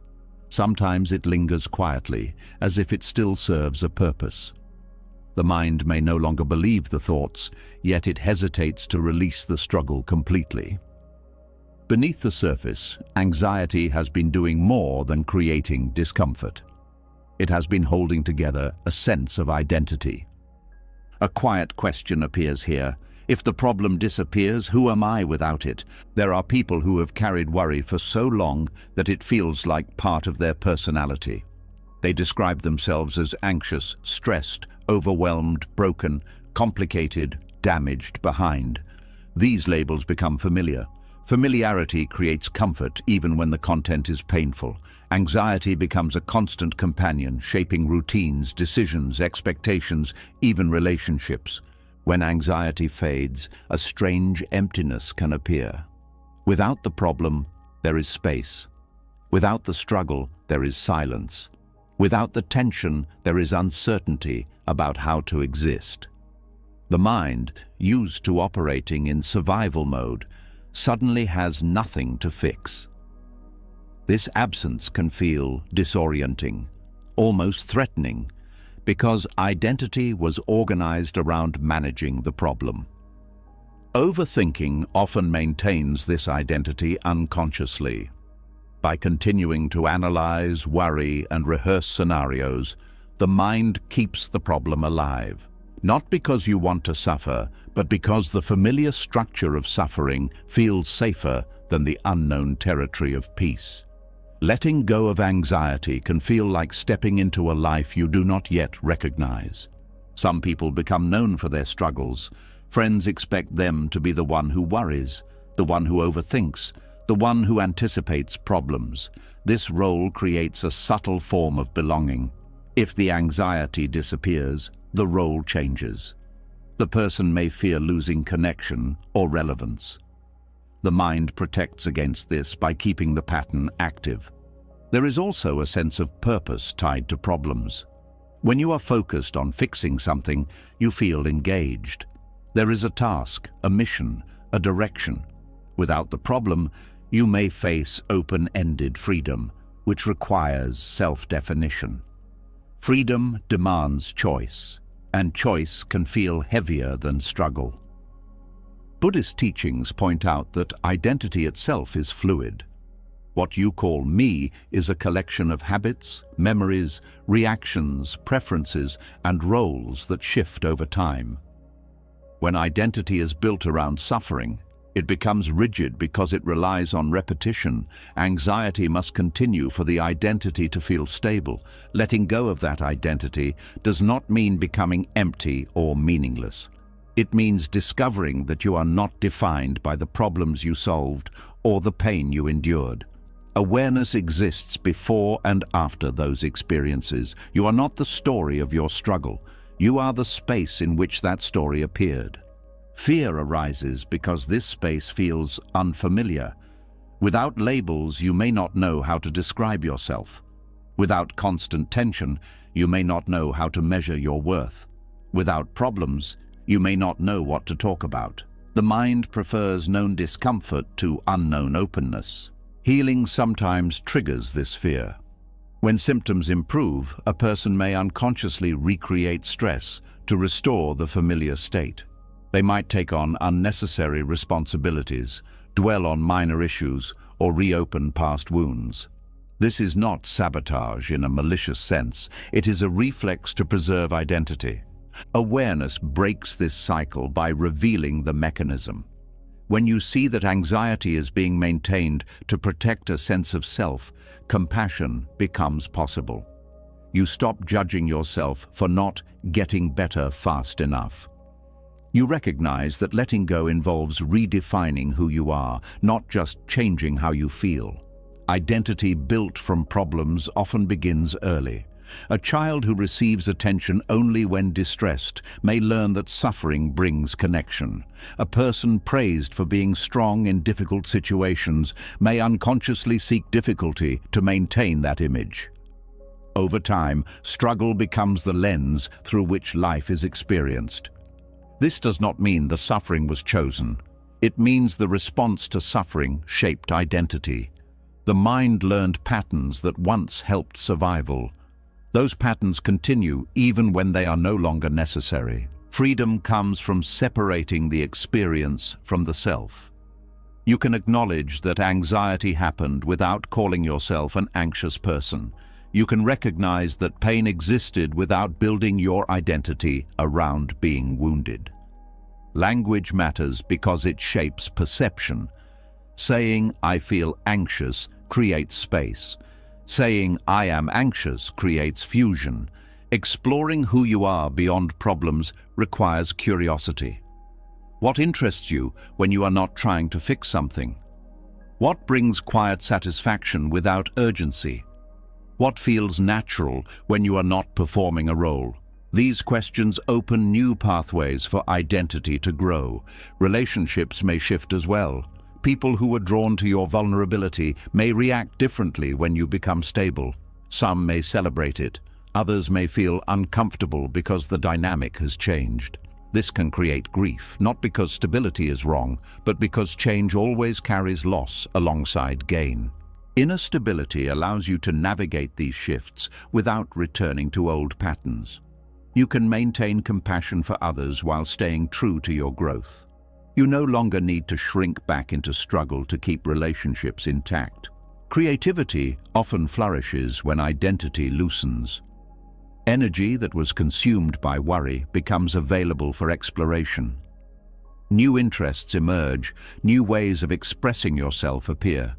Sometimes it lingers quietly, as if it still serves a purpose. The mind may no longer believe the thoughts, yet it hesitates to release the struggle completely. Beneath the surface, anxiety has been doing more than creating discomfort. It has been holding together a sense of identity. A quiet question appears here. If the problem disappears, who am I without it? There are people who have carried worry for so long that it feels like part of their personality. They describe themselves as anxious, stressed, overwhelmed, broken, complicated, damaged, behind. These labels become familiar. Familiarity creates comfort even when the content is painful. Anxiety becomes a constant companion, shaping routines, decisions, expectations, even relationships. When anxiety fades, a strange emptiness can appear. Without the problem, there is space. Without the struggle, there is silence. Without the tension, there is uncertainty about how to exist. The mind, used to operating in survival mode, suddenly has nothing to fix. This absence can feel disorienting, almost threatening, because identity was organized around managing the problem. Overthinking often maintains this identity unconsciously. By continuing to analyze, worry, and rehearse scenarios, the mind keeps the problem alive. Not because you want to suffer, but because the familiar structure of suffering feels safer than the unknown territory of peace. Letting go of anxiety can feel like stepping into a life you do not yet recognize. Some people become known for their struggles. Friends expect them to be the one who worries, the one who overthinks, the one who anticipates problems. This role creates a subtle form of belonging. If the anxiety disappears, the role changes. The person may fear losing connection or relevance. The mind protects against this by keeping the pattern active. There is also a sense of purpose tied to problems. When you are focused on fixing something, you feel engaged. There is a task, a mission, a direction. Without the problem, you may face open-ended freedom, which requires self-definition. Freedom demands choice, and choice can feel heavier than struggle. Buddhist teachings point out that identity itself is fluid. What you call me is a collection of habits, memories, reactions, preferences, and roles that shift over time. When identity is built around suffering, it becomes rigid because it relies on repetition. Anxiety must continue for the identity to feel stable. Letting go of that identity does not mean becoming empty or meaningless. It means discovering that you are not defined by the problems you solved or the pain you endured. Awareness exists before and after those experiences. You are not the story of your struggle. You are the space in which that story appeared. Fear arises because this space feels unfamiliar. Without labels, you may not know how to describe yourself. Without constant tension, you may not know how to measure your worth. Without problems, you may not know what to talk about. The mind prefers known discomfort to unknown openness. Healing sometimes triggers this fear. When symptoms improve, a person may unconsciously recreate stress to restore the familiar state. They might take on unnecessary responsibilities, dwell on minor issues, or reopen past wounds. This is not sabotage in a malicious sense. It is a reflex to preserve identity. Awareness breaks this cycle by revealing the mechanism. When you see that anxiety is being maintained to protect a sense of self, compassion becomes possible. You stop judging yourself for not getting better fast enough. You recognize that letting go involves redefining who you are, not just changing how you feel. Identity built from problems often begins early. A child who receives attention only when distressed may learn that suffering brings connection. A person praised for being strong in difficult situations may unconsciously seek difficulty to maintain that image. Over time, struggle becomes the lens through which life is experienced. This does not mean the suffering was chosen. It means the response to suffering shaped identity. The mind learned patterns that once helped survival. Those patterns continue even when they are no longer necessary. Freedom comes from separating the experience from the self. You can acknowledge that anxiety happened without calling yourself an anxious person. You can recognize that pain existed without building your identity around being wounded. Language matters because it shapes perception. Saying, "I feel anxious," creates space. Saying, "I am anxious," creates fusion. Exploring who you are beyond problems requires curiosity. What interests you when you are not trying to fix something? What brings quiet satisfaction without urgency? What feels natural when you are not performing a role? These questions open new pathways for identity to grow. Relationships may shift as well. People who are drawn to your vulnerability may react differently when you become stable. Some may celebrate it. Others may feel uncomfortable because the dynamic has changed. This can create grief, not because stability is wrong, but because change always carries loss alongside gain. Inner stability allows you to navigate these shifts without returning to old patterns. You can maintain compassion for others while staying true to your growth. You no longer need to shrink back into struggle to keep relationships intact. Creativity often flourishes when identity loosens. Energy that was consumed by worry becomes available for exploration. New interests emerge, new ways of expressing yourself appear.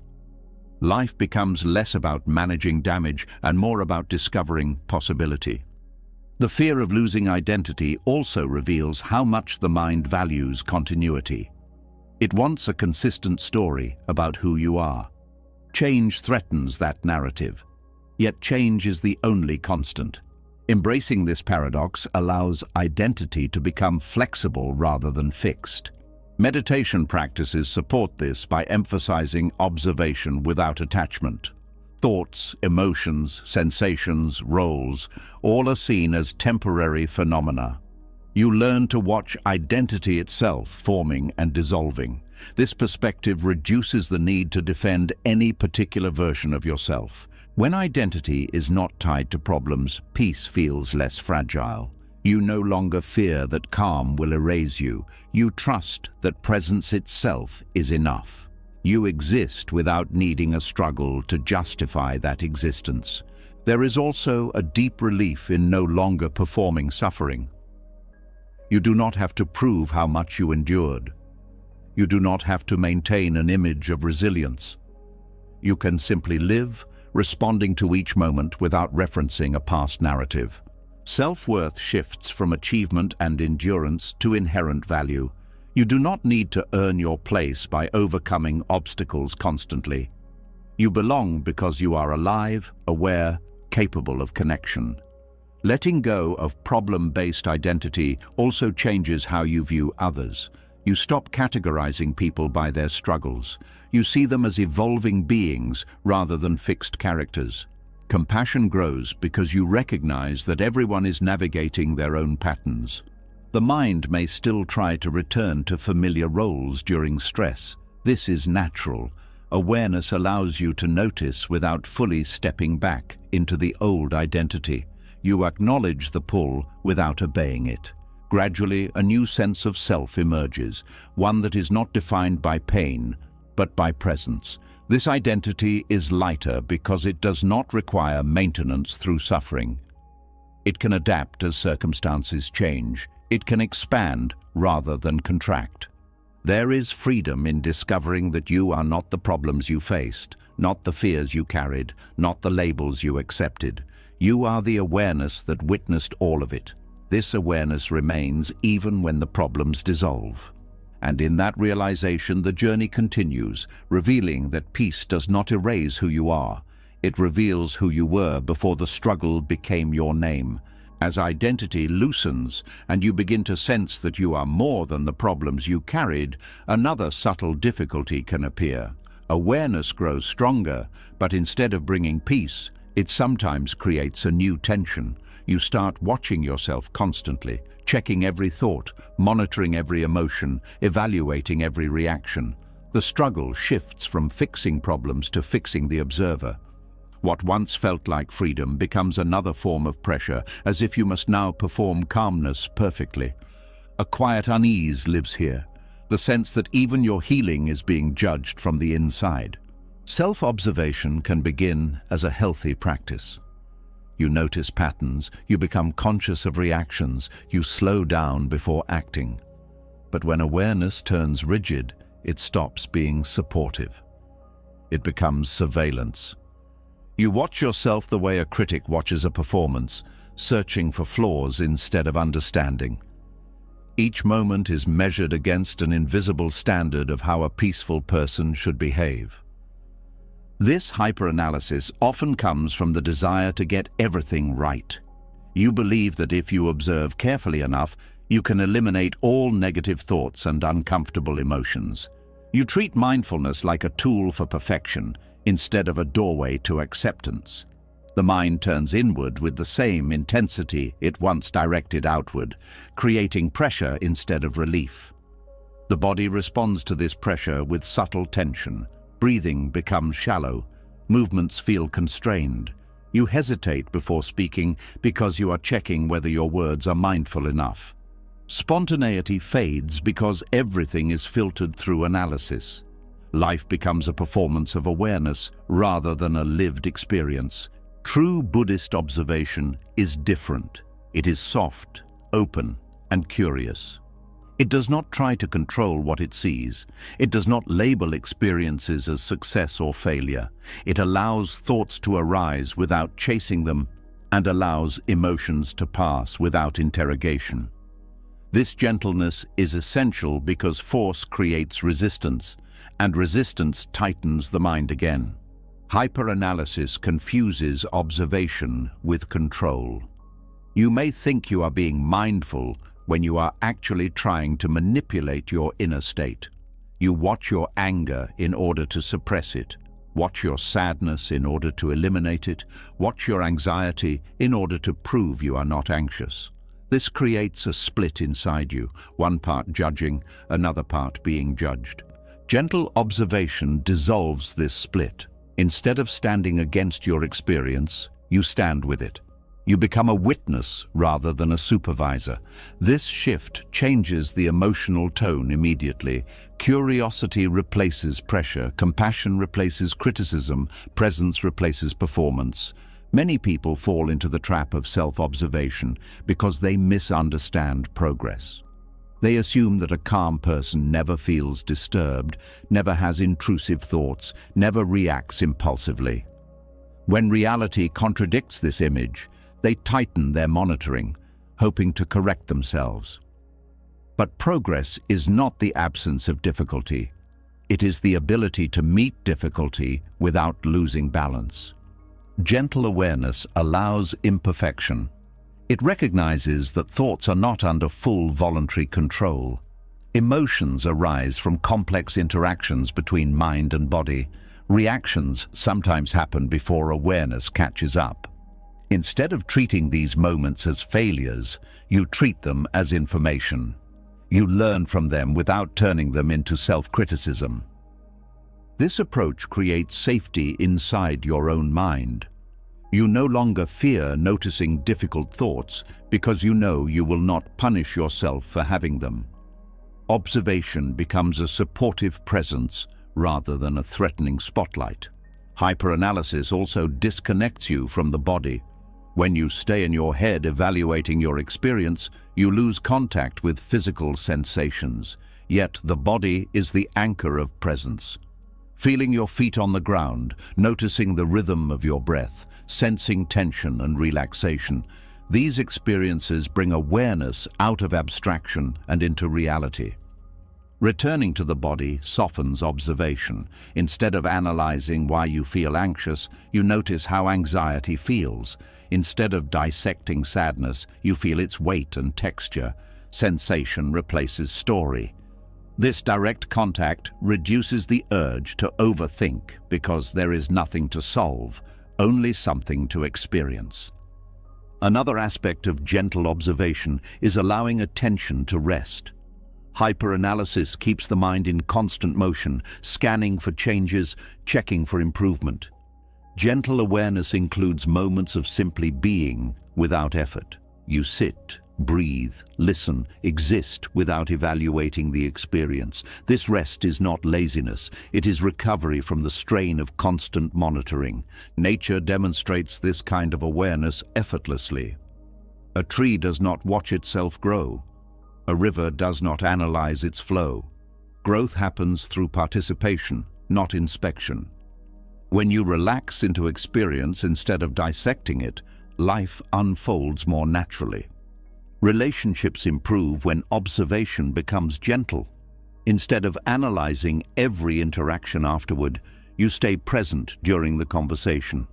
Life becomes less about managing damage and more about discovering possibility. The fear of losing identity also reveals how much the mind values continuity. It wants a consistent story about who you are. Change threatens that narrative, yet change is the only constant. Embracing this paradox allows identity to become flexible rather than fixed. Meditation practices support this by emphasizing observation without attachment. Thoughts, emotions, sensations, roles, all are seen as temporary phenomena. You learn to watch identity itself forming and dissolving. This perspective reduces the need to defend any particular version of yourself. When identity is not tied to problems, peace feels less fragile. You no longer fear that calm will erase you. You trust that presence itself is enough. You exist without needing a struggle to justify that existence. There is also a deep relief in no longer performing suffering. You do not have to prove how much you endured. You do not have to maintain an image of resilience. You can simply live, responding to each moment without referencing a past narrative. Self-worth shifts from achievement and endurance to inherent value. You do not need to earn your place by overcoming obstacles constantly. You belong because you are alive, aware, capable of connection. Letting go of problem-based identity also changes how you view others. You stop categorizing people by their struggles. You see them as evolving beings rather than fixed characters. Compassion grows because you recognize that everyone is navigating their own patterns. The mind may still try to return to familiar roles during stress. This is natural. Awareness allows you to notice without fully stepping back into the old identity. You acknowledge the pull without obeying it. Gradually, a new sense of self emerges, one that is not defined by pain, but by presence. This identity is lighter because it does not require maintenance through suffering. It can adapt as circumstances change. It can expand rather than contract. There is freedom in discovering that you are not the problems you faced, not the fears you carried, not the labels you accepted. You are the awareness that witnessed all of it. This awareness remains even when the problems dissolve. And in that realization, the journey continues, revealing that peace does not erase who you are. It reveals who you were before the struggle became your name. As identity loosens and you begin to sense that you are more than the problems you carried, another subtle difficulty can appear. Awareness grows stronger, but instead of bringing peace, it sometimes creates a new tension. You start watching yourself constantly, checking every thought, monitoring every emotion, evaluating every reaction. The struggle shifts from fixing problems to fixing the observer. What once felt like freedom becomes another form of pressure, as if you must now perform calmness perfectly. A quiet unease lives here, the sense that even your healing is being judged from the inside. Self-observation can begin as a healthy practice. You notice patterns, you become conscious of reactions, you slow down before acting. But when awareness turns rigid, it stops being supportive. It becomes surveillance. You watch yourself the way a critic watches a performance, searching for flaws instead of understanding. Each moment is measured against an invisible standard of how a peaceful person should behave. This hyperanalysis often comes from the desire to get everything right. You believe that if you observe carefully enough, you can eliminate all negative thoughts and uncomfortable emotions. You treat mindfulness like a tool for perfection, instead of a doorway to acceptance. The mind turns inward with the same intensity it once directed outward, creating pressure instead of relief. The body responds to this pressure with subtle tension. Breathing becomes shallow. Movements feel constrained. You hesitate before speaking because you are checking whether your words are mindful enough. Spontaneity fades because everything is filtered through analysis. Life becomes a performance of awareness rather than a lived experience. True Buddhist observation is different. It is soft, open, and curious. It does not try to control what it sees. It does not label experiences as success or failure. It allows thoughts to arise without chasing them and allows emotions to pass without interrogation. This gentleness is essential because force creates resistance, and resistance tightens the mind again. Hyperanalysis confuses observation with control. You may think you are being mindful when you are actually trying to manipulate your inner state. You watch your anger in order to suppress it, watch your sadness in order to eliminate it, watch your anxiety in order to prove you are not anxious. This creates a split inside you, one part judging, another part being judged. Gentle observation dissolves this split. Instead of standing against your experience, you stand with it. You become a witness rather than a supervisor. This shift changes the emotional tone immediately. Curiosity replaces pressure, compassion replaces criticism, presence replaces performance. Many people fall into the trap of self-observation because they misunderstand progress. They assume that a calm person never feels disturbed, never has intrusive thoughts, never reacts impulsively. When reality contradicts this image, they tighten their monitoring, hoping to correct themselves. But progress is not the absence of difficulty. It is the ability to meet difficulty without losing balance. Gentle awareness allows imperfection. It recognizes that thoughts are not under full voluntary control. Emotions arise from complex interactions between mind and body. Reactions sometimes happen before awareness catches up. Instead of treating these moments as failures, you treat them as information. You learn from them without turning them into self-criticism. This approach creates safety inside your own mind. You no longer fear noticing difficult thoughts because you know you will not punish yourself for having them. Observation becomes a supportive presence rather than a threatening spotlight. Hyperanalysis also disconnects you from the body. When you stay in your head evaluating your experience, you lose contact with physical sensations, yet the body is the anchor of presence. Feeling your feet on the ground, noticing the rhythm of your breath, sensing tension and relaxation, these experiences bring awareness out of abstraction and into reality. Returning to the body softens observation. Instead of analyzing why you feel anxious, you notice how anxiety feels. Instead of dissecting sadness, you feel its weight and texture. Sensation replaces story. This direct contact reduces the urge to overthink because there is nothing to solve, only something to experience. Another aspect of gentle observation is allowing attention to rest. Hyperanalysis keeps the mind in constant motion, scanning for changes, checking for improvement. Gentle awareness includes moments of simply being without effort. You sit, breathe, listen, exist without evaluating the experience. This rest is not laziness, it is recovery from the strain of constant monitoring. Nature demonstrates this kind of awareness effortlessly. A tree does not watch itself grow. A river does not analyze its flow. Growth happens through participation, not inspection. When you relax into experience instead of dissecting it, life unfolds more naturally. Relationships improve when observation becomes gentle. Instead of analyzing every interaction afterward, you stay present during the conversation.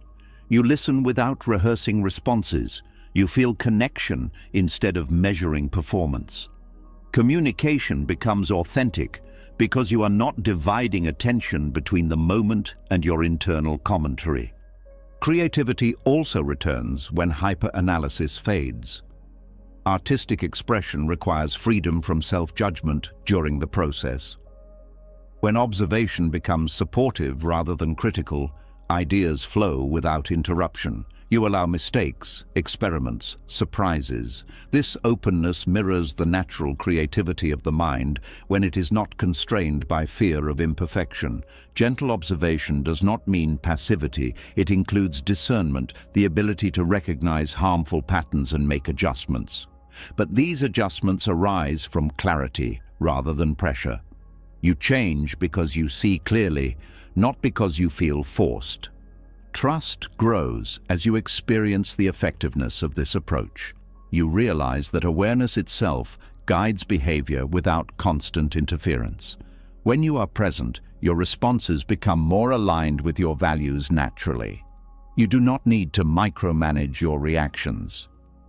You listen without rehearsing responses. You feel connection instead of measuring performance. Communication becomes authentic because you are not dividing attention between the moment and your internal commentary. Creativity also returns when hyperanalysis fades. Artistic expression requires freedom from self-judgment during the process. When observation becomes supportive rather than critical, ideas flow without interruption. You allow mistakes, experiments, surprises. This openness mirrors the natural creativity of the mind when it is not constrained by fear of imperfection. Gentle observation does not mean passivity. It includes discernment, the ability to recognize harmful patterns and make adjustments. But these adjustments arise from clarity rather than pressure. You change because you see clearly, not because you feel forced. Trust grows as you experience the effectiveness of this approach. You realize that awareness itself guides behavior without constant interference. When you are present, your responses become more aligned with your values naturally. You do not need to micromanage your reactions.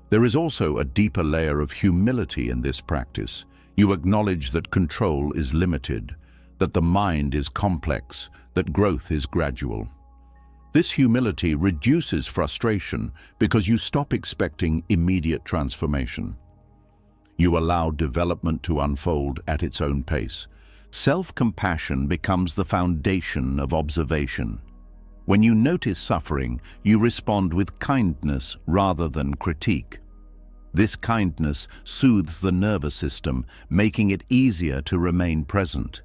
There is also a deeper layer of humility in this practice. You acknowledge that control is limited, that the mind is complex, that growth is gradual. This humility reduces frustration because you stop expecting immediate transformation. You allow development to unfold at its own pace. Self-compassion becomes the foundation of observation. When you notice suffering, you respond with kindness rather than critique. This kindness soothes the nervous system, making it easier to remain present.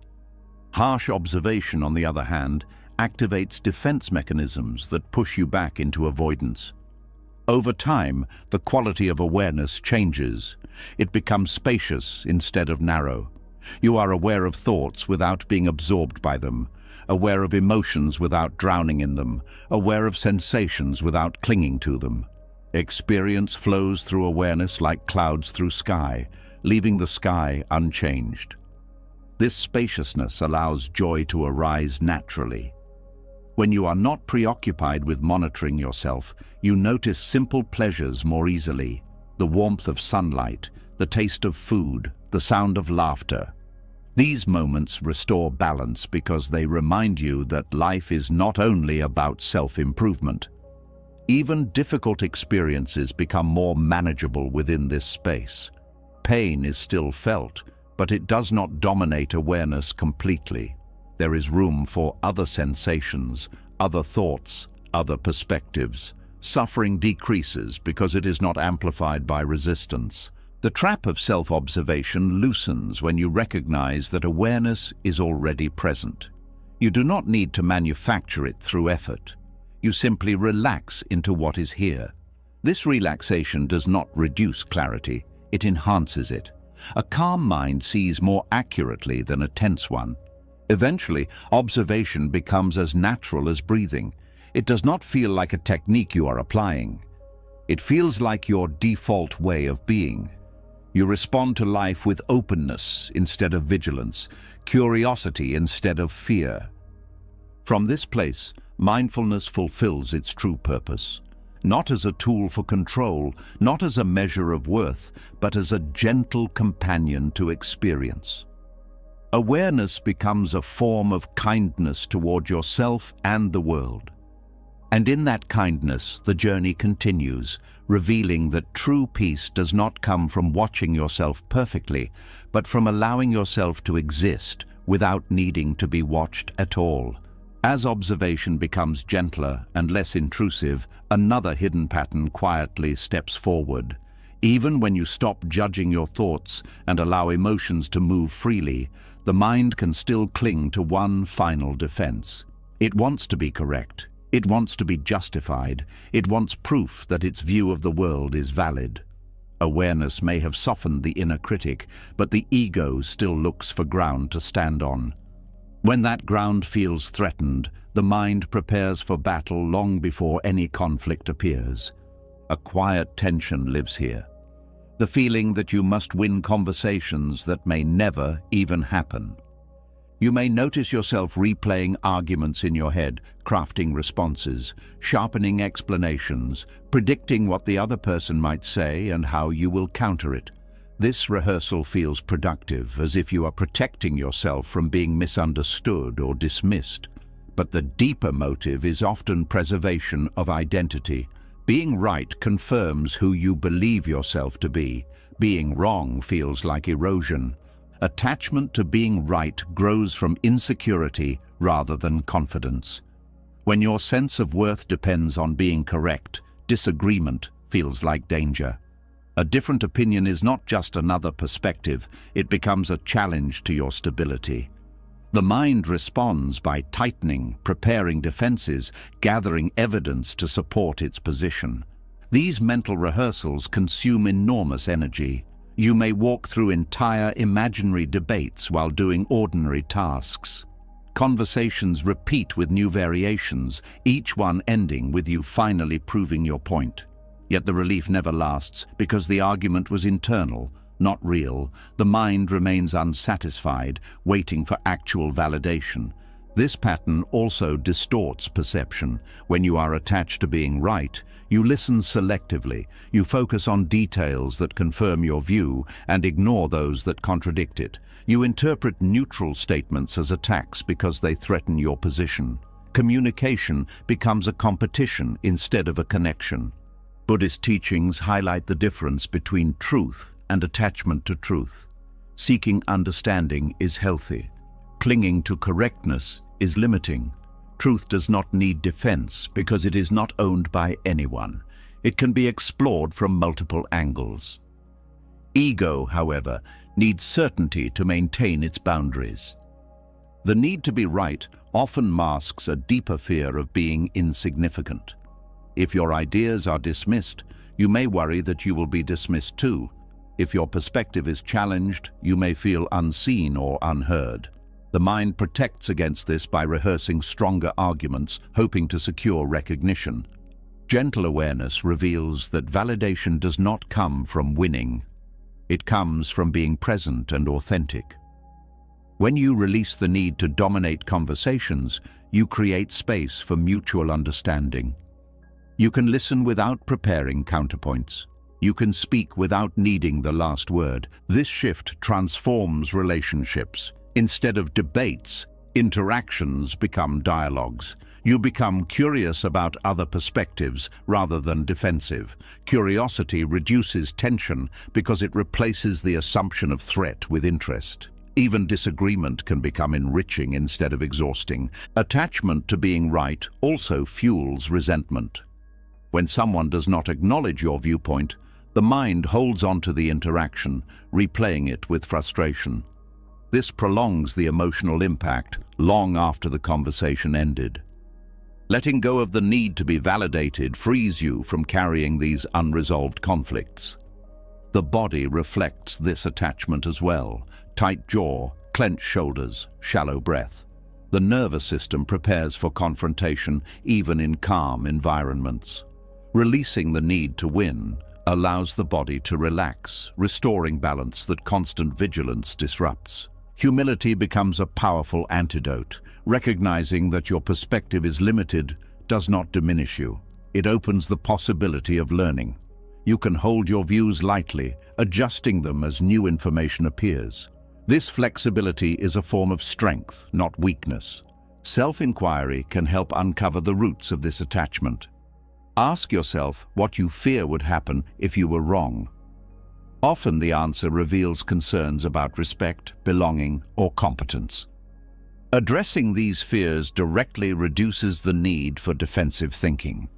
Harsh observation, on the other hand, activates defense mechanisms that push you back into avoidance. Over time, the quality of awareness changes. It becomes spacious instead of narrow. You are aware of thoughts without being absorbed by them, aware of emotions without drowning in them, aware of sensations without clinging to them. Experience flows through awareness like clouds through sky, leaving the sky unchanged. This spaciousness allows joy to arise naturally. When you are not preoccupied with monitoring yourself, you notice simple pleasures more easily. The warmth of sunlight, the taste of food, the sound of laughter. These moments restore balance because they remind you that life is not only about self-improvement. Even difficult experiences become more manageable within this space. Pain is still felt, but it does not dominate awareness completely. There is room for other sensations, other thoughts, other perspectives. Suffering decreases because it is not amplified by resistance. The trap of self-observation loosens when you recognize that awareness is already present. You do not need to manufacture it through effort. You simply relax into what is here. This relaxation does not reduce clarity, it enhances it. A calm mind sees more accurately than a tense one. Eventually, observation becomes as natural as breathing. It does not feel like a technique you are applying. It feels like your default way of being. You respond to life with openness instead of vigilance, curiosity instead of fear. From this place, mindfulness fulfills its true purpose, not as a tool for control, not as a measure of worth, but as a gentle companion to experience. Awareness becomes a form of kindness toward yourself and the world. And in that kindness, the journey continues, revealing that true peace does not come from watching yourself perfectly, but from allowing yourself to exist without needing to be watched at all. As observation becomes gentler and less intrusive, another hidden pattern quietly steps forward. Even when you stop judging your thoughts and allow emotions to move freely, the mind can still cling to one final defense. It wants to be correct. It wants to be justified. It wants proof that its view of the world is valid. Awareness may have softened the inner critic, but the ego still looks for ground to stand on. When that ground feels threatened, the mind prepares for battle long before any conflict appears. A quiet tension lives here. The feeling that you must win conversations that may never even happen. You may notice yourself replaying arguments in your head, crafting responses, sharpening explanations, predicting what the other person might say and how you will counter it. This rehearsal feels productive, as if you are protecting yourself from being misunderstood or dismissed. But the deeper motive is often preservation of identity. Being right confirms who you believe yourself to be. Being wrong feels like erosion. Attachment to being right grows from insecurity rather than confidence. When your sense of worth depends on being correct, disagreement feels like danger. A different opinion is not just another perspective, it becomes a challenge to your stability. The mind responds by tightening, preparing defenses, gathering evidence to support its position. These mental rehearsals consume enormous energy. You may walk through entire imaginary debates while doing ordinary tasks. Conversations repeat with new variations, each one ending with you finally proving your point. Yet the relief never lasts because the argument was internal, not real. The mind remains unsatisfied, waiting for actual validation. This pattern also distorts perception. When you are attached to being right, you listen selectively. You focus on details that confirm your view and ignore those that contradict it. You interpret neutral statements as attacks because they threaten your position. Communication becomes a competition instead of a connection. Buddhist teachings highlight the difference between truth and attachment to truth. Seeking understanding is healthy. Clinging to correctness is limiting. Truth does not need defense because it is not owned by anyone. It can be explored from multiple angles. Ego, however, needs certainty to maintain its boundaries. The need to be right often masks a deeper fear of being insignificant. If your ideas are dismissed, you may worry that you will be dismissed too. If your perspective is challenged, you may feel unseen or unheard. The mind protects against this by rehearsing stronger arguments, hoping to secure recognition. Gentle awareness reveals that validation does not come from winning. It comes from being present and authentic. When you release the need to dominate conversations, you create space for mutual understanding. You can listen without preparing counterpoints. You can speak without needing the last word. This shift transforms relationships. Instead of debates, interactions become dialogues. You become curious about other perspectives rather than defensive. Curiosity reduces tension because it replaces the assumption of threat with interest. Even disagreement can become enriching instead of exhausting. Attachment to being right also fuels resentment. When someone does not acknowledge your viewpoint, the mind holds on to the interaction, replaying it with frustration. This prolongs the emotional impact long after the conversation ended. Letting go of the need to be validated frees you from carrying these unresolved conflicts. The body reflects this attachment as well. Tight jaw, clenched shoulders, shallow breath. The nervous system prepares for confrontation even in calm environments. Releasing the need to win allows the body to relax, restoring balance that constant vigilance disrupts. Humility becomes a powerful antidote. Recognizing that your perspective is limited does not diminish you. It opens the possibility of learning. You can hold your views lightly, adjusting them as new information appears. This flexibility is a form of strength, not weakness. Self-inquiry can help uncover the roots of this attachment. Ask yourself what you fear would happen if you were wrong. Often the answer reveals concerns about respect, belonging, or competence. Addressing these fears directly reduces the need for defensive thinking.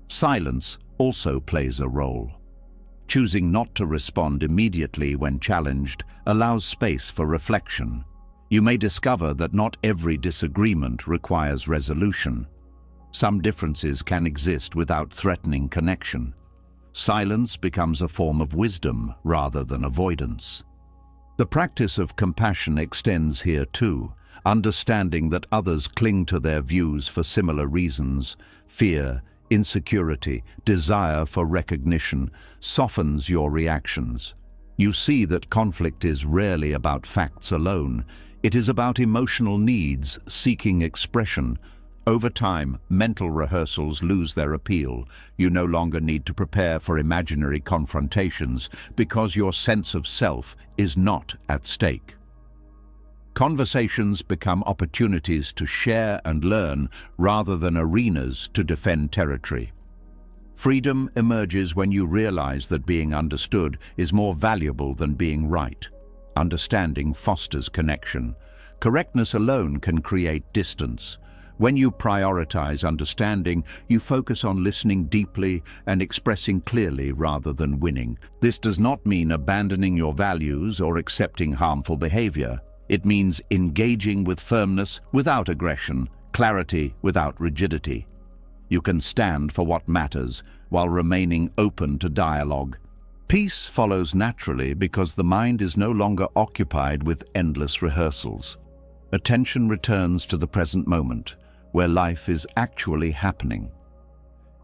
Silence also plays a role. Choosing not to respond immediately when challenged allows space for reflection. You may discover that not every disagreement requires resolution. Some differences can exist without threatening connection. Silence becomes a form of wisdom rather than avoidance. The practice of compassion extends here too. Understanding that others cling to their views for similar reasons, fear, insecurity, desire for recognition, softens your reactions. You see that conflict is rarely about facts alone. It is about emotional needs seeking expression. Over time, mental rehearsals lose their appeal. You no longer need to prepare for imaginary confrontations because your sense of self is not at stake. Conversations become opportunities to share and learn rather than arenas to defend territory. Freedom emerges when you realize that being understood is more valuable than being right. Understanding fosters connection. Correctness alone can create distance. When you prioritize understanding, you focus on listening deeply and expressing clearly rather than winning. This does not mean abandoning your values or accepting harmful behavior. It means engaging with firmness without aggression, clarity without rigidity. You can stand for what matters while remaining open to dialogue. Peace follows naturally because the mind is no longer occupied with endless rehearsals. Attention returns to the present moment, where life is actually happening.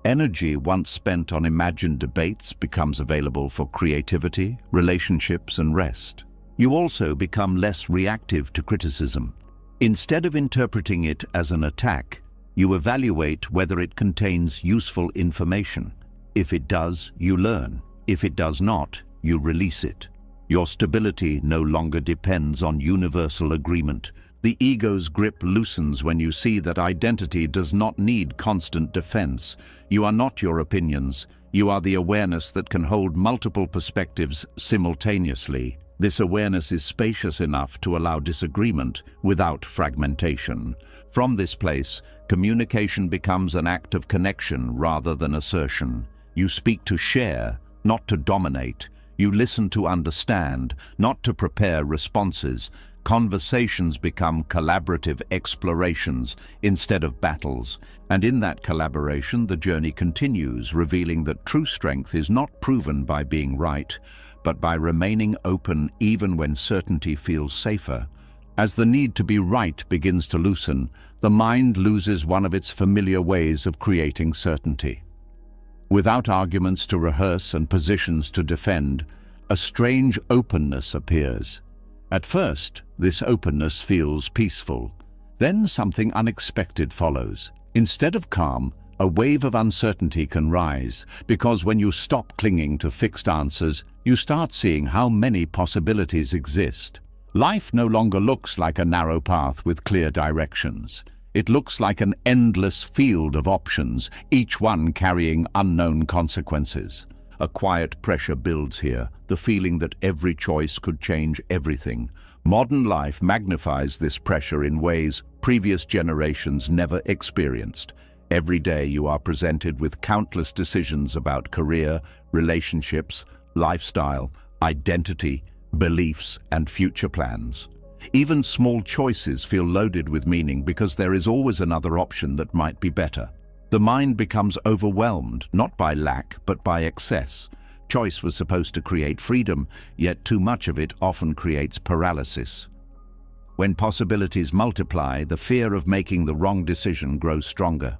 Energy once spent on imagined debates becomes available for creativity, relationships, and rest. You also become less reactive to criticism. Instead of interpreting it as an attack, you evaluate whether it contains useful information. If it does, you learn. If it does not, you release it. Your stability no longer depends on universal agreement. The ego's grip loosens when you see that identity does not need constant defense. You are not your opinions. You are the awareness that can hold multiple perspectives simultaneously. This awareness is spacious enough to allow disagreement without fragmentation. From this place, communication becomes an act of connection rather than assertion. You speak to share, not to dominate. You listen to understand, not to prepare responses. Conversations become collaborative explorations instead of battles. And in that collaboration, the journey continues, revealing that true strength is not proven by being right, but by remaining open even when certainty feels safer. As the need to be right begins to loosen, the mind loses one of its familiar ways of creating certainty. Without arguments to rehearse and positions to defend, a strange openness appears. At first, this openness feels peaceful. Then something unexpected follows. Instead of calm, a wave of uncertainty can rise, because when you stop clinging to fixed answers, you start seeing how many possibilities exist. Life no longer looks like a narrow path with clear directions. It looks like an endless field of options, each one carrying unknown consequences. A quiet pressure builds here, the feeling that every choice could change everything. Modern life magnifies this pressure in ways previous generations never experienced. Every day you are presented with countless decisions about career, relationships, lifestyle, identity, beliefs, and future plans. Even small choices feel loaded with meaning because there is always another option that might be better. The mind becomes overwhelmed, not by lack, but by excess. Choice was supposed to create freedom, yet too much of it often creates paralysis. When possibilities multiply, the fear of making the wrong decision grows stronger.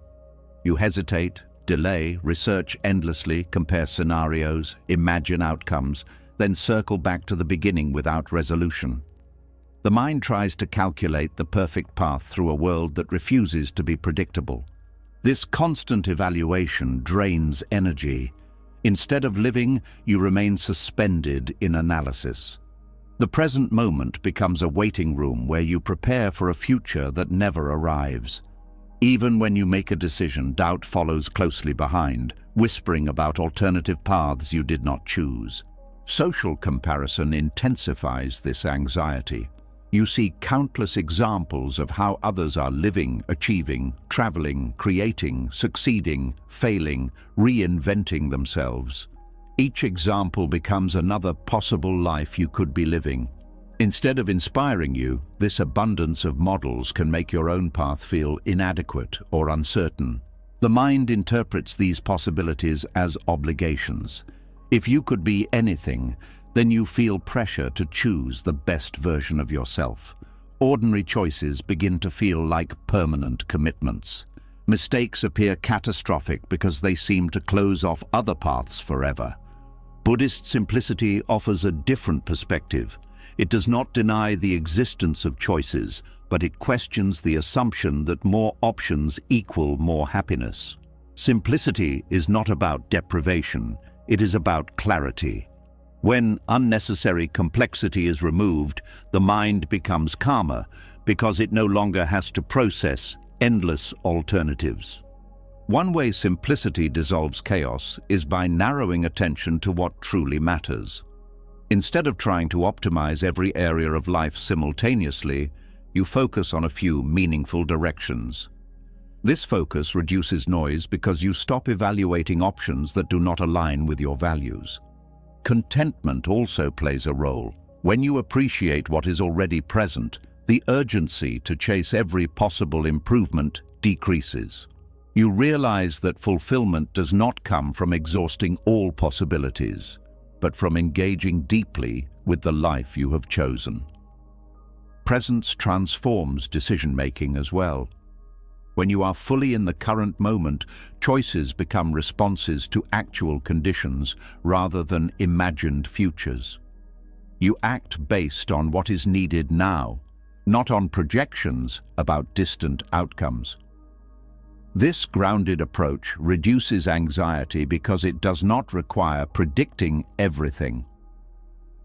You hesitate, delay, research endlessly, compare scenarios, imagine outcomes, then circle back to the beginning without resolution. The mind tries to calculate the perfect path through a world that refuses to be predictable. This constant evaluation drains energy. Instead of living, you remain suspended in analysis. The present moment becomes a waiting room where you prepare for a future that never arrives. Even when you make a decision, doubt follows closely behind, whispering about alternative paths you did not choose. Social comparison intensifies this anxiety. You see countless examples of how others are living, achieving, traveling, creating, succeeding, failing, reinventing themselves. Each example becomes another possible life you could be living. Instead of inspiring you, this abundance of models can make your own path feel inadequate or uncertain. The mind interprets these possibilities as obligations. If you could be anything, then you feel pressure to choose the best version of yourself. Ordinary choices begin to feel like permanent commitments. Mistakes appear catastrophic because they seem to close off other paths forever. Buddhist simplicity offers a different perspective. It does not deny the existence of choices, but it questions the assumption that more options equal more happiness. Simplicity is not about deprivation, it is about clarity. When unnecessary complexity is removed, the mind becomes calmer because it no longer has to process endless alternatives. One way simplicity dissolves chaos is by narrowing attention to what truly matters. Instead of trying to optimize every area of life simultaneously, you focus on a few meaningful directions. This focus reduces noise because you stop evaluating options that do not align with your values. Contentment also plays a role. When you appreciate what is already present, the urgency to chase every possible improvement decreases. You realize that fulfillment does not come from exhausting all possibilities, but from engaging deeply with the life you have chosen. Presence transforms decision-making as well. When you are fully in the current moment, choices become responses to actual conditions rather than imagined futures. You act based on what is needed now, not on projections about distant outcomes. This grounded approach reduces anxiety because it does not require predicting everything.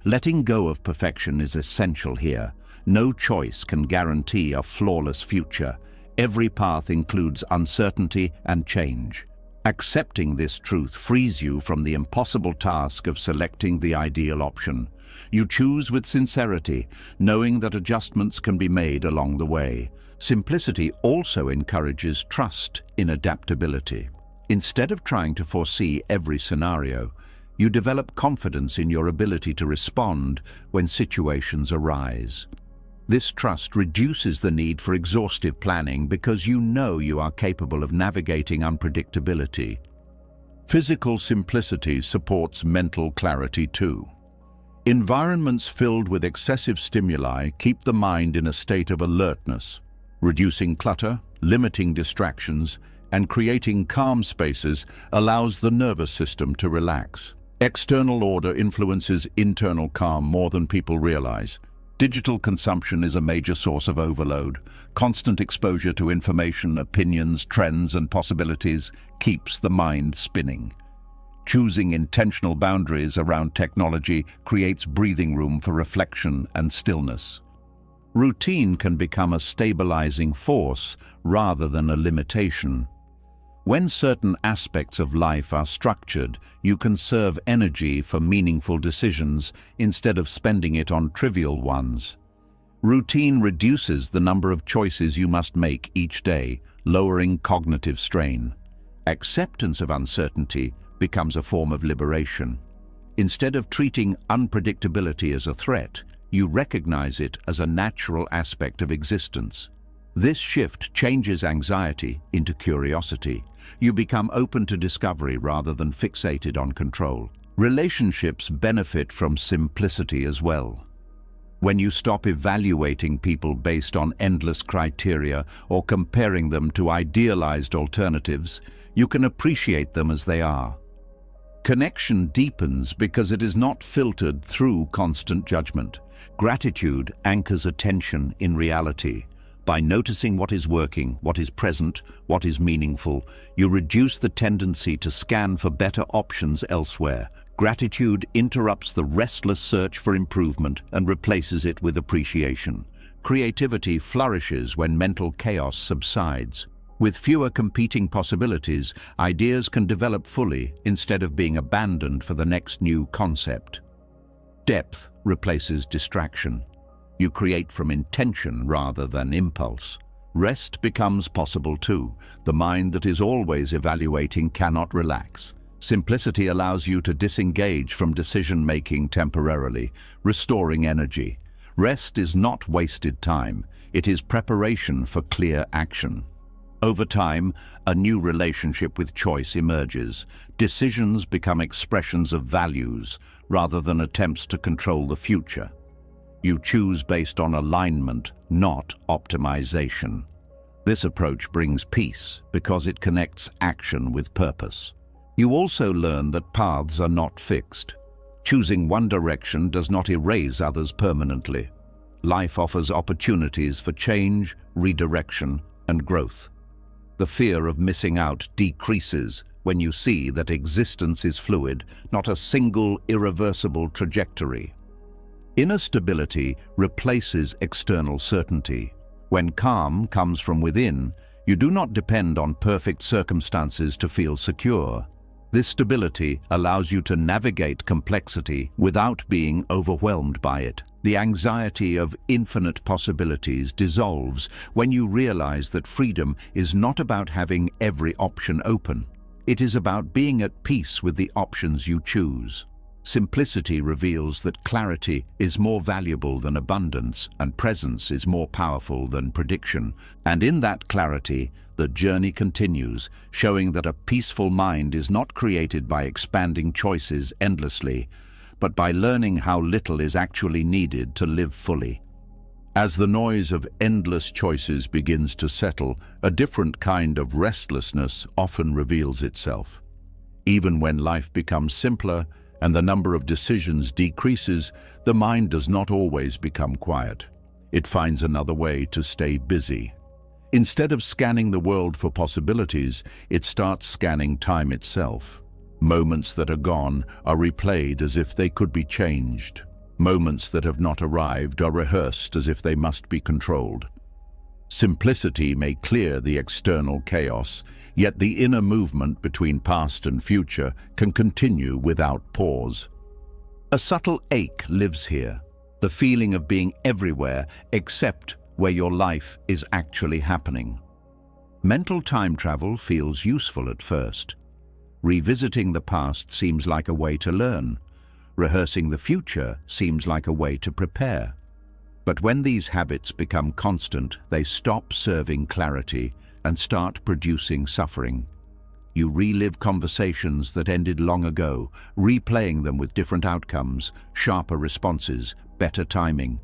Letting go of perfection is essential here. No choice can guarantee a flawless future. Every path includes uncertainty and change. Accepting this truth frees you from the impossible task of selecting the ideal option. You choose with sincerity, knowing that adjustments can be made along the way. Simplicity also encourages trust in adaptability. Instead of trying to foresee every scenario, you develop confidence in your ability to respond when situations arise. This trust reduces the need for exhaustive planning because you know you are capable of navigating unpredictability. Physical simplicity supports mental clarity too. Environments filled with excessive stimuli keep the mind in a state of alertness. Reducing clutter, limiting distractions, and creating calm spaces allows the nervous system to relax. External order influences internal calm more than people realize. Digital consumption is a major source of overload. Constant exposure to information, opinions, trends, and possibilities keeps the mind spinning. Choosing intentional boundaries around technology creates breathing room for reflection and stillness. Routine can become a stabilizing force rather than a limitation. When certain aspects of life are structured, you conserve energy for meaningful decisions instead of spending it on trivial ones. Routine reduces the number of choices you must make each day, lowering cognitive strain. Acceptance of uncertainty becomes a form of liberation. Instead of treating unpredictability as a threat, you recognize it as a natural aspect of existence. This shift changes anxiety into curiosity. You become open to discovery rather than fixated on control. Relationships benefit from simplicity as well. When you stop evaluating people based on endless criteria or comparing them to idealized alternatives, you can appreciate them as they are. Connection deepens because it is not filtered through constant judgment. Gratitude anchors attention in reality. By noticing what is working, what is present, what is meaningful, you reduce the tendency to scan for better options elsewhere. Gratitude interrupts the restless search for improvement and replaces it with appreciation. Creativity flourishes when mental chaos subsides. With fewer competing possibilities, ideas can develop fully instead of being abandoned for the next new concept. Depth replaces distraction. You create from intention rather than impulse. Rest becomes possible too. The mind that is always evaluating cannot relax. Simplicity allows you to disengage from decision-making temporarily, restoring energy. Rest is not wasted time. It is preparation for clear action. Over time, a new relationship with choice emerges. Decisions become expressions of values rather than attempts to control the future. You choose based on alignment, not optimization. This approach brings peace because it connects action with purpose. You also learn that paths are not fixed. Choosing one direction does not erase others permanently. Life offers opportunities for change, redirection, and growth. The fear of missing out decreases when you see that existence is fluid, not a single irreversible trajectory. Inner stability replaces external certainty. When calm comes from within, you do not depend on perfect circumstances to feel secure. This stability allows you to navigate complexity without being overwhelmed by it. The anxiety of infinite possibilities dissolves when you realize that freedom is not about having every option open. It is about being at peace with the options you choose. Simplicity reveals that clarity is more valuable than abundance, and presence is more powerful than prediction. And in that clarity, the journey continues, showing that a peaceful mind is not created by expanding choices endlessly, but by learning how little is actually needed to live fully. As the noise of endless choices begins to settle, a different kind of restlessness often reveals itself. Even when life becomes simpler and the number of decisions decreases, the mind does not always become quiet. It finds another way to stay busy. Instead of scanning the world for possibilities, it starts scanning time itself. Moments that are gone are replayed as if they could be changed. Moments that have not arrived are rehearsed as if they must be controlled. Simplicity may clear the external chaos, yet the inner movement between past and future can continue without pause. A subtle ache lives here, the feeling of being everywhere except where your life is actually happening. Mental time travel feels useful at first. Revisiting the past seems like a way to learn. Rehearsing the future seems like a way to prepare. But when these habits become constant, they stop serving clarity and start producing suffering. You relive conversations that ended long ago, replaying them with different outcomes, sharper responses, better timing.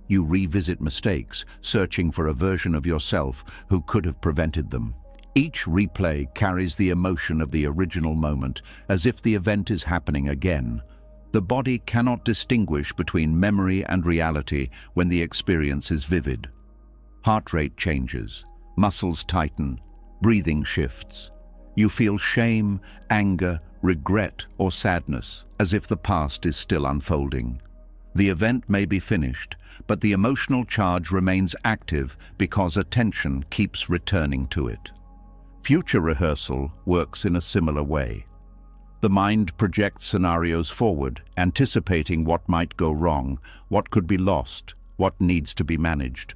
You revisit mistakes, searching for a version of yourself who could have prevented them. Each replay carries the emotion of the original moment, as if the event is happening again. The body cannot distinguish between memory and reality when the experience is vivid. Heart rate changes, muscles tighten, breathing shifts. You feel shame, anger, regret, or sadness, as if the past is still unfolding. The event may be finished, but the emotional charge remains active because attention keeps returning to it. Future rehearsal works in a similar way. The mind projects scenarios forward, anticipating what might go wrong, what could be lost, what needs to be managed.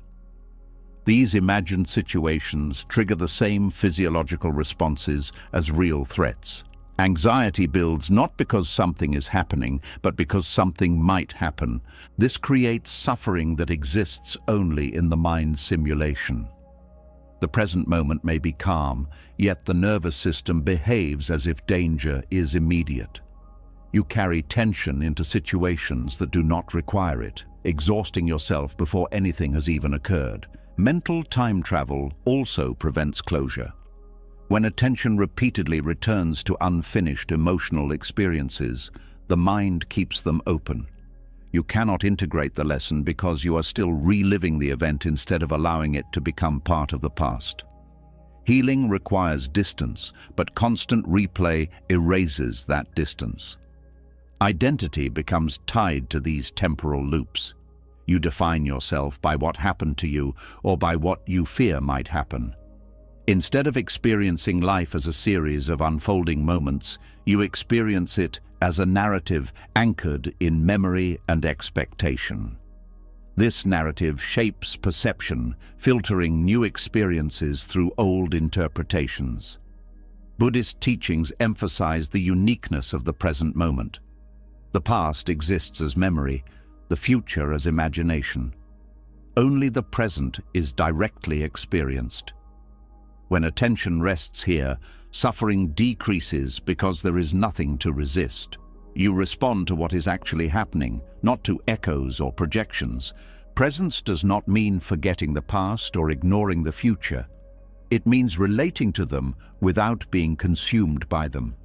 These imagined situations trigger the same physiological responses as real threats. Anxiety builds not because something is happening, but because something might happen. This creates suffering that exists only in the mind's simulation. The present moment may be calm, yet the nervous system behaves as if danger is immediate. You carry tension into situations that do not require it, exhausting yourself before anything has even occurred. Mental time travel also prevents closure. When attention repeatedly returns to unfinished emotional experiences, the mind keeps them open. You cannot integrate the lesson because you are still reliving the event instead of allowing it to become part of the past. Healing requires distance, but constant replay erases that distance. Identity becomes tied to these temporal loops. You define yourself by what happened to you or by what you fear might happen. Instead of experiencing life as a series of unfolding moments, you experience it as a narrative anchored in memory and expectation. This narrative shapes perception, filtering new experiences through old interpretations. Buddhist teachings emphasize the uniqueness of the present moment. The past exists as memory, the future as imagination. Only the present is directly experienced. When attention rests here, suffering decreases because there is nothing to resist. You respond to what is actually happening, not to echoes or projections. Presence does not mean forgetting the past or ignoring the future. It means relating to them without being consumed by them.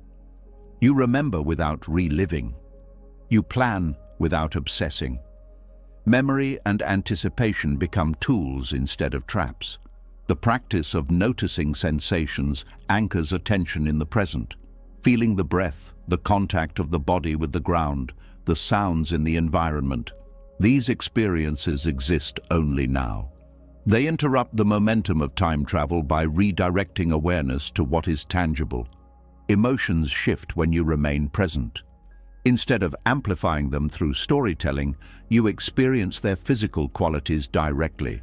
You remember without reliving. You plan without obsessing. Memory and anticipation become tools instead of traps. The practice of noticing sensations anchors attention in the present, feeling the breath, the contact of the body with the ground, the sounds in the environment. These experiences exist only now. They interrupt the momentum of time travel by redirecting awareness to what is tangible. Emotions shift when you remain present. Instead of amplifying them through storytelling, you experience their physical qualities directly.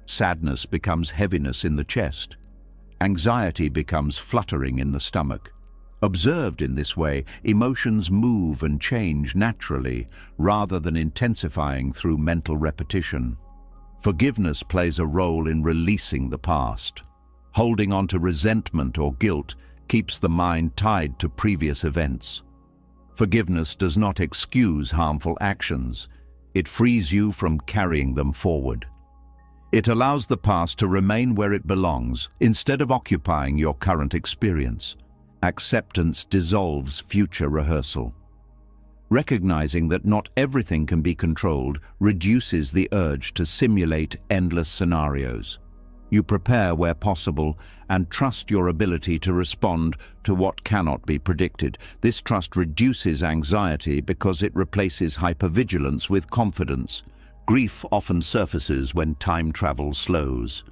Sadness becomes heaviness in the chest. Anxiety becomes fluttering in the stomach. Observed in this way, emotions move and change naturally, rather than intensifying through mental repetition. Forgiveness plays a role in releasing the past. Holding on to resentment or guilt keeps the mind tied to previous events. Forgiveness does not excuse harmful actions. It frees you from carrying them forward. It allows the past to remain where it belongs, instead of occupying your current experience. Acceptance dissolves future rehearsal. Recognizing that not everything can be controlled reduces the urge to simulate endless scenarios. You prepare where possible and trust your ability to respond to what cannot be predicted. This trust reduces anxiety because it replaces hypervigilance with confidence. Grief often surfaces when time travel slows.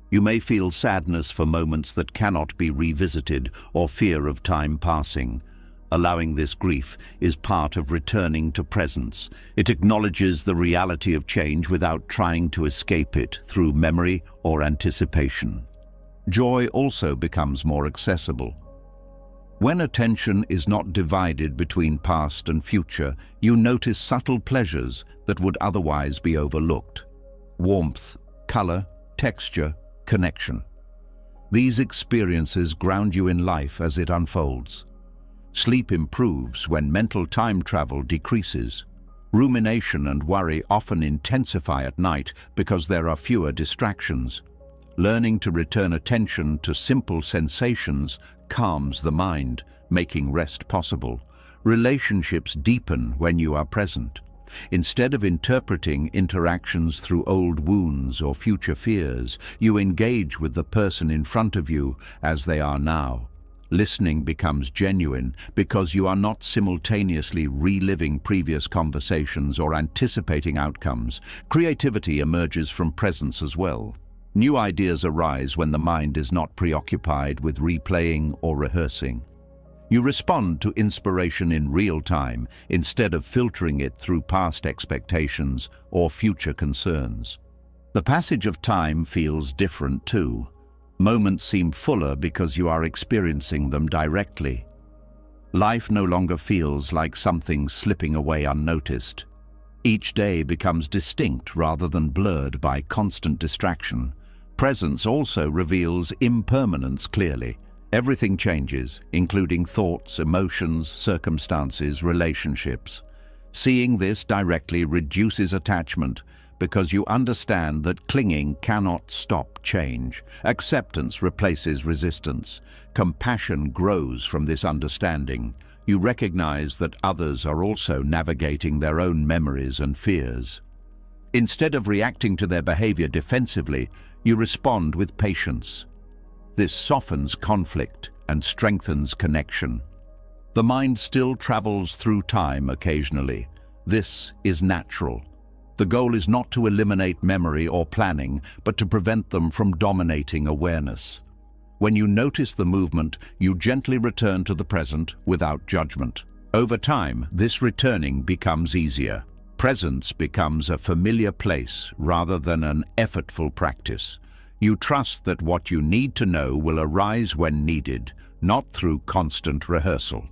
You may feel sadness for moments that cannot be revisited or fear of time passing. Allowing this grief is part of returning to presence. It acknowledges the reality of change without trying to escape it through memory or anticipation. Joy also becomes more accessible. When attention is not divided between past and future, you notice subtle pleasures that would otherwise be overlooked. Warmth, color, texture, connection. These experiences ground you in life as it unfolds. Sleep improves when mental time travel decreases. Rumination and worry often intensify at night because there are fewer distractions. Learning to return attention to simple sensations calms the mind, making rest possible. Relationships deepen when you are present. Instead of interpreting interactions through old wounds or future fears, you engage with the person in front of you as they are now. Listening becomes genuine because you are not simultaneously reliving previous conversations or anticipating outcomes. Creativity emerges from presence as well. New ideas arise when the mind is not preoccupied with replaying or rehearsing. You respond to inspiration in real time instead of filtering it through past expectations or future concerns. The passage of time feels different too. Moments seem fuller because you are experiencing them directly. Life no longer feels like something slipping away unnoticed. Each day becomes distinct rather than blurred by constant distraction. Presence also reveals impermanence clearly. Everything changes, including thoughts, emotions, circumstances, relationships. Seeing this directly reduces attachment because you understand that clinging cannot stop change. Acceptance replaces resistance. Compassion grows from this understanding. You recognize that others are also navigating their own memories and fears. Instead of reacting to their behavior defensively, you respond with patience. This softens conflict and strengthens connection. The mind still travels through time occasionally. This is natural. The goal is not to eliminate memory or planning, but to prevent them from dominating awareness. When you notice the movement, you gently return to the present without judgment. Over time, this returning becomes easier. Presence becomes a familiar place rather than an effortful practice. You trust that what you need to know will arise when needed, not through constant rehearsal.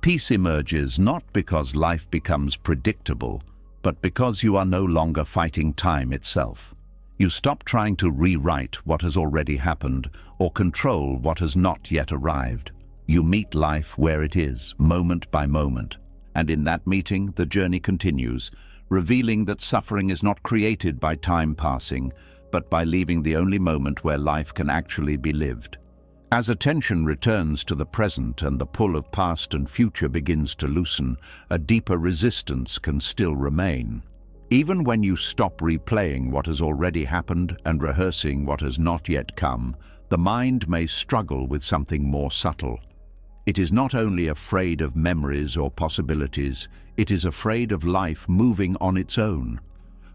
Peace emerges not because life becomes predictable, but because you are no longer fighting time itself. You stop trying to rewrite what has already happened or control what has not yet arrived. You meet life where it is, moment by moment. And in that meeting, the journey continues, revealing that suffering is not created by time passing, but by leaving the only moment where life can actually be lived. As attention returns to the present and the pull of past and future begins to loosen, a deeper resistance can still remain. Even when you stop replaying what has already happened and rehearsing what has not yet come, the mind may struggle with something more subtle. It is not only afraid of memories or possibilities, it is afraid of life moving on its own.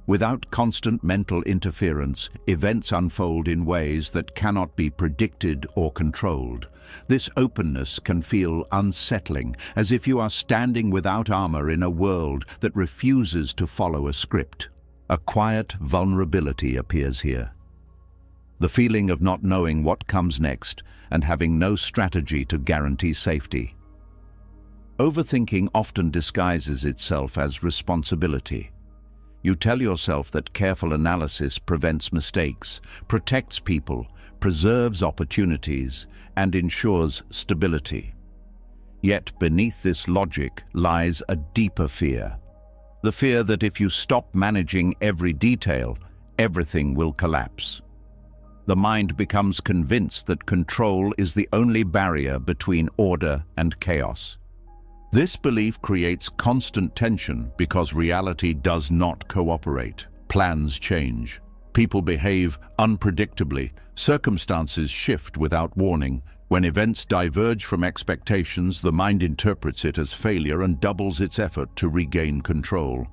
Without constant mental interference, events unfold in ways that cannot be predicted or controlled. This openness can feel unsettling, as if you are standing without armor in a world that refuses to follow a script. A quiet vulnerability appears here. The feeling of not knowing what comes next and having no strategy to guarantee safety. Overthinking often disguises itself as responsibility. You tell yourself that careful analysis prevents mistakes, protects people, preserves opportunities, and ensures stability. Yet beneath this logic lies a deeper fear. The fear that if you stop managing every detail, everything will collapse. The mind becomes convinced that control is the only barrier between order and chaos. This belief creates constant tension because reality does not cooperate. Plans change. People behave unpredictably. Circumstances shift without warning. When events diverge from expectations, the mind interprets it as failure and doubles its effort to regain control.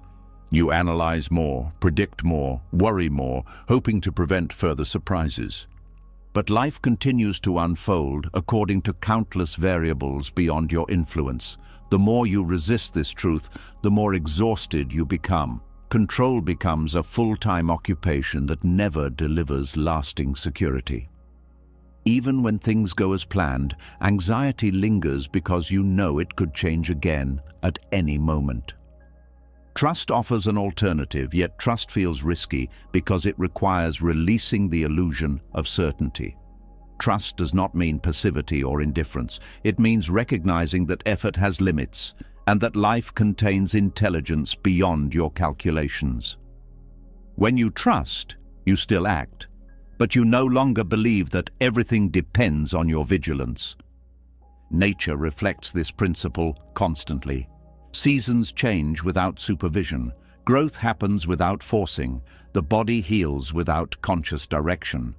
You analyze more, predict more, worry more, hoping to prevent further surprises. But life continues to unfold according to countless variables beyond your influence. The more you resist this truth, the more exhausted you become. Control becomes a full-time occupation that never delivers lasting security. Even when things go as planned, anxiety lingers because you know it could change again at any moment. Trust offers an alternative, yet trust feels risky because it requires releasing the illusion of certainty. Trust does not mean passivity or indifference. It means recognizing that effort has limits and that life contains intelligence beyond your calculations. When you trust, you still act, but you no longer believe that everything depends on your vigilance. Nature reflects this principle constantly. Seasons change without supervision. Growth happens without forcing. The body heals without conscious direction.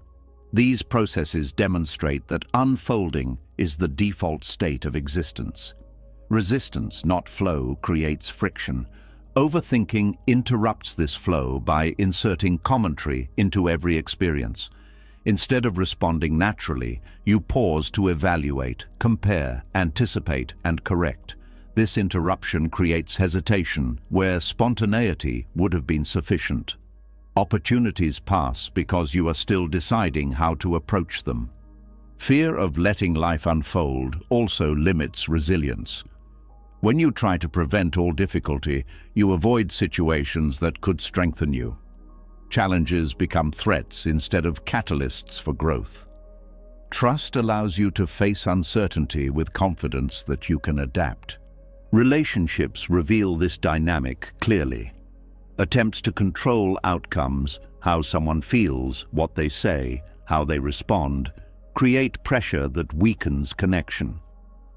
These processes demonstrate that unfolding is the default state of existence. Resistance, not flow, creates friction. Overthinking interrupts this flow by inserting commentary into every experience. Instead of responding naturally, you pause to evaluate, compare, anticipate, and correct. This interruption creates hesitation where spontaneity would have been sufficient. Opportunities pass because you are still deciding how to approach them. Fear of letting life unfold also limits resilience. When you try to prevent all difficulty, you avoid situations that could strengthen you. Challenges become threats instead of catalysts for growth. Trust allows you to face uncertainty with confidence that you can adapt. Relationships reveal this dynamic clearly. Attempts to control outcomes, how someone feels, what they say, how they respond, create pressure that weakens connection.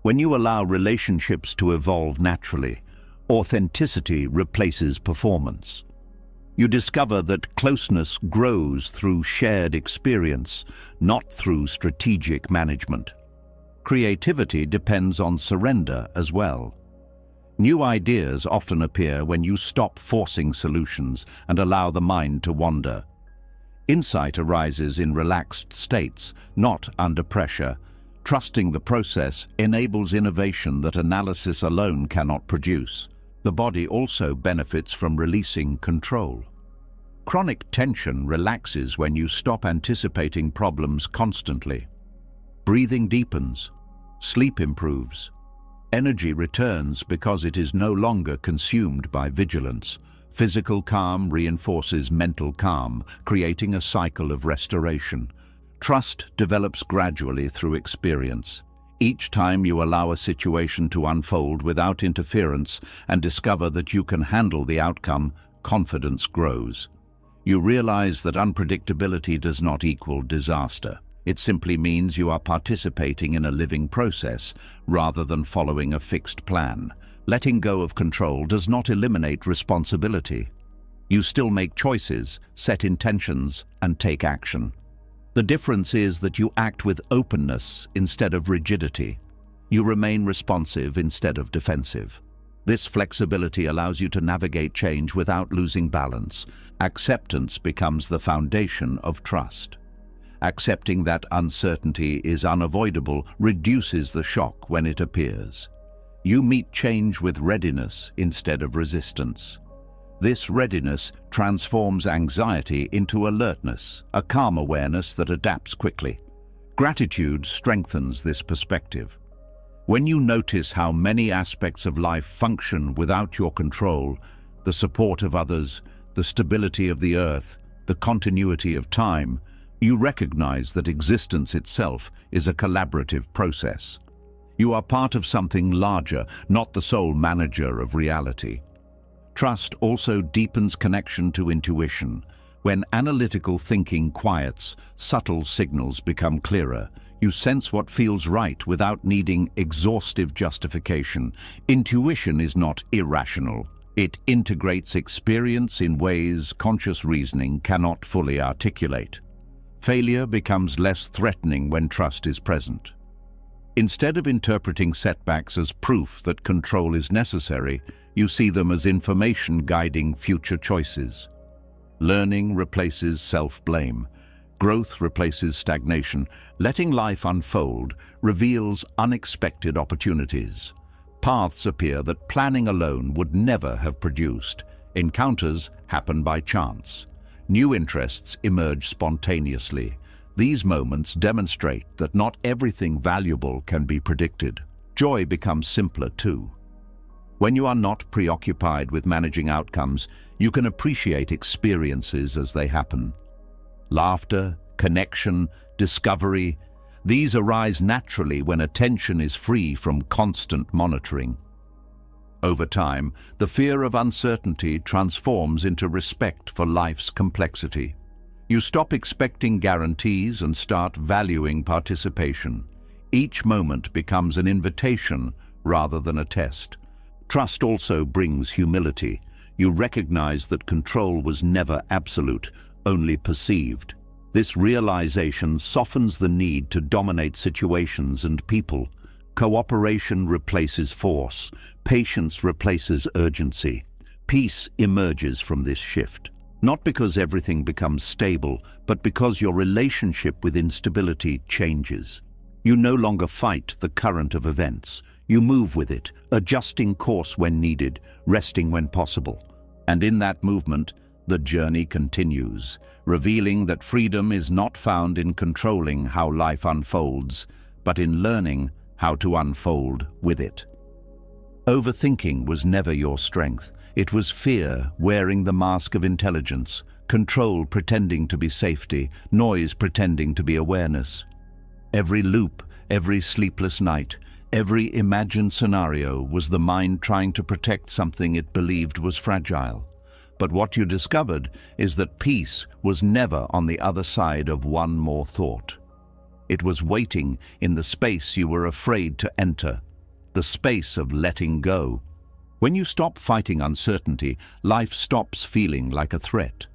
When you allow relationships to evolve naturally, authenticity replaces performance. You discover that closeness grows through shared experience, not through strategic management. Creativity depends on surrender as well. New ideas often appear when you stop forcing solutions and allow the mind to wander. Insight arises in relaxed states, not under pressure. Trusting the process enables innovation that analysis alone cannot produce. The body also benefits from releasing control. Chronic tension relaxes when you stop anticipating problems constantly. Breathing deepens. Sleep improves. Energy returns because it is no longer consumed by vigilance. Physical calm reinforces mental calm, creating a cycle of restoration. Trust develops gradually through experience. Each time you allow a situation to unfold without interference and discover that you can handle the outcome, confidence grows. You realize that unpredictability does not equal disaster. It simply means you are participating in a living process rather than following a fixed plan. Letting go of control does not eliminate responsibility. You still make choices, set intentions, and take action. The difference is that you act with openness instead of rigidity. You remain responsive instead of defensive. This flexibility allows you to navigate change without losing balance. Acceptance becomes the foundation of trust. Accepting that uncertainty is unavoidable reduces the shock when it appears. You meet change with readiness instead of resistance. This readiness transforms anxiety into alertness, a calm awareness that adapts quickly. Gratitude strengthens this perspective. When you notice how many aspects of life function without your control, the support of others, the stability of the earth, the continuity of time, you recognize that existence itself is a collaborative process. You are part of something larger, not the sole manager of reality. Trust also deepens connection to intuition. When analytical thinking quiets, subtle signals become clearer. You sense what feels right without needing exhaustive justification. Intuition is not irrational. It integrates experience in ways conscious reasoning cannot fully articulate. Failure becomes less threatening when trust is present. Instead of interpreting setbacks as proof that control is necessary, you see them as information guiding future choices. Learning replaces self-blame. Growth replaces stagnation. Letting life unfold reveals unexpected opportunities. Paths appear that planning alone would never have produced. Encounters happen by chance. New interests emerge spontaneously. These moments demonstrate that not everything valuable can be predicted. Joy becomes simpler too. When you are not preoccupied with managing outcomes, you can appreciate experiences as they happen. Laughter, connection, discovery, these arise naturally when attention is free from constant monitoring. Over time, the fear of uncertainty transforms into respect for life's complexity. You stop expecting guarantees and start valuing participation. Each moment becomes an invitation rather than a test. Trust also brings humility. You recognize that control was never absolute, only perceived. This realization softens the need to dominate situations and people. Cooperation replaces force. Patience replaces urgency. Peace emerges from this shift. Not because everything becomes stable, but because your relationship with instability changes. You no longer fight the current of events. You move with it, adjusting course when needed, resting when possible. And in that movement, the journey continues, revealing that freedom is not found in controlling how life unfolds, but in learning how to unfold with it. Overthinking was never your strength. It was fear wearing the mask of intelligence, control pretending to be safety, noise pretending to be awareness. Every loop, every sleepless night, every imagined scenario was the mind trying to protect something it believed was fragile. But what you discovered is that peace was never on the other side of one more thought. It was waiting in the space you were afraid to enter, the space of letting go. When you stop fighting uncertainty, life stops feeling like a threat.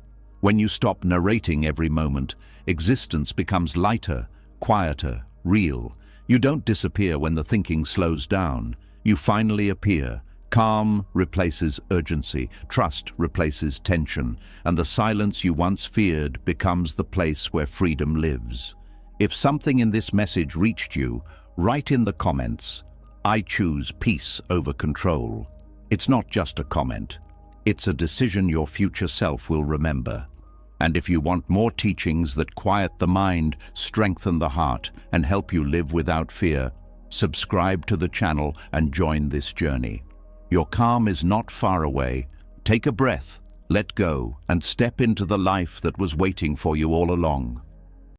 When you stop narrating every moment, existence becomes lighter, quieter, real. You don't disappear when the thinking slows down. You finally appear. Calm replaces urgency, trust replaces tension, and the silence you once feared becomes the place where freedom lives. If something in this message reached you, write in the comments, "I choose peace over control." It's not just a comment. It's a decision your future self will remember. And if you want more teachings that quiet the mind, strengthen the heart, and help you live without fear, subscribe to the channel and join this journey. Your calm is not far away. Take a breath, let go, and step into the life that was waiting for you all along.